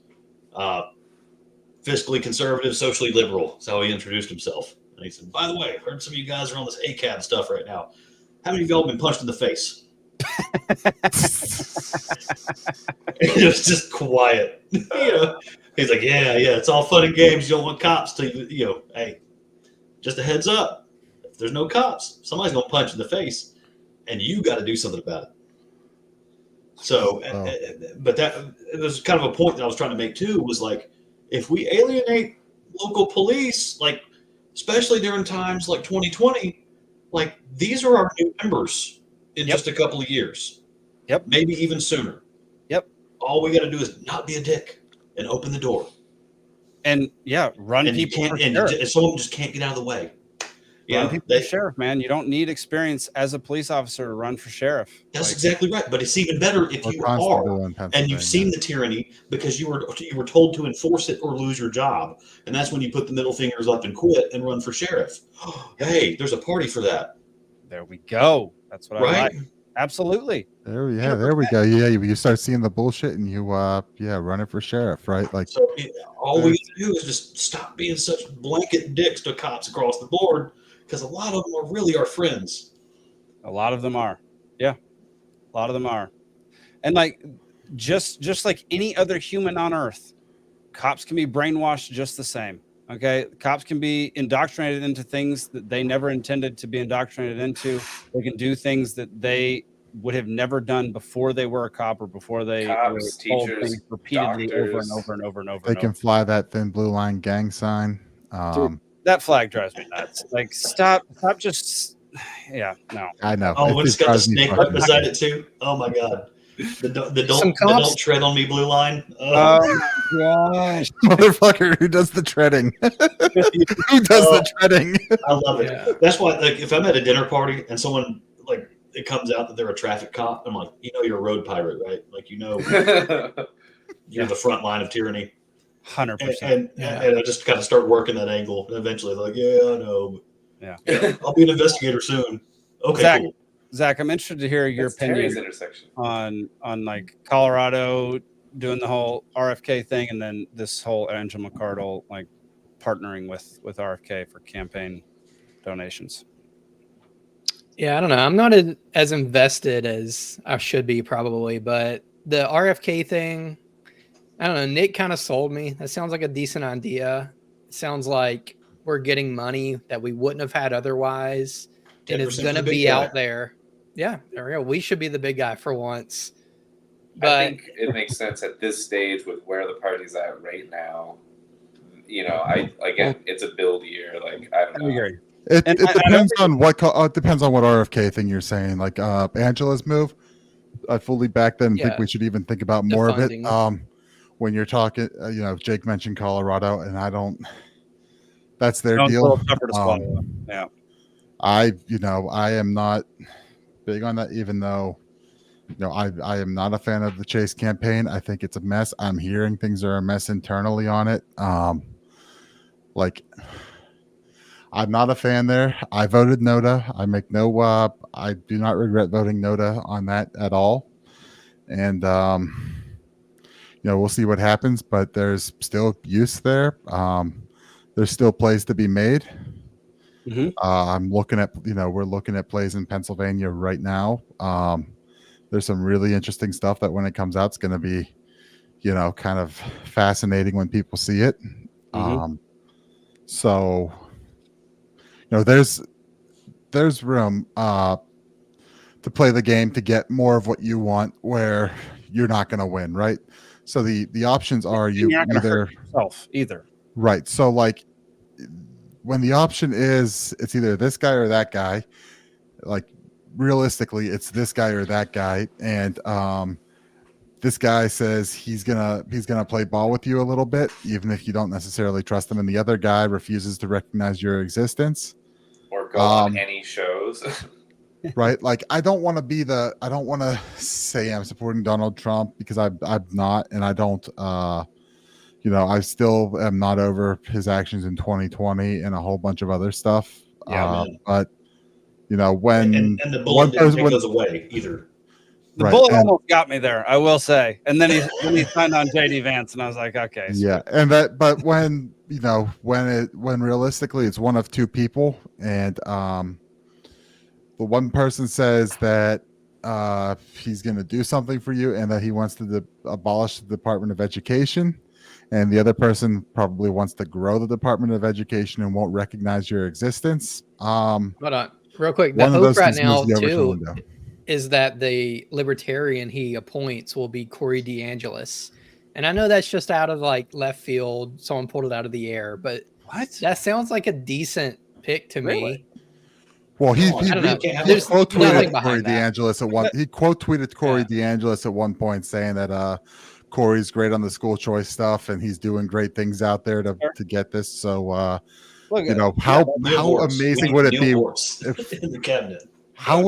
fiscally conservative, socially liberal. That's how he introduced himself. And he said, "By the way, I heard some of you guys are on this ACAB stuff right now. How many of y'all been punched in the face?" It was just quiet. You know, he's like, yeah, it's all fun and games. You don't want cops to, you know, hey, just a heads up. If there's no cops, somebody's going to punch in the face, and you got to do something about it. So, but that it was kind of a point that I was trying to make too, was like, if we alienate local police, like, especially during times like 2020, like, these are our new members in just a couple of years. Yep. Maybe even sooner. Yep. All we got to do is not be a dick and open the door. And run and people. And someone just can't get out of the way. Run people for sheriff, man. You don't need experience as a police officer to run for sheriff. That's exactly right. But it's even better if you are, and you've seen the tyranny because you were told to enforce it or lose your job, and that's when you put the middle fingers up and quit and run for sheriff. Hey, there's a party for that. There we go. That's what I like. Absolutely. There we go. Yeah, you start seeing the bullshit and you run it for sheriff, right? Like, so all we have to do is just stop being such blanket dicks to cops across the board, because a lot of them are really our friends. A lot of them are. Yeah. A lot of them are. And like just like any other human on earth, cops can be brainwashed just the same. Okay, cops can be indoctrinated into things that they never intended to be indoctrinated into. They can do things that they would have never done before they were a cop or before they were told things repeatedly over and over and over and over. They can fly that thin blue line gang sign. Dude, that flag drives me nuts. Like, stop just, no. I know. Oh, when it's got the snake right beside it too. Oh my god. The don't tread on me blue line. Oh my gosh. Motherfucker, who does the treading? Who does the treading? I love it. Yeah. That's why, like, if I'm at a dinner party and someone, like, it comes out that they're a traffic cop, I'm like, you're a road pirate, right? Like, you're the front line of tyranny. 100%. And I just kind of start working that angle, and eventually they're like, I know. Yeah. I'll be an investigator soon. Okay, cool. Zach, I'm interested to hear your opinion on like Colorado doing the whole RFK thing, and then this whole Angela McArdle like partnering with RFK for campaign donations. Yeah, I don't know. I'm not as invested as I should be probably, but the RFK thing, I don't know. Nick kind of sold me. That sounds like a decent idea. It sounds like we're getting money that we wouldn't have had otherwise, and it's going to be out there. Yeah, there we go. We should be the big guy for once. But I think it makes sense at this stage with where the party's at right now. It's a build year. Like, I don't know. It depends on what RFK thing you're saying. Like Angela's move, I fully back that and think we should even think about more of it. When you're talking, Jake mentioned Colorado, and I don't. That's their deal. Yeah, I am not big on that, even though I am not a fan of the Chase campaign. I think it's a mess. I'm hearing things are a mess internally on it. I'm not a fan there. I voted NOTA. I make I do not regret voting NOTA on that at all. And we'll see what happens, but there's still use there. There's still plays to be made. Mm-hmm. I'm looking at, we're looking at plays in Pennsylvania right now. There's some really interesting stuff that when it comes out, it's going to be kind of fascinating when people see it. So, there's room to play the game to get more of what you want, where you're not going to win, right? So the options are you're not gonna either hurt yourself either. Right. So like when the option is it's either this guy or that guy, like realistically it's this guy or that guy, and this guy says he's gonna play ball with you a little bit, even if you don't necessarily trust him, and the other guy refuses to recognize your existence or go on any shows. Right. Like I don't want to say I'm supporting Donald Trump, because I'm not, and I don't I still am not over his actions in 2020 and a whole bunch of other stuff. But when and the bullet didn't take those away either. The bullet almost got me there, I will say. And then he signed on JD Vance, and I was like, okay. Yeah, and but when when realistically it's one of two people, and the one person says that he's going to do something for you and that he wants to abolish the Department of Education, and the other person probably wants to grow the Department of Education and won't recognize your existence. Hold on, real quick. The hope right now too is that the libertarian he appoints will be Corey DeAngelis, and I know that's just out of like left field. Someone pulled it out of the air, but that sounds like a decent pick to me. Well, he quote tweeted Corey DeAngelis at one. He quote tweeted Corey DeAngelis at one point, saying that Corey's great on the school choice stuff and he's doing great things out there to get this. So how amazing would it be if in the cabinet? How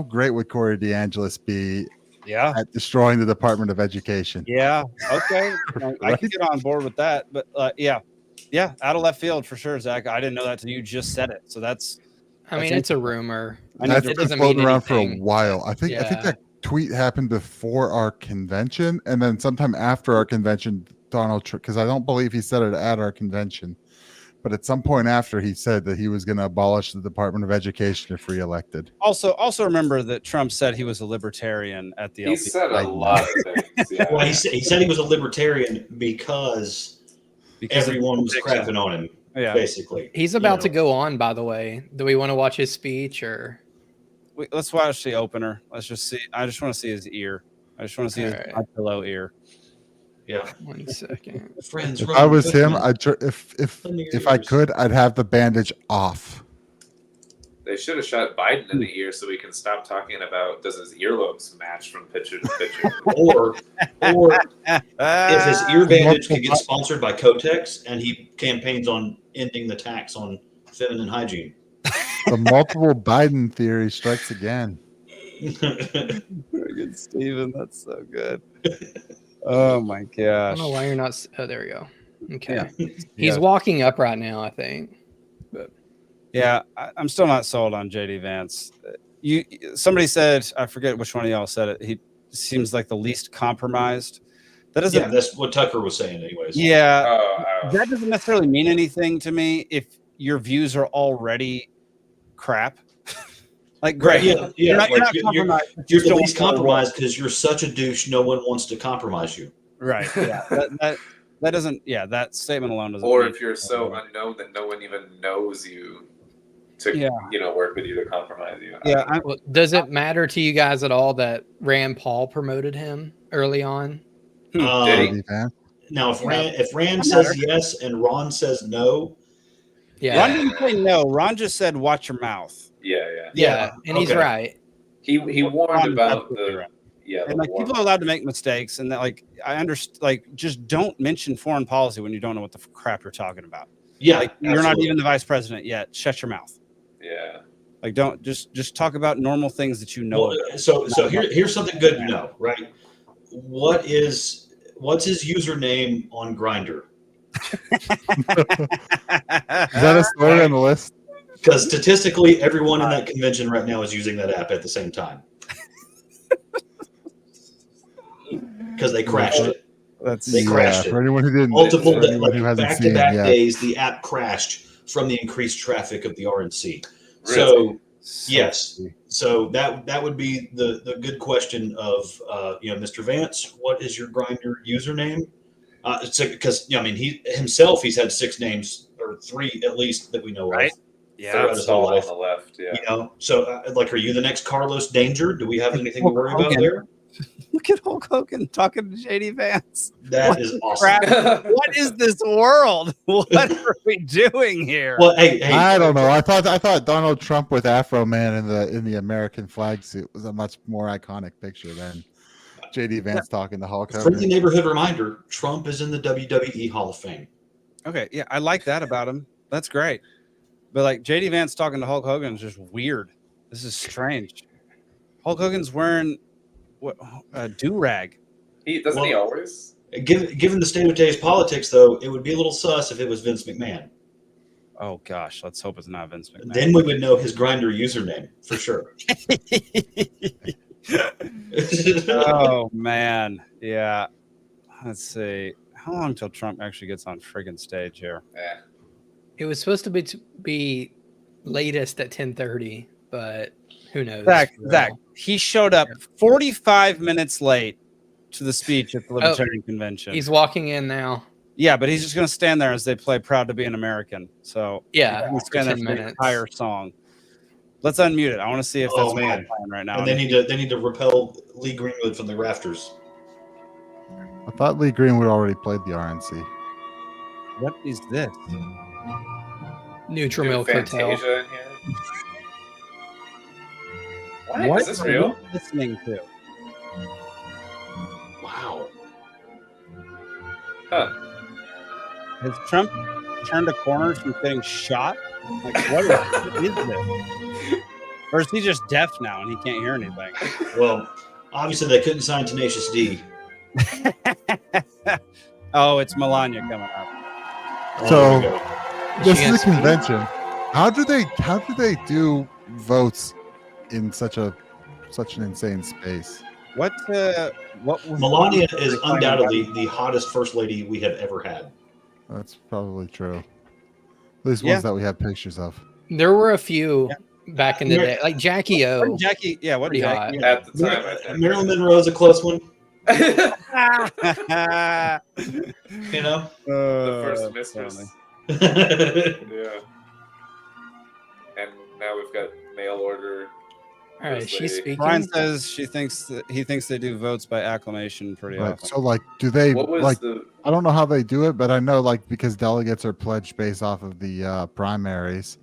great would Corey DeAngelis be? Yeah, at destroying the Department of Education. Yeah. Okay. I can get on board with that, but yeah, out of left field for sure, Zach. I didn't know that till you just said it. So that's. I mean, it's a rumor. That's been floating around for a while. I think that tweet happened before our convention, and then sometime after our convention, Donald Trump, because I don't believe he said it at our convention, but at some point after, he said that he was going to abolish the Department of Education if reelected. Also remember that Trump said he was a libertarian at the. He said a lot of things. Yeah. Well, he said he was a libertarian because everyone was crapping on him. Yeah, basically. He's about to go on, by the way. Do we want to watch his speech or? Let's watch the opener. Let's just see. I just want to see his ear. I just want to see his pillow ear. Yeah. 1 second. Friends, if I was him, if I could, I'd have the bandage off. They should have shot Biden in the ear so we can stop talking about does his earlobes match from picture to picture. or if his ear bandage could get sponsored by Kotex and he campaigns on ending the tax on feminine hygiene. The multiple Biden theory strikes again. Very good, Steven. That's so good. Oh my gosh. I don't know why you're not. Oh, there we go. Okay. Yeah. He's walking up right now, I think. But yeah, I'm still not sold on JD Vance. Somebody said, I forget which one of y'all said it. He seems like the least compromised. That doesn't. Yeah, that's what Tucker was saying, anyways. Yeah, that doesn't necessarily mean anything to me if your views are already crap. Like, great. Yeah. You're the least compromised because you're such a douche. No one wants to compromise you. Right. Yeah. that doesn't. Yeah. That statement alone doesn't. Or if you're so unknown that no one even knows you to work with you to compromise you. Yeah. Well, does it matter to you guys at all that Rand Paul promoted him early on? Did he? Now, if Rand says yes and Ron says no. Yeah. Ron didn't say no. Ron just said, "Watch your mouth." Yeah, and he's right. He warned about the and like people are allowed to make mistakes, and that like I understand. Like, just don't mention foreign policy when you don't know what the crap you're talking about. Yeah, like, you're not even the vice president yet. Shut your mouth. Yeah, like don't just talk about normal things that you know. Well, so here's something good to know, right? What's his username on Grindr? Is that a story on the list? Because statistically, everyone in that convention right now is using that app at the same time. Because they crashed it. They crashed it. For anyone who didn't, multiple back-to-back days, the app crashed from the increased traffic of the RNC. Really? So, yes. So that would be the good question of Mr. Vance, what is your Grindr username? Because he's had 6 names or 3 at least that we know Right. of. Yeah, throughout his whole life. on the left. Yeah. So are you the next Carlos Danger? Do we have anything to worry about there? Look at Hulk Hogan talking to JD Vance. That is awesome. What is this world? What are we doing here? Well, hey, I don't know. I thought Donald Trump with Afro Man in the American flag suit was a much more iconic picture than JD Vance talking to Hulk Hogan. Friendly neighborhood reminder: Trump is in the WWE Hall of Fame. Okay, yeah, I like that about him. That's great. But like JD Vance talking to Hulk Hogan is just weird. This is strange. Hulk Hogan's wearing a do-rag. He always? Given the state of today's politics, though, it would be a little sus if it was Vince McMahon. Oh gosh, let's hope it's not Vince McMahon. Then we would know his Grindr username for sure. Oh man, yeah. Let's see. How long till Trump actually gets on friggin' stage here? Yeah. It was supposed to be latest at 10:30, but who knows? Zach, he showed up 45 minutes late to the speech at the Libertarian Convention. He's walking in now. Yeah, but he's just going to stand there as they play "Proud to Be an American." So yeah, he's going to the entire song. Let's unmute it. I want to see if that's playing right now. And they need to repel Lee Greenwood from the rafters. I thought Lee Greenwood already played the RNC. What is this? Neutral Milk Hotel. In here? What? Is this real? Are you listening to? Wow. Huh. Has Trump turned a corner from getting shot? Like, what is this? Or is he just deaf now and he can't hear anything? Well, obviously they couldn't sign Tenacious D. Oh, it's Melania coming up. So this is a convention. How do they do votes in such an insane space? What Melania is undoubtedly the hottest first lady we have ever had. That's probably true. At least ones that we have pictures of. There were a few back in the day, like Jackie O. What Jackie at the time, I think. Marilyn Monroe is a close one. You know, the first mistress. Yeah. And now we've got mail order. All right, she's speaking. Brian says he thinks they do votes by acclamation pretty often. So like, do they like? The... I don't know how they do it, but I know like because delegates are pledged based off of the primaries.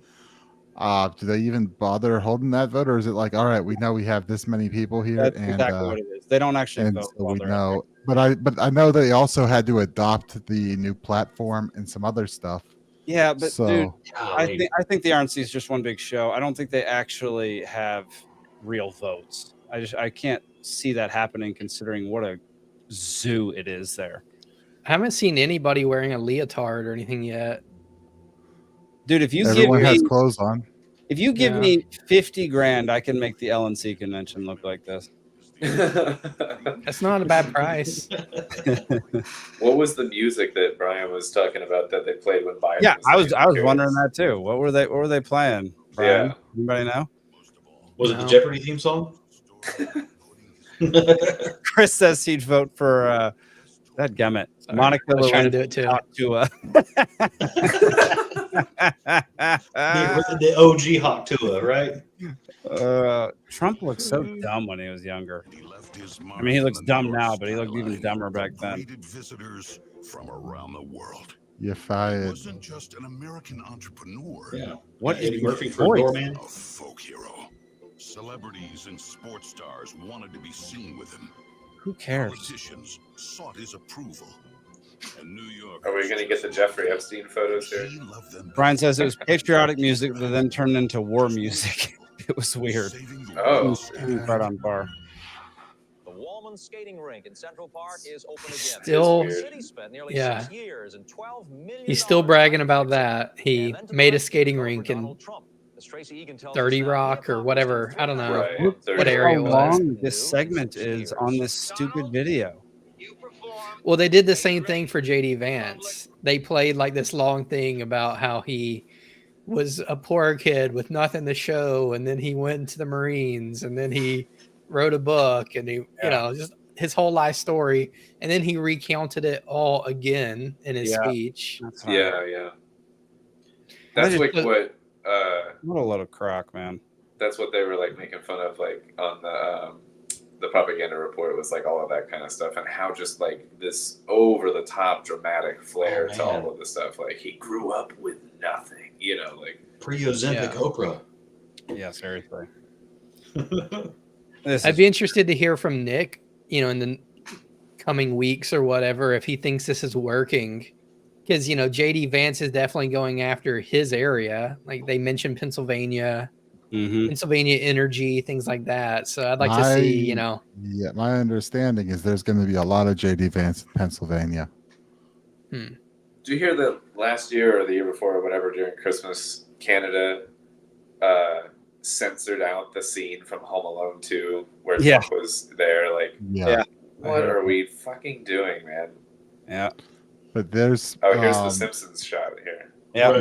Do they even bother holding that vote, or is it like, all right, we know we have this many people here, That's and exactly what it is. They don't actually vote. So we know, but I know they also had to adopt the new platform and some other stuff. Yeah, but so, dude, I think the RNC is just one big show. I don't think they actually have real votes. I can't see that happening considering what a zoo it is there. I haven't seen anybody wearing a leotard or anything yet. Dude, if you everyone give me has clothes on. If you give me 50 grand, I can make the LNC convention look like this. That's not a bad price. What was the music that Brian was talking about that they played when Biden? Yeah, I was wondering that too. What were they playing? Brian? Yeah. Anybody know? Was it the Jeopardy theme song? Chris says he'd vote for that gummit. Monica I was trying to do it too. The OG Hawk Tua, right? Trump looked so dumb when he was younger. I mean, he looks dumb now, but he looked even dumber back then. Visitors from around the world. You're fired. He wasn't just an American entrepreneur. Yeah. What is Eddie Murphy for voice? Doorman? A folk hero. Celebrities and sports stars wanted to be seen with him. Who cares? Politicians sought his approval. And New York. Are we going to get the Jeffrey Epstein photos here? Brian says it was patriotic music that then turned into war music. It was weird. Oh. Right on bar. The Wallman skating rink in Central Park is open again. Still, The city spent nearly 6 years and $12 million. He's still bragging about that. He made a skating rink in 30 Rock or whatever. I don't know what area it was. How long this segment is on this stupid video. Well, they did the same thing for JD Vance. They played like this long thing about how he was a poor kid with nothing to show, and then he went into the Marines, and then he wrote a book, and he, you know, just his whole life story, and then he recounted it all again in his speech. That's right. Yeah. That's like what a load of crock, man. That's what they were like making fun of, like on the propaganda report, was like all of that kind of stuff, and how just like this over the top dramatic flair to all of the stuff. Like he grew up with nothing, you know, like pre-Ozempic Oprah. Yeah, seriously. I'd be interested to hear from Nick, you know, in the coming weeks or whatever, if he thinks this is working. Because, you know, JD Vance is definitely going after his area. Like they mentioned Pennsylvania, Pennsylvania energy, things like that. So I'd like to see, you know. Yeah, my understanding is there's going to be a lot of JD Vance in Pennsylvania. Do you hear that last year or the year before or whatever during Christmas, Canada censored out the scene from Home Alone 2 where Trump was there? Like, what are we fucking doing, man? Yeah. But there's here's the Simpsons shot here. Yeah,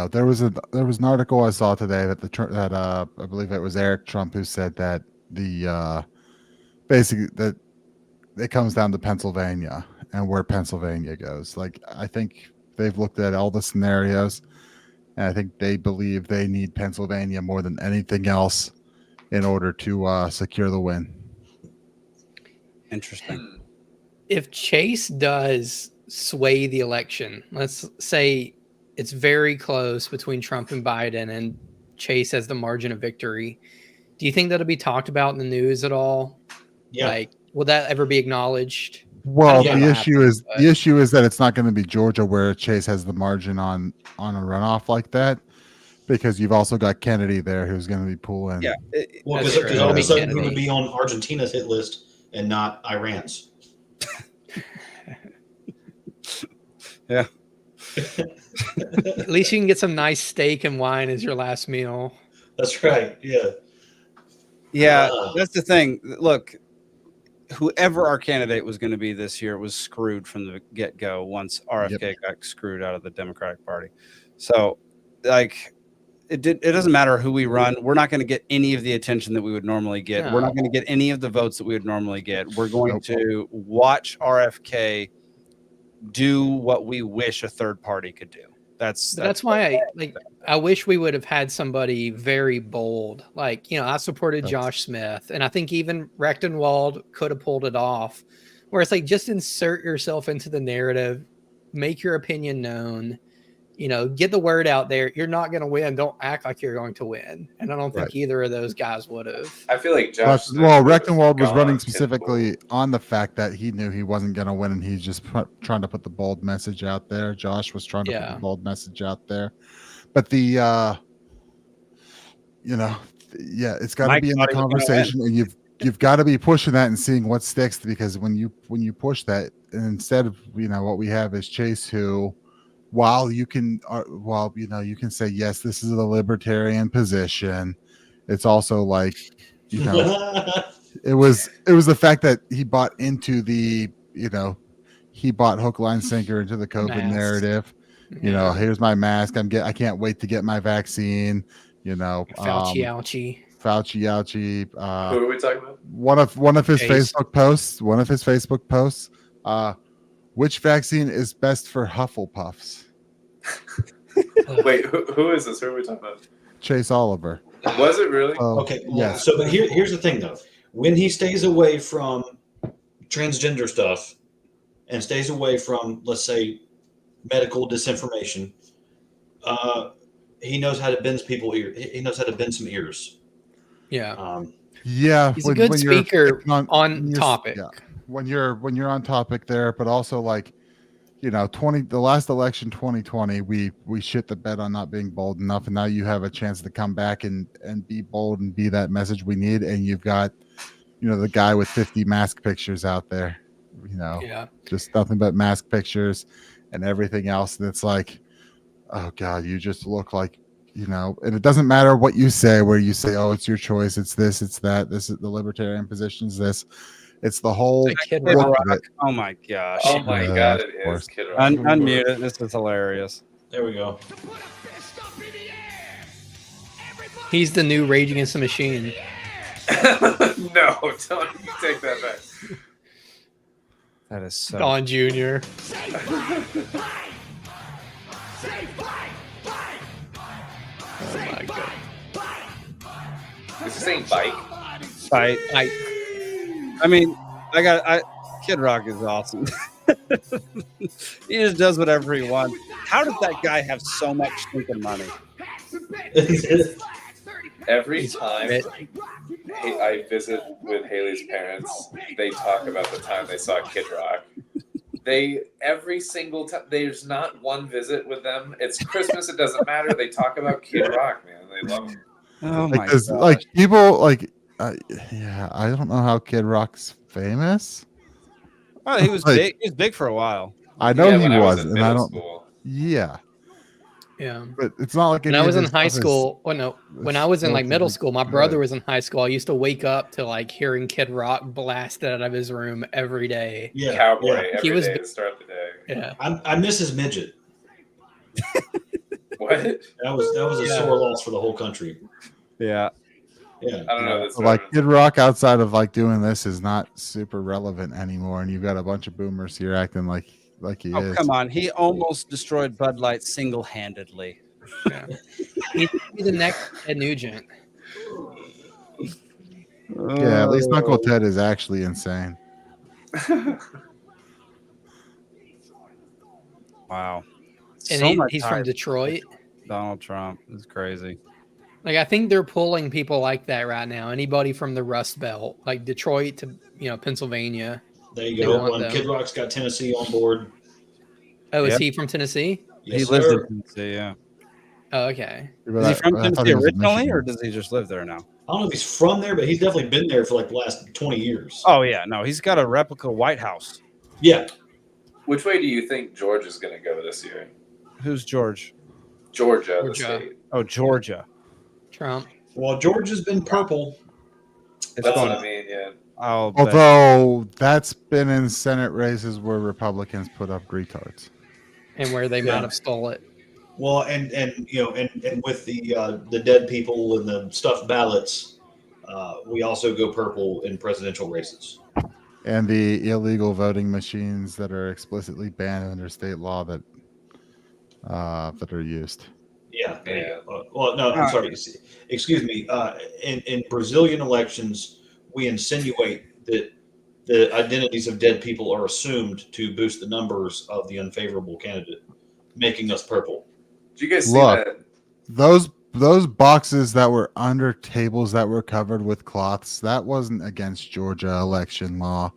there was an article I saw today that I believe it was Eric Trump who said that the basically that it comes down to Pennsylvania and where Pennsylvania goes. Like I think they've looked at all the scenarios, and I think they believe they need Pennsylvania more than anything else in order to secure the win. Interesting. If Chase does sway the election, let's say it's very close between Trump and Biden and Chase has the margin of victory, do you think that'll be talked about in the news at all? Yeah. Like, will that ever be acknowledged? Well, the issue is that it's not going to be Georgia where Chase has the margin on a runoff like that, because you've also got Kennedy there who's going to be pulling. Yeah. Well, because all of a sudden he would be on Argentina's hit list and not Iran's. Yeah. At least you can get some nice steak and wine as your last meal. That's right. Yeah. Yeah, that's the thing. Look, whoever our candidate was going to be this year was screwed from the get-go once RFK got screwed out of the Democratic Party. So, like, it doesn't matter who we run. We're not going to get any of the attention that we would normally get. No. We're not going to get any of the votes that we would normally get. We're going to watch RFK do what we wish a third party could do. That's why I wish we would have had somebody very bold. Like, you know, I supported Josh Smith, and I think even Rechtenwald could have pulled it off, where it's like, just insert yourself into the narrative, make your opinion known, you know, get the word out there. You're not going to win. Don't act like you're going to win. And I don't think either of those guys would have. I feel like Josh. Well, Rechtenwald was running specifically on the fact that he knew he wasn't going to win, and he's just trying to put the bold message out there. Josh was trying to put the bold message out there. But it's got to be in the conversation, and you've got to be pushing that and seeing what sticks, because when you push that, and instead of, you know, what we have is Chase, who, while you can say, yes, this is the libertarian position, it's also like, you know, it was the fact that he bought into the, you know, he bought hook, line, sinker into the COVID narrative. You know, here's my mask. I can't wait to get my vaccine. You know, Fauci ouchie. Who are we talking about? One of his Facebook posts. Which vaccine is best for Hufflepuffs? Wait, who is this? Who are we talking about? Chase Oliver. Was it really? Okay. Well, so, but here's the thing, though. When he stays away from transgender stuff and stays away from, let's say, medical disinformation, he knows how to bend people's ears. He knows how to bend some ears. Yeah. He's a good speaker on topic. Yeah. When you're on topic there, but also, like, you know, the last election, 2020, we shit the bed on not being bold enough, and now you have a chance to come back and be bold and be that message we need, and you've got, you know, the guy with 50 mask pictures out there, you know, just nothing but mask pictures and everything else, and it's like, oh God, you just look like, you know, and it doesn't matter what you say, where you say, oh, it's your choice, it's this, it's that, this is the libertarian position, is this. It's the whole Kid Rock. Oh my gosh. Oh my God, it is Kid Rock. Unmute it. This is hilarious. There we go. He's the new Rage Against the Machine. No, don't you take that back. That is so. Don Jr. Oh my god. Is he saying bike? Fight. I mean, Kid Rock is awesome. He just does whatever he wants. How did that guy have so much stinking money? Every time I visit with Haley's parents, they talk about the time they saw Kid Rock. Every single time, there's not one visit with them. It's Christmas, it doesn't matter. They talk about Kid Rock, man. They love him. Oh my god! Like people, like yeah, I don't know how Kid Rock's famous. Oh, he was big. He was big for a while. I know he when I was, in and middle I don't. school. Yeah. Yeah. But it's not like when I was in high school. Well, no, when I was in like middle school, my brother was in high school. I used to wake up to like hearing Kid Rock blasted out of his room every day. Yeah, Cowboy yeah. every day to start the day. Yeah. I miss his midget. What? That was a sore loss for the whole country. Yeah. Yeah. I don't know. That's Like Kid Rock outside of like doing this is not super relevant anymore, and you've got a bunch of boomers here acting like he is. Come on, he almost destroyed Bud Light single-handedly. Yeah. He's the next Ted Nugent. Yeah, at least Uncle Ted is actually insane. Wow. And he's from Detroit. Donald Trump is crazy. Like I think they're pulling people like that right now. Anybody from the Rust Belt, like Detroit to Pennsylvania. There you go. Kid Rock's got Tennessee on board. Oh, is he from Tennessee? Yes, he lives sir. in Tennessee, yeah. Oh, okay. Is he from Tennessee originally, or does he just live there now? I don't know if he's from there, but he's definitely been there for like the last 20 years. Oh yeah, no, he's got a replica White House. Yeah. Which way do you think George is going to go this year? Who's George? Georgia. The state. Oh, Georgia. Trump. Well, George has been purple. That's what I mean, yeah. Although that's been in Senate races where Republicans put up retards. And where they might have stole it. Well, and with the dead people and the stuffed ballots, we also go purple in presidential races. And the illegal voting machines that are explicitly banned under state law that are used. Yeah. Well, no, I'm sorry. Excuse me. In Brazilian elections, we insinuate that the identities of dead people are assumed to boost the numbers of the unfavorable candidate, making us purple. Did you guys see that? Those boxes that were under tables that were covered with cloths, that wasn't against Georgia election law.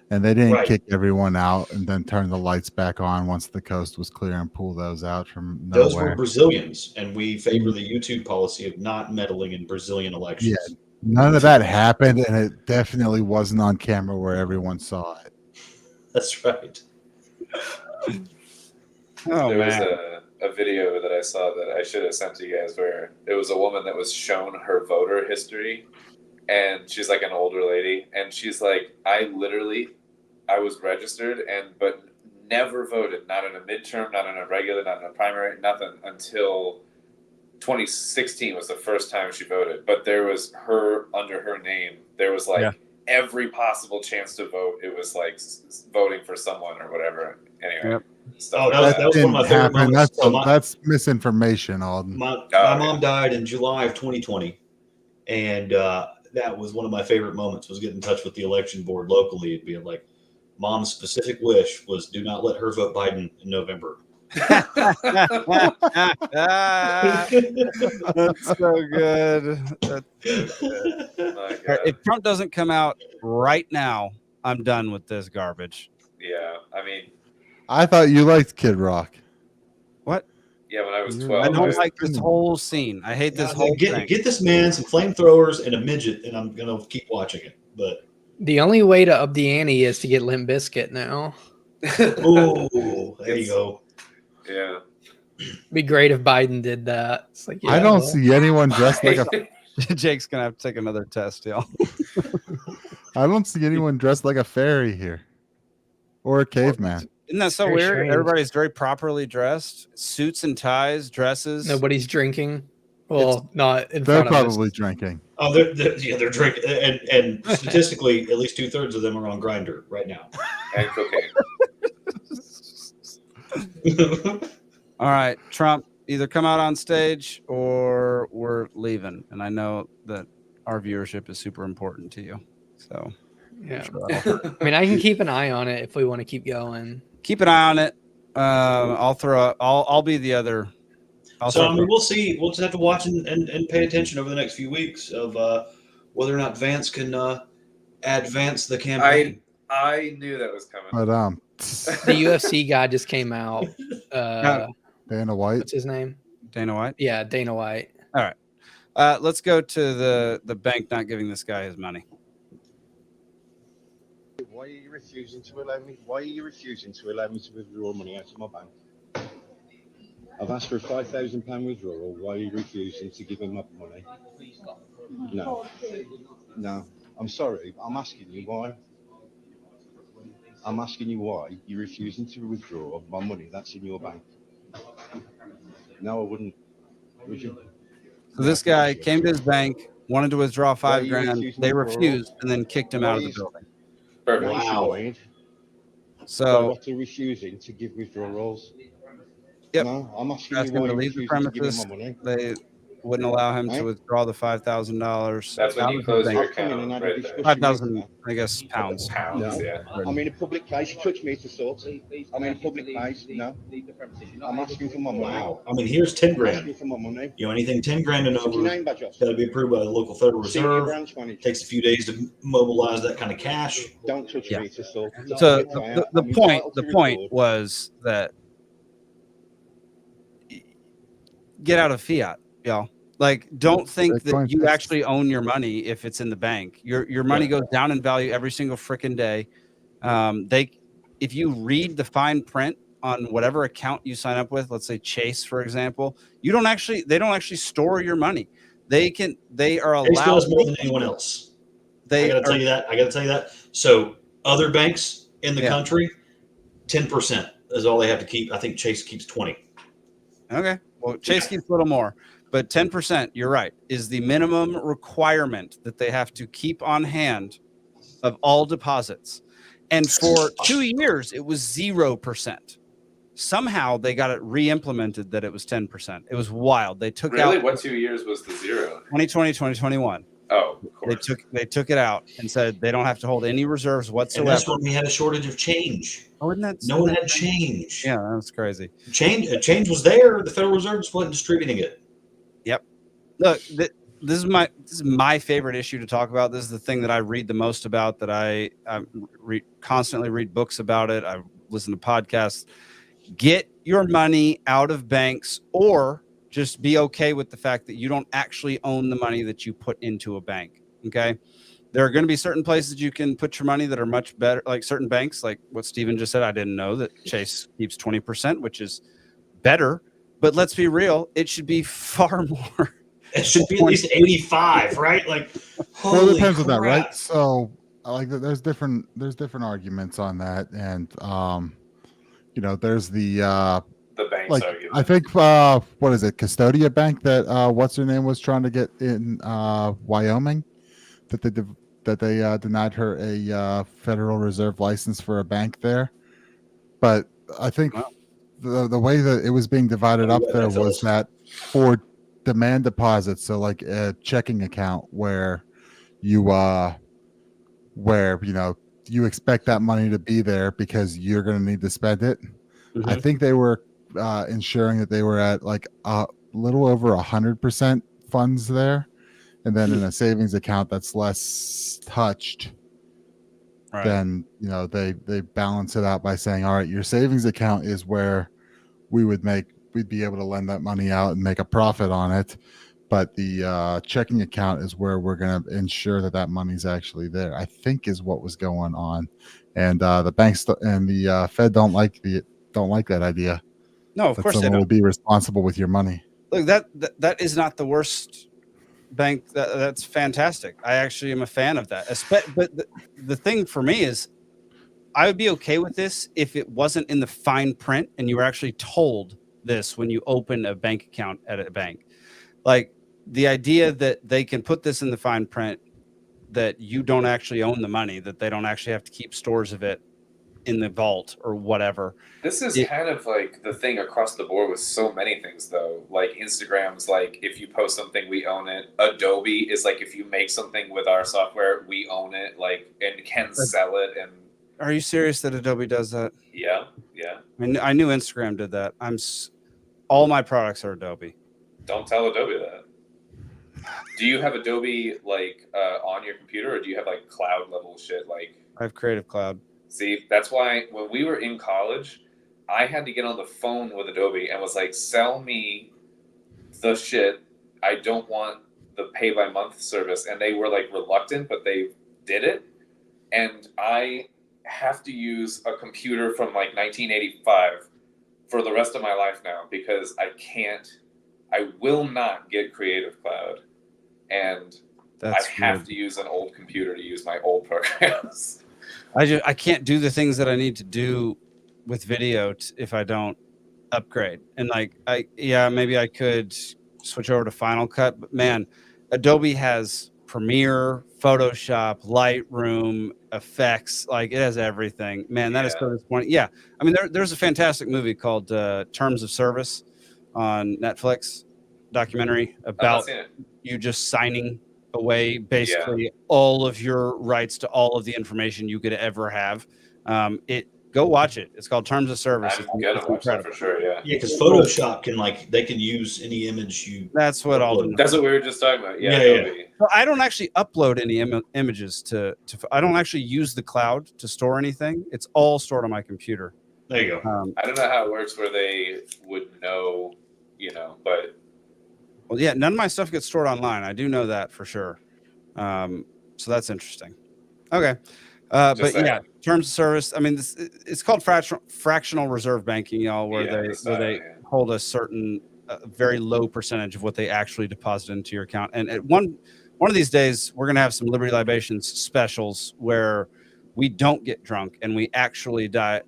And they didn't kick everyone out and then turn the lights back on once the coast was clear and pull those out from nowhere. Those were Brazilians, and we favor the YouTube policy of not meddling in Brazilian elections. Yeah, none of that happened, and it definitely wasn't on camera where everyone saw it. That's right. There was a video that I saw that I should have sent to you guys where it was a woman that was shown her voter history, and she's like an older lady, and she's like, I was registered but never voted, not in a midterm, not in a regular, not in a primary, nothing until 2016 was the first time she voted. But there was under her name, there was every possible chance to vote. It was like voting for someone or whatever. Anyway. That was one of my favorite moments. That's misinformation, Alden. My mom died in July of 2020, and that was one of my favorite moments, was getting in touch with the election board locally and being like, Mom's specific wish was do not let her vote Biden in November. That's so good. That's so good. If Trump doesn't come out right now, I'm done with this garbage. Yeah, I mean, I thought you liked Kid Rock. What? Yeah, when I was 12. I don't like this whole scene. I hate this whole thing. Get this man some flamethrowers and a midget, and I'm gonna keep watching it. But the only way to up the ante is to get Limp Bizkit now. Oh, there you go. Yeah. It'd be great if Biden did that. It's like, I don't see anyone dressed like a. Jake's gonna have to take another test, y'all. I don't see anyone dressed like a fairy here, or a caveman. Isn't that so Very weird? strange. Everybody's very properly dressed, suits and ties, dresses. Nobody's drinking. Well, not in They're front of us. probably drinking. Oh, they're drinking, and statistically, at least 2/3 of them are on Grindr right now. And cocaine. All right, Trump, either come out on stage or we're leaving. And I know that our viewership is super important to you. So, Yeah. sure I mean, I can keep an eye on it if we want to keep going. keep an eye on it. I'll be the other. We'll see. We'll just have to watch and pay attention over the next few weeks of whether or not Vance can advance the campaign. I knew that was coming. But The UFC guy just came out. Dana White. What's his name? Dana White. Yeah, Dana White. All right. Let's go to the bank not giving this guy his money. Why are you refusing to allow me? Why are you refusing to allow me to withdraw money out of my bank? I've asked for a £5,000 withdrawal. Why are you refusing to give him up money? No. I'm sorry. I'm asking you why. I'm asking you why you're refusing to withdraw my money that's in your bank. No, I wouldn't. Would you? So this guy came to his bank, wanted to withdraw $5,000. They refused and then kicked him out of the building. Perfect. Wow. So after refusing to give withdrawals. Yep. No, I'm asking Asked you him why to you're leave the refusing to give him premises. my money. They wouldn't allow him to Right? withdraw the $5,000. That's when you close your account. and Right there. 5,000, I guess, pounds. Pounds, yeah. I'm in a public place. You touch me to sort. I'm in a public place. No. I'm asking for my money. Wow. I mean, here's 10 I'm grand. asking for my money. You know, anything 10 grand and What's your over, name, badge got to be approved by the local Federal Senior Reserve. branch manager. Takes a few days to mobilize that kind of cash. Don't touch Yeah. me to sort. So I'm the entitled to point withdraw. was that get out of fiat, y'all. Like, don't think that you actually own your money if it's in the bank. Your money goes down in value every single freaking day. If you read the fine print on whatever account you sign up with, let's say Chase, for example, they don't actually store your money. They are allowed. Chase does more than anyone else. I gotta tell you that. So other banks in the country, 10% is all they have to keep. I think Chase keeps 20. Okay. Well, Chase keeps a little more, but 10%, you're right, is the minimum requirement that they have to keep on hand of all deposits. And for 2 years, it was 0%. Somehow they got it re-implemented that it was 10%. It was wild. They took out. Really? What 2 years was the zero? 2020, 2021. Oh, of course. They took it out and said they don't have to hold any reserves whatsoever. And that's when we had a shortage of change. Oh, isn't that no one had change. Yeah, that's crazy. Change was there. The Federal Reserve just wasn't distributing it. Yep. Look, this is my favorite issue to talk about. This is the thing that I read the most about. That I constantly read books about it. I listen to podcasts. Get your money out of banks, or just be okay with the fact that you don't actually own the money that you put into a bank. Okay. There are going to be certain places you can put your money that are much better, like certain banks, like what Steven just said. I didn't know that Chase keeps 20%, which is better. But let's be real, it should be far more. It should be at least 85, right? Like, Well, it depends on that, crap. right? So, like, there's different arguments on that, and there's the bank's like argument. I think what is it, Custodia Bank that what's her name was trying to get in Wyoming, that they denied her a Federal Reserve license for a bank there, but I think the way that it was being divided up there was that for demand deposits, so like a checking account where you expect that money to be there because you're going to need to spend it. Mm-hmm. I think they were ensuring that they were at like a little over 100% funds there, and then in a savings account that's less touched. Right. Then they balance it out by saying, all right, your savings account is where we'd be able to lend that money out and make a profit on it, but the checking account is where we're going to ensure that money's actually there, I think is what was going on. And the banks and the Fed don't like that idea. No, of course they someone don't. will be responsible with your money. Look, that is not the worst bank. That's fantastic. I actually am a fan of that. But the thing for me is, I would be okay with this if it wasn't in the fine print and you were actually told this when you open a bank account at a bank. Like the idea that they can put this in the fine print, that you don't actually own the money, that they don't actually have to keep stores of it in the vault or whatever. This is kind of like the thing across the board with so many things, though. Like Instagram's like, if you post something, we own it. Adobe is like, if you make something with our software, we own it, like, and can sell it. And Are you serious that Adobe does that? yeah. I knew Instagram did that. All my products are Adobe. Don't tell Adobe that. Do you have Adobe like on your computer, or do you have like cloud level shit? Like I have Creative Cloud. See, that's why when we were in college, I had to get on the phone with Adobe and was like, sell me the shit. I don't want the pay by month service. And they were like reluctant, but they did it. And I have to use a computer from like 1985 for the rest of my life now because I will not get Creative Cloud. And I have to use an old computer to use my old programs. I can't do the things that I need to do with video if I don't upgrade. And maybe I could switch over to Final Cut, but man, Adobe has Premiere, Photoshop, Lightroom, effects, like it has everything. Man, that is so disappointing. Yeah, I mean, there's a fantastic movie called Terms of Service on Netflix, documentary about you just signing away basically all of your rights to all of the information you could ever have. Go watch it. It's called Terms of Service. I'm gonna watch that for sure. Yeah, because Photoshop they can use any image you. That's what Alden. That's what we were just talking about. Yeah. Well, I don't actually upload any images to. I don't actually use the cloud to store anything. It's all stored on my computer. There you go. I don't know how it works where they would know, but. Well, yeah, none of my stuff gets stored online. I do know that for sure. So that's interesting. Okay. But yeah, terms of service. I mean, it's called fractional reserve banking, y'all, where they hold a certain very low percentage of what they actually deposit into your account. And at one of these days, we're gonna have some Liberty Libations specials where we don't get drunk and we actually talk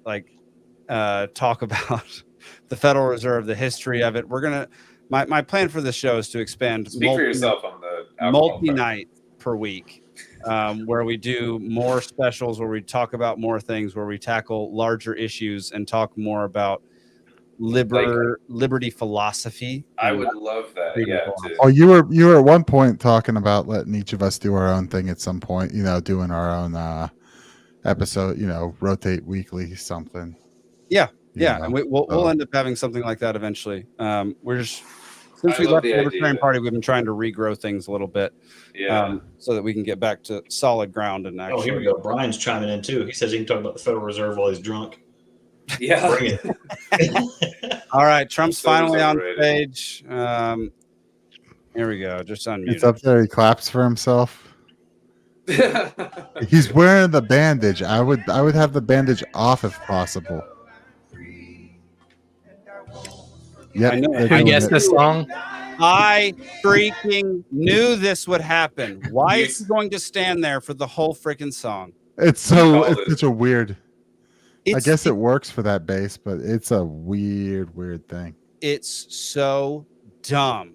about the Federal Reserve, the history of it. We're gonna. My plan for this show is to expand Speak for yourself on the multi-night per week, where we do more specials, where we talk about more things, where we tackle larger issues and talk more about liberty philosophy. I would love that. Yeah. Oh, you were at one point talking about letting each of us do our own thing at some point. Doing our own episode. Rotate weekly something. Yeah. Yeah, and we'll end up having something like that eventually. Since we left the Libertarian Party, we've been trying to regrow things a little bit, so that we can get back to solid ground and actually. Oh, here we go. Brian's chiming in too. He says he can talk about the Federal Reserve while he's drunk. Yeah, bring it. All right, Trump's finally on stage. Here we go. Just unmute. He's up there. He claps for himself. He's wearing the bandage. I would have the bandage off if possible. Yeah, I guess the song. I freaking knew this would happen. Why is he going to stand there for the whole freaking song? It's such a weird. I guess it works for that bass, but it's a weird thing. It's so dumb.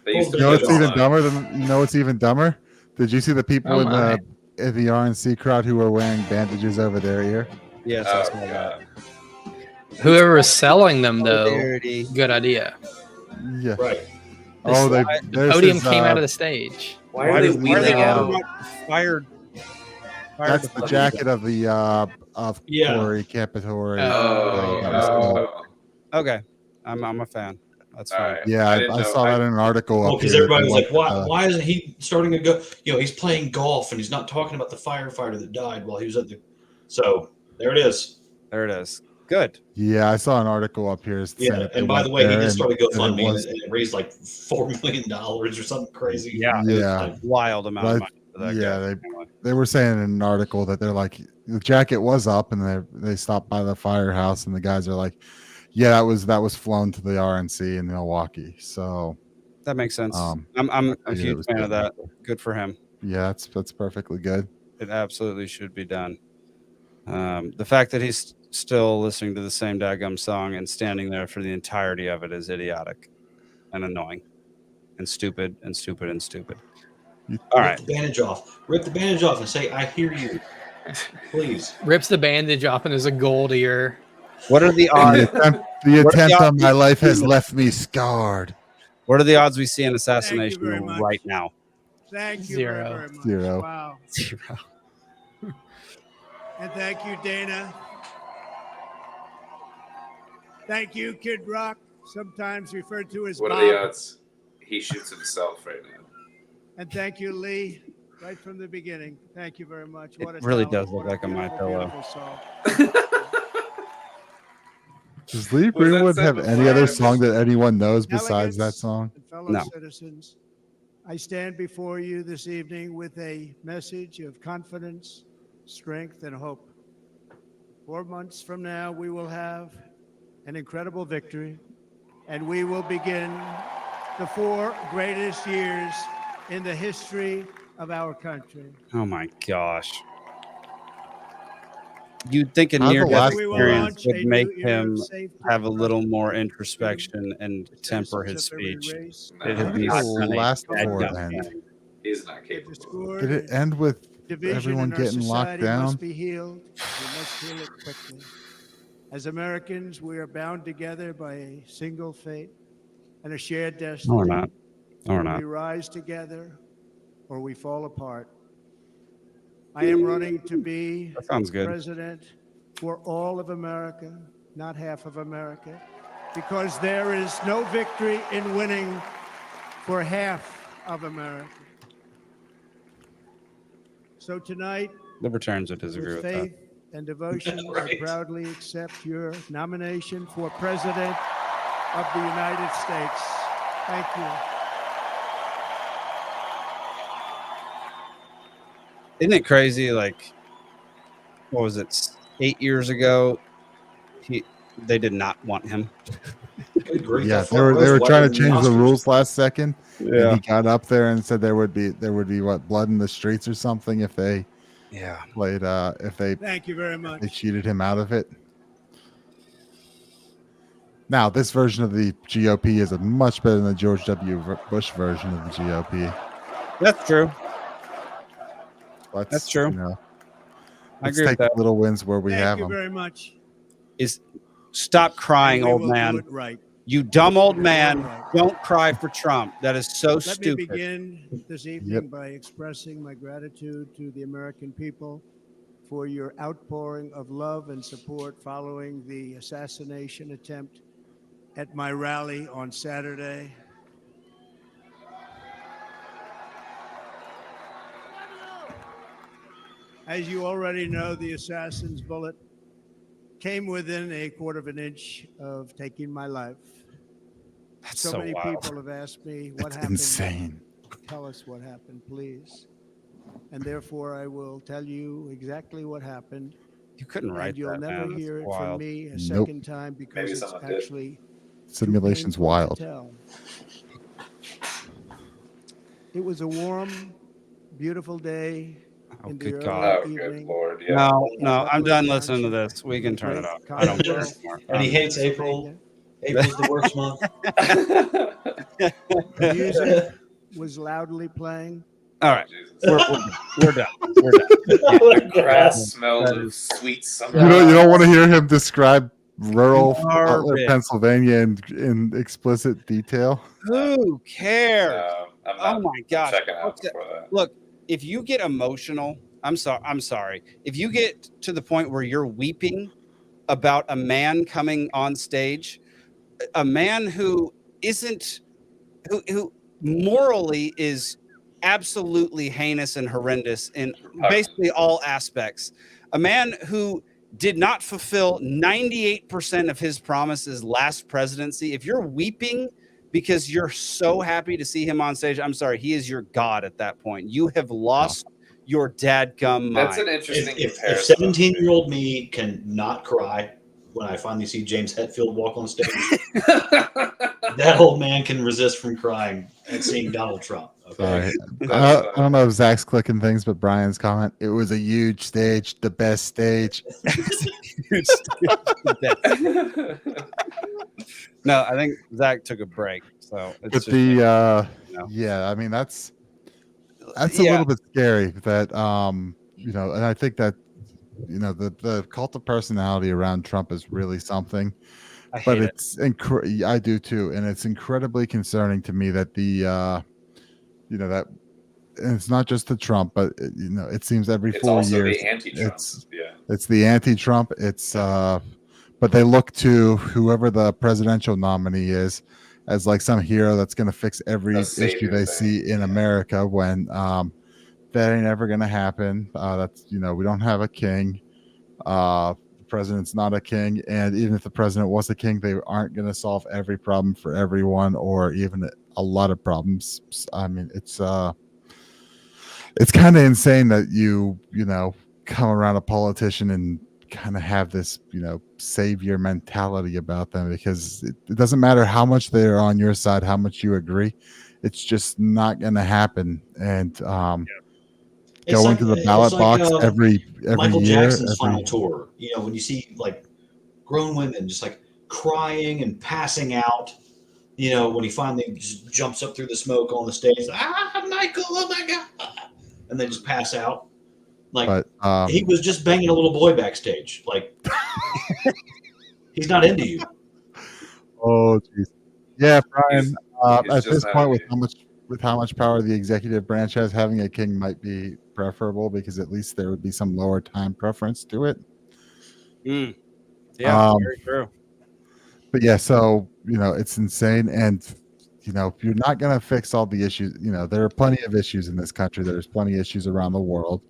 What's even dumber than what's even dumber? Did you see the people in the RNC crowd who were wearing bandages over their ear? Yes, I saw that. Whoever is selling them, though, good idea. Yeah. Right. The podium came out of the stage. Why are they wheeling out? Fired. That's the jacket of the Corey Capitore. Okay, I'm a fan. That's fine. Right. Yeah, I saw that in an article. Because everybody was like, "Why isn't he starting to go? He's playing golf and he's not talking about the firefighter that died while he was at the." So there it is. There it is. Good. Yeah, I saw an article up here. And by the way, he did start a GoFundMe and it raised like $4 million or something crazy. Yeah, yeah, wild amount of money. For that guy. They were saying in an article that they're like, the jacket was up and they stopped by the firehouse and the guys are like, yeah, that was flown to the RNC in Milwaukee. So that makes sense. I'm a huge fan of that. Good for him. Yeah, that's perfectly good. It absolutely should be done. The fact that he's still listening to the same daggum song and standing there for the entirety of it is idiotic and annoying and stupid and stupid and stupid. All right. Rip the bandage off. Rip the bandage off and say, I hear you. Please. Rips the bandage off and there's a gold ear. What are the odds? The attempt on my life has left me scarred. What are the odds we see an assassination right now? Thank you Zero. very much. Zero. Wow. Zero. And thank you, Dana. Thank you, Kid Rock, sometimes referred to as What Bob. are the odds he shoots himself right now? And thank you, Lee, right from the beginning. Thank you very much. What It a really talent. does look What a like a My beautiful, Pillow. beautiful soul. Does Lee Was that Greenwood said have before? any other song that anyone knows besides that Delegates song? and fellow No. citizens, I stand before you this evening with a message of confidence, strength, and hope. 4 months from now, we will have an incredible victory, and we will begin the 4 greatest years in the history of our country. Oh my gosh. You'd think a How's the near-death last experience one? would make A new era him of safety have a and little trust. more introspection and temper his Citizens of every speech. race, It'd be How's the funny. last Bad war gum end? thing. He's not the capable. discord Did it and end with division everyone in our getting locked society down? must be healed. We must heal it quickly. As Americans, we are bound together by a single fate and a shared destiny. No, we're not. No, we're not. We rise together or we fall apart. I am running to be That sounds good. president for all of America, not half of America, because there is no victory in winning for half of America. So tonight, Libertarians would disagree with with faith and devotion, I proudly accept your nomination for President of the United States. Thank you. Isn't it crazy? Like, what was it? 8 years ago, they did not want him. Good grief. Yeah, That they were was trying wider to than change the Oscars. rules last second. Yeah. And he got up there and said there would be what, blood in the streets or something if they played if they Thank you very much. they cheated him out of it. Now, this version of the GOP is much better than the George W. Bush version of the GOP. That's true. Let's, That's true. You know, I let's agree with take that. little wins where we have Thank you them. very much. Is stop crying, We old will do man. it right. You dumb old man. Right. Don't cry for Trump. That is so Let stupid. me begin this evening Yep. by expressing my gratitude to the American people for your outpouring of love and support following the assassination attempt at my rally on Saturday. As you already know, the assassin's bullet came within a quarter of an inch of taking my life. That's So so many wild. people have asked me what That's happened. insane. Tell us what happened, please. And therefore, I will tell you exactly what happened. You couldn't write And you'll that, never man. That's hear it wild. from me a Nope. second time because Maybe it's someone did. actually Simulation's too painful wild. to tell. It was a warm, beautiful day Oh, in the good early God. Oh, good evening. lord! Yeah. No, I'm done listening to this. We can turn it off. I don't care anymore. And he hates April. April's the worst month. The music was loudly playing. All right, Jesus. we're done. We're done. The grass smelled That of is- sweet summer. You don't want to hear him describe rural Garbage. Pennsylvania in explicit detail. Who cares? I'm Oh not my gosh. checking out Okay. before that. Look, if you get emotional, I'm sorry. If you get to the point where you're weeping about a man coming on stage, a man who isn't who morally is absolutely heinous and horrendous in basically all aspects, a man who did not fulfill 98% of his promises last presidency, if you're weeping because you're so happy to see him on stage, I'm sorry, he is your god at that point. You have lost your dadgum mind. That's an interesting If comparison. 17-year-old me can not cry when I finally see James Hetfield walk on stage, that old man can resist from crying at seeing Donald Trump. Sorry. That's I don't know if Zach's clicking things, but Brian's comment, it was a huge stage, the best stage. No, I think Zach took a break. So it's But just, the you know. yeah, I mean that's a little bit scary that you know, and I think that you know the cult of personality around Trump is really something. I But hate it. it's I do too, and it's incredibly concerning to me that the you know that, and it's not just the Trump, but you know it seems every It's 4 also years the anti-Trump. it's the anti-Trump. It's but they look to whoever the presidential nominee is as like some hero that's going to fix every A issue savior they thing. see in America when that ain't ever going to happen. That's, you know, we don't have a king. The president's not a king, and even if the president was a king, they aren't going to solve every problem for everyone, or even a lot of problems. I mean, it's kind of insane that you know come around a politician and kind of have this, you know, savior mentality about them, because it doesn't matter how much they're on your side, how much you agree, it's just not going to happen. And going to the ballot box every Michael year, Jackson's final tour. You know, when you see like grown women just like crying and passing out. You know, when he finally just jumps up through the smoke on the stage, Michael, oh my God, and they just pass out. Like he was just banging a little boy backstage. Like he's not into you. Oh, geez. Yeah, Brian. He's At just this not point, into with how much power the executive branch has, having a king might be preferable, because at least there would be some lower time preference to it. Yeah, very true. But yeah, so you know, it's insane, and you know, you're not going to fix all the issues. You know, there are plenty of issues in this country. There's plenty of issues around the world.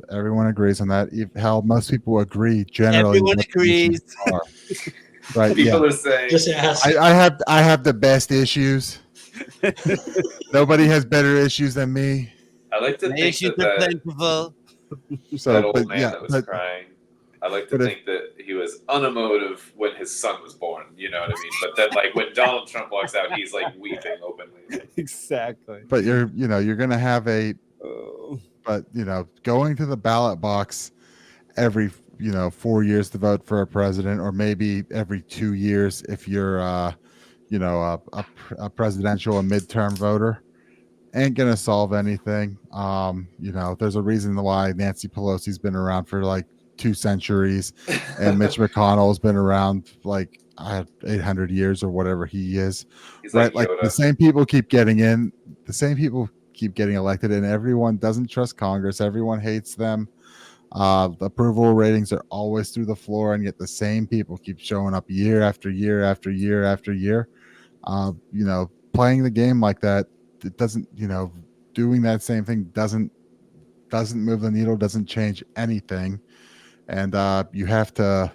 Everyone agrees on that. Hell, most people agree generally. Everyone agrees. Right? People are saying, just ask. I have the best issues. Nobody has better issues than me. I like to think that So, that old but man yeah, that was but, crying. I like to but think that he was unemotive when his son was born. You know what I mean? But then, like when Donald Trump walks out, he's like weeping openly. Exactly. but you're going to have but you know, going to the ballot box every 4 years to vote for a president, or maybe every 2 years if you're you know, a presidential and midterm voter, ain't gonna solve anything. You know, there's a reason why Nancy Pelosi's been around for like 2 centuries, and Mitch McConnell's been around like 800 years or whatever he is. He's Right? like Like the same people keep getting in, the same people keep getting elected, and everyone doesn't trust Congress. Everyone hates them. The approval ratings are always through the floor, and yet the same people keep showing up year after year after year after year. You know, playing the game like that, it doesn't, you know, doing that same thing doesn't move the needle, doesn't change anything. And you have to,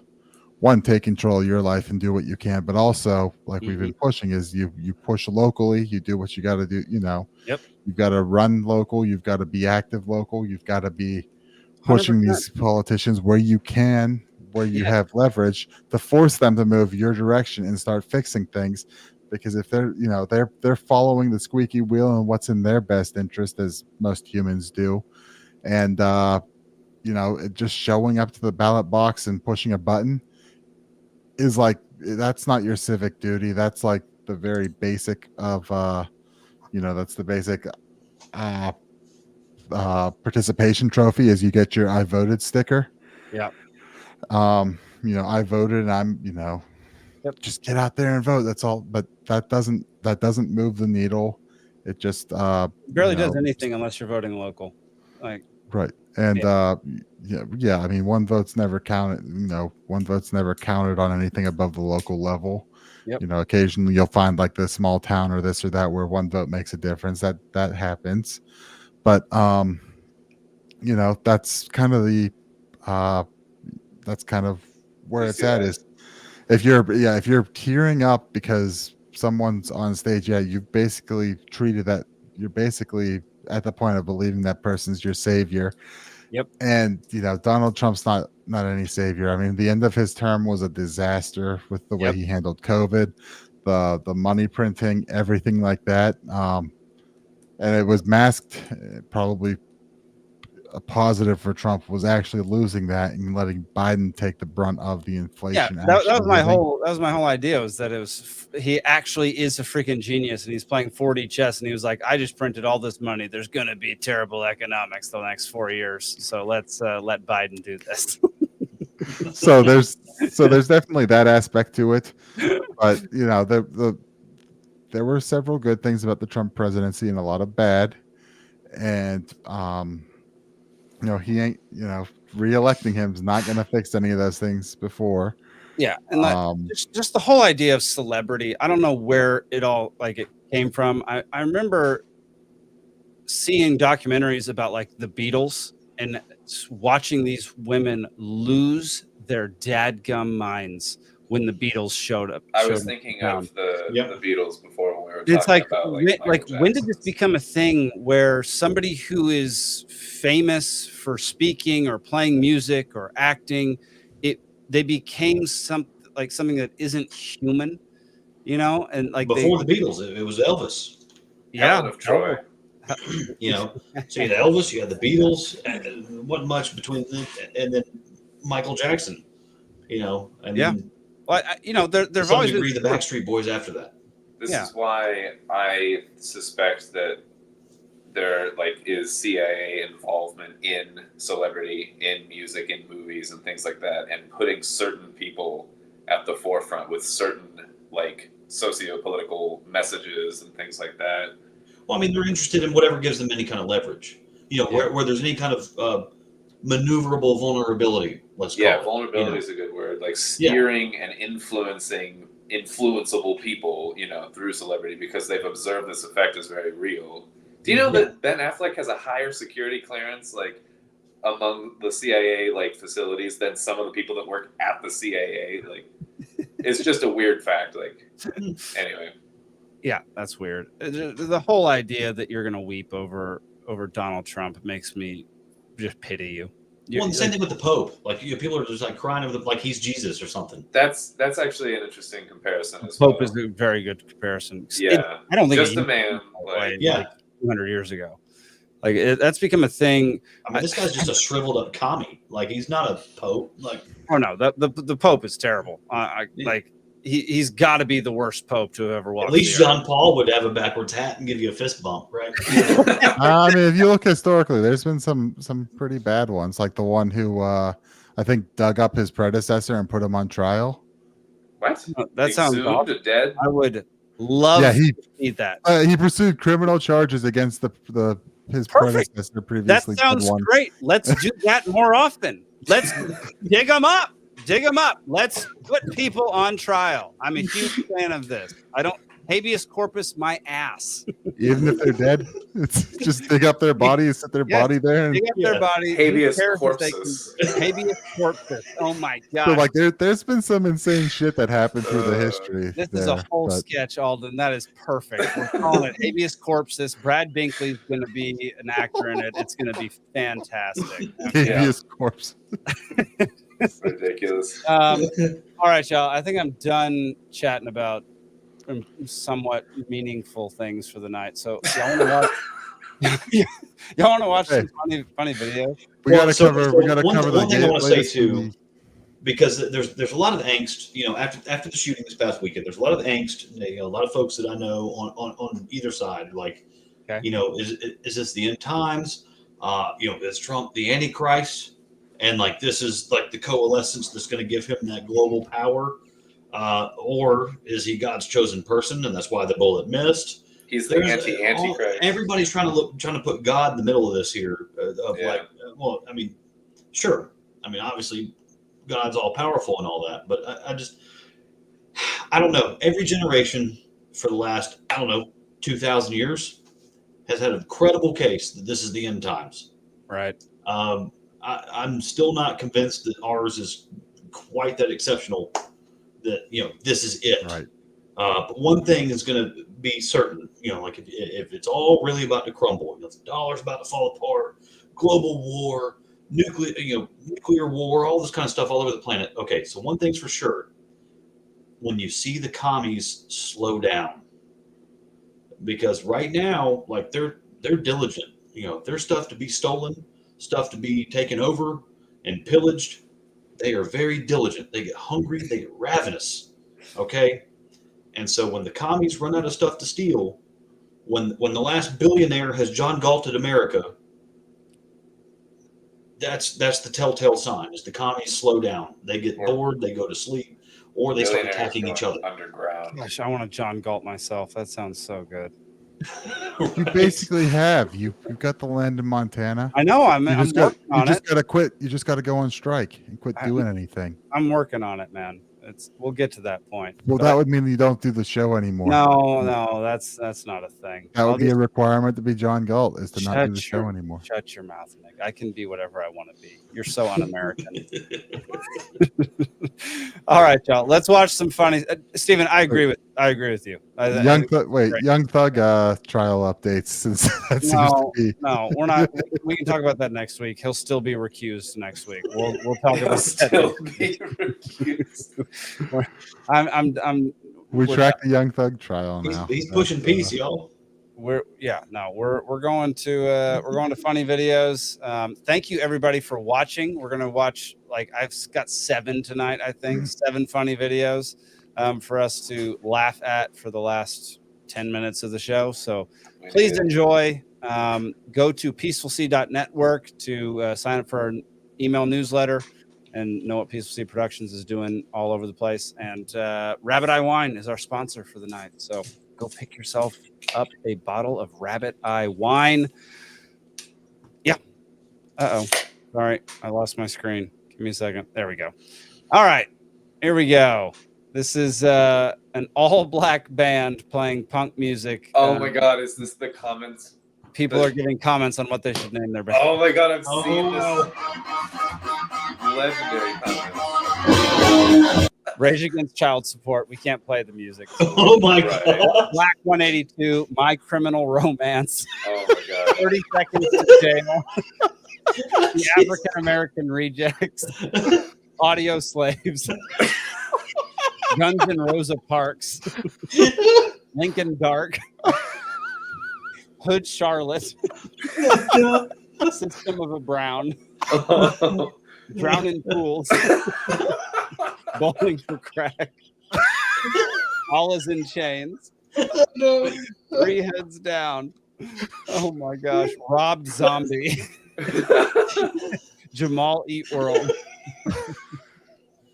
one, take control of your life and do what you can, but also, like we've been pushing, is you push locally, you do what you got to do. You know, you've got to run local, you've got to be active local, you've got to be pushing 100%. these politicians where you can, where you have leverage, to force them to move your direction and start fixing things. Because if they're, you know, they're following the squeaky wheel and what's in their best interest, as most humans do, and you know, just showing up to the ballot box and pushing a button is like, that's not your civic duty. That's like the very basic of you know, that's the basic participation trophy, is you get your I voted sticker. Yeah. You know, I voted, and I'm, you know, just get out there and vote. That's all. But that doesn't move the needle. It just barely does anything unless you're voting local. Like, right. And yeah, I mean, one vote's never counted. You know, one vote's never counted on anything above the local level. You know, occasionally you'll find like the small town or this or that where one vote makes a difference. That happens. But you know, that's kind of the where it's at, is if you're tearing up because someone's on stage, you've basically treated that, you're basically at the point of believing that person's your savior. And you know, Donald Trump's not any savior. I mean, the end of his term was a disaster with the way he handled COVID, the money printing, everything like that. and it was masked. Probably a positive for Trump was actually losing that and letting Biden take the brunt of the inflation. Yeah, that was my whole idea, was that he actually is a freaking genius, and he's playing 4D chess, and he was like, I just printed all this money. There's going to be terrible economics the next 4 years, so let's let Biden do this. So there's definitely that aspect to it, but you know, there were several good things about the Trump presidency and a lot of bad, and you know, he ain't, you know, re-electing him is not going to fix any of those things before. Yeah, and just the whole idea of celebrity, I don't know where it all it came from. I remember seeing documentaries about like the Beatles and watching these women lose their dadgum minds when the Beatles showed up. I was thinking of the Beatles before when we were It's talking like, about when did this become a thing where somebody who is famous for speaking or playing music or acting, they became something that isn't human, you know? And like before the Beatles, it was Elvis. Yeah, Helen of Troy. You know, so you had Elvis, you had the Beatles, and wasn't much between them, and then Michael Jackson. You know, I mean, well, you know, there's some always degree the Backstreet Boys after that. This is why I suspect that there is CIA involvement in celebrity, in music, in movies, and things like that, and putting certain people at the forefront with certain socio-political messages and things like that. Well, I mean, they're interested in whatever gives them any kind of leverage. You know, where there's any kind of maneuverable vulnerability. Let's call it. Vulnerability is a good word. Like steering and influencing influenceable people, you know, through celebrity because they've observed this effect is very real. Do you know that Ben Affleck has a higher security clearance, among the CIA facilities than some of the people that work at the CIA? It's just a weird fact. Anyway. Yeah, that's weird. The whole idea that you're gonna weep over Donald Trump makes me just pity you. Well, the same thing with the Pope. People are just crying over like he's Jesus or something. That's actually an interesting comparison. As Pope is a very good comparison. Yeah, I don't think just a man. 200 years ago. That's become a thing. I mean, this guy's just a shriveled up commie. He's not a pope. Oh no, the Pope is terrible. He's got to be the worst Pope to have ever walked. At least John Paul would have a backwards hat and give you a fist bump, right? I mean, if you look historically, there's been some pretty bad ones, like the one who I think dug up his predecessor and put him on trial. What? That sounds awful. Dead. I would love to see that. He pursued criminal charges against his predecessor previously. That sounds great. Let's do that more often. Let's dig them up. Dig them up. Let's put people on trial. I'm a huge fan of this. I don't habeas corpus my ass. Even if they're dead, it's just dig up their body, set their body there, and dig up their body. Habeas corpus. Habeas corpus. Oh my god! So there's been some insane shit that happened through the history. This is a whole sketch, Alden. That is perfect. We're calling it habeas corpus. Brad Binkley's going to be an actor in it. It's going to be fantastic. Habeas corpus. It's ridiculous. All right, y'all. I think I'm done chatting about somewhat meaningful things for the night. So y'all want to watch some funny videos? We got to cover the one thing I want to say too, because there's a lot of angst. You know, after the shooting this past weekend, there's a lot of angst. A lot of folks that I know on either side, you know, is this the end times? You know, is Trump the Antichrist? And this is the coalescence that's going to give him that global power, or is he God's chosen person, and that's why the bullet missed? He's the antichrist. Everybody's trying to put God in the middle of this here. Well, I mean, sure. I mean, obviously, God's all powerful and all that, but I don't know. Every generation for the last 2,000 years has had a credible case that this is the end times. Right. I'm still not convinced that ours is quite that exceptional that, this is it. Right. But one thing is going to be certain, if it's all really about to crumble, the dollar's about to fall apart, global war, nuclear war, all this kind of stuff all over the planet. Okay. So one thing's for sure. When you see the commies slow down, because right now, they're diligent. You know, there's stuff to be stolen, stuff to be taken over and pillaged. They are very diligent. They get hungry. They get ravenous. Okay. And so when the commies run out of stuff to steal, when the last billionaire has John Galted America, that's the telltale sign is the commies slow down. They get bored, they go to sleep, or they start attacking each other. Underground. Gosh, I want to John Galt myself. That sounds so good. You basically have. You've got the land in Montana. I know. I'm You working you on just it. gotta quit. You just gotta go on strike and quit doing anything. I'm working on it, man. We'll get to that point. Well, But that would mean you don't do the show anymore. No, that's not a thing. That would I'll be a just requirement to be John Galt is to not do the shut show your- anymore. Shut your mouth, Nick. I can be whatever I want to be. You're so un-American. All right, y'all. Let's watch some funny. Steven, I agree with you. Young Thug trial updates since that seems to be. No, we're not. We can talk about that next week. He'll still be recused next week. We'll talk He'll about still that. be recused. I'm We we're track the Young Thug trial now. He's pushing peace, y'all. We're going to funny videos. Thank you everybody for watching. We're gonna watch I've got 7 tonight. I think 7 funny videos for us to laugh at for the last 10 minutes of the show. So please enjoy. Go to peacefulsea.network to sign up for our email newsletter and know what Peaceful Sea Productions is doing all over the place. And Rabbit Eye Wine is our sponsor for the night. So go pick yourself up a bottle of Rabbit Eye Wine. Yeah. Uh-oh. Sorry, I lost my screen. Give me a second. There we go. All right. Here we go. This is an all-black band playing punk music. Oh my God, is this the comments? People are giving comments on what they should name their band. Oh my God, I've seen this legendary comment. Rage Against Child Support. We can't play the music. Oh my God. Black 182. My Criminal Romance. Oh my God. 30 Seconds to Jail. The African American Rejects. Audio Slaves. Guns N' Rosa Parks. Lincoln Dark. Hood Charlotte. System of a Brown. Drown in Pools. Bowling for Crack. All is in Chains. No. 3 Heads Down. Oh my gosh. Robbed Zombie. Jamal Eat World.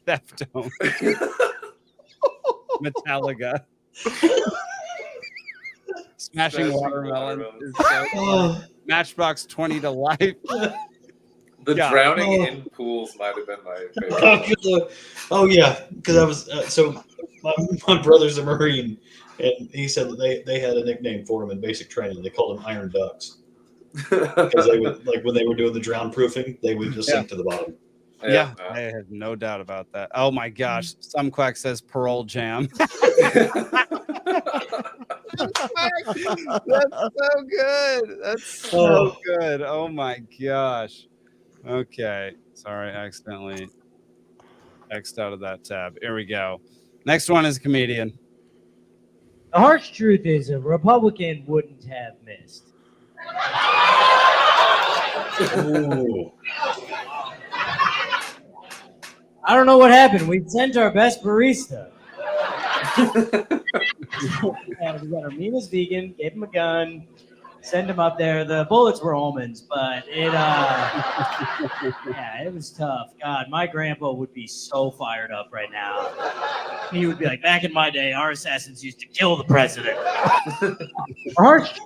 Theftone. Metallica. Smashing Watermelon. Is so Matchbox 20 to Life. The Yeah. drowning in pools might have been my favorite. Oh yeah, because I was so my brother's a Marine, and he said that they had a nickname for him in basic training. They called him Iron Ducks because they would when they were doing the drown proofing, they would just sink to the bottom. Yeah, I have no doubt about that. Oh my gosh, some quack says Parole Jam. That's so good. That's so good. Oh my gosh. Okay. Sorry, I accidentally X'd out of that tab. Here we go. Next one is comedian. The harsh truth is a Republican wouldn't have missed. Ooh. I don't know what happened. We sent our best barista. And we got our meanest vegan, gave him a gun, send him up there. The bullets were almonds, but it yeah, it was tough. God, my grandpa would be so fired up right now. He would be like, back in my day, our assassins used to kill the president. Harsh.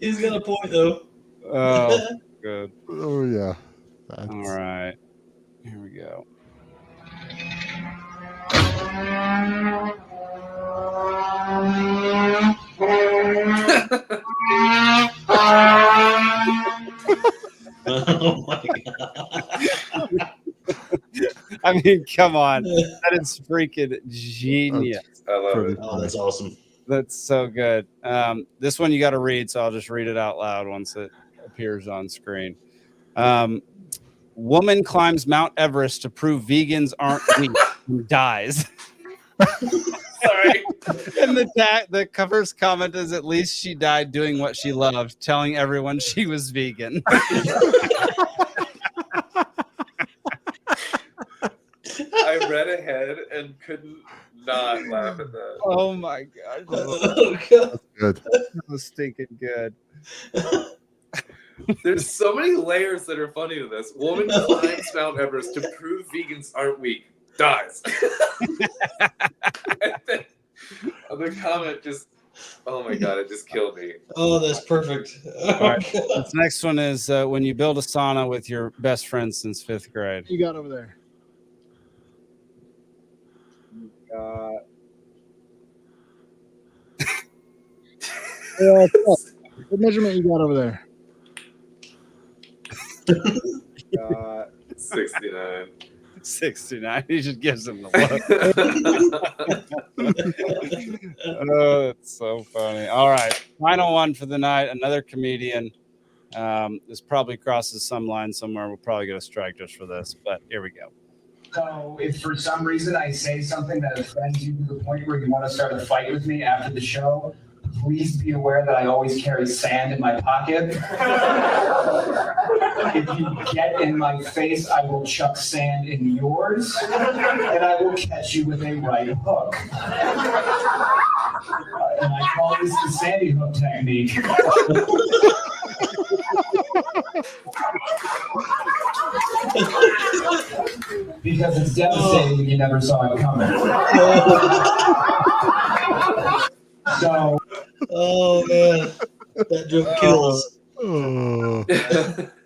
He's got a point though. Oh, good. Oh yeah. All right. Here we go. Oh my God. I mean, come on. That is freaking genius. I love it. Oh, that's awesome. That's so good. This one you got to read, so I'll just read it out loud once it appears on screen. Woman climbs Mount Everest to prove vegans aren't weak and dies. Sorry. And the cover's comment is, at least she died doing what she loved, telling everyone she was vegan. I read ahead and couldn't not laugh at that. Oh my god. Oh god. That's good. That was stinking good. There's so many layers that are funny to this. Woman climbs Mount Everest to prove vegans aren't weak. Dies. And then the comment just, oh my god, it just killed me. Oh, that's perfect. Oh, All right. This next one is when you build a sauna with your best friend since 5th grade. You got over there. What measurement you got over there? 69. 69. He just gives him the look. Oh, it's so funny. All right. Final one for the night. Another comedian. This probably crosses some line somewhere. We'll probably get a strike just for this, but here we go. So if for some reason I say something that offends you to the point where you want to start a fight with me after the show, please be aware that I always carry sand in my pocket. If you get in my face, I will chuck sand in yours, and I will catch you with a right hook. And I call this the Sandy Hook technique. Because it's devastating when you never saw it coming. So, oh man, that joke kills. Oh.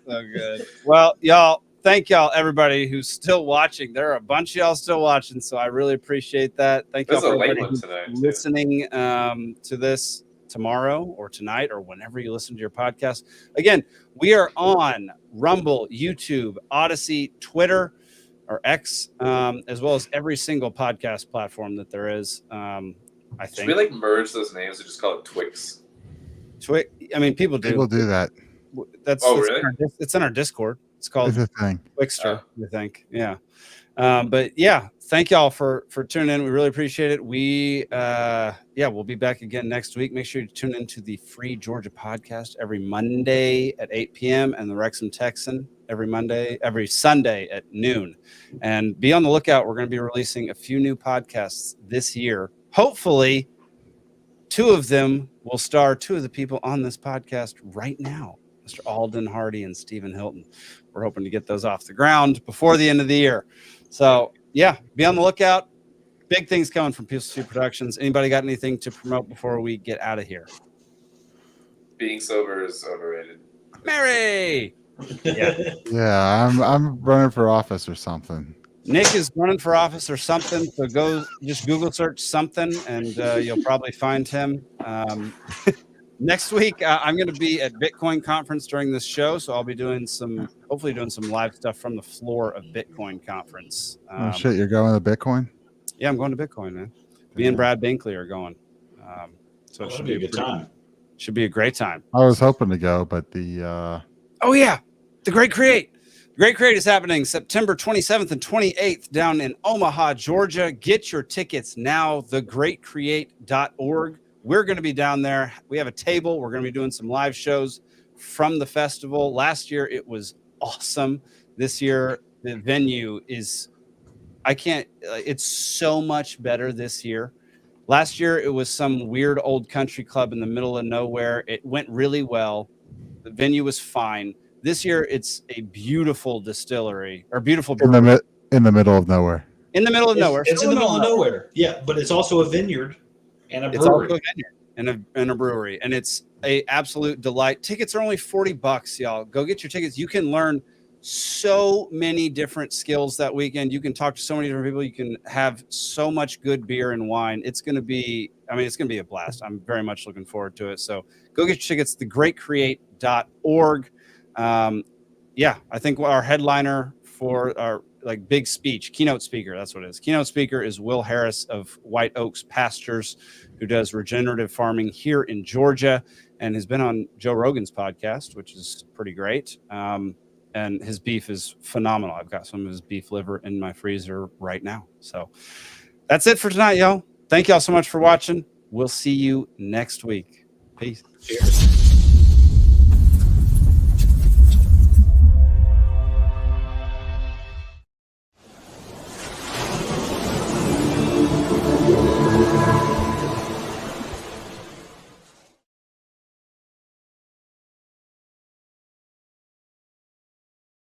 So good. Well, y'all, thank y'all, everybody who's still watching. There are a bunch of y'all still watching, so I really appreciate that. Thank y'all This is a for late everybody one who's tonight, too. listening to this tomorrow or tonight or whenever you listen to your podcast. Again, we are on Rumble, YouTube, Odyssey, Twitter, or X, as well as every single podcast platform that there is. I Should think we like merge those names and just call it Twix? I mean, people do. People do that. That's really? It's in our Discord. It's called It's a thing. Twixter, I think. Yeah. But yeah, thank y'all for tuning in. We really appreciate it. We'll be back again next week. Make sure you tune into the Free Georgia podcast every Monday at 8 p.m. and the Wrexham Texan every Sunday at noon. And be on the lookout. We're going to be releasing a few new podcasts this year. Hopefully, 2 of them will star 2 of the people on this podcast right now, Mr. Alden, Hardee, and Stephen Hilton. We're hoping to get those off the ground before the end of the year. So, yeah, be on the lookout. Big things coming from Peaceful Productions. Anybody got anything to promote before we get out of here? Being sober is overrated. Mary! Yeah, I'm running for office or something. Nick is running for office or something, so go just Google search something, and you'll probably find him. Next week, I'm going to be at Bitcoin conference during this show, so I'll be hopefully doing some live stuff from the floor of Bitcoin conference. Oh shit, you're going to Bitcoin? Yeah, I'm going to Bitcoin, man. Me and Brad Binkley are going. So it should be a good time. Should be a great time. I was hoping to go, but the Oh yeah, the Great Create. The Great Create is happening September 27th and 28th down in Omaha, Georgia. Get your tickets now, thegreatcreate.org. We're going to be down there. We have a table. We're going to be doing some live shows from the festival. Last year, it was awesome. This year, the venue is, it's so much better this year. Last year, it was some weird old country club in the middle of nowhere. It went really well. The venue was fine. This year, it's a beautiful distillery or beautiful brewery. in the middle of nowhere. In the middle of nowhere. It's in the middle of nowhere. Yeah, but it's also a vineyard and a brewery. It's also a vineyard and a brewery, and it's a absolute delight. Tickets are only $40, y'all. Go get your tickets. You can learn so many different skills that weekend. You can talk to so many different people. You can have so much good beer and wine. It's going to be a blast. I'm very much looking forward to it. So go get your tickets, thegreatcreate.org. I think our headliner for our big speech, keynote speaker, that's what it is. Keynote speaker is Will Harris of White Oaks Pastures, who does regenerative farming here in Georgia and has been on Joe Rogan's podcast, which is pretty great. And his beef is phenomenal. I've got some of his beef liver in my freezer right now. So that's it for tonight, y'all. thank y'all so much for watching. We'll see you next week. Peace. Cheers.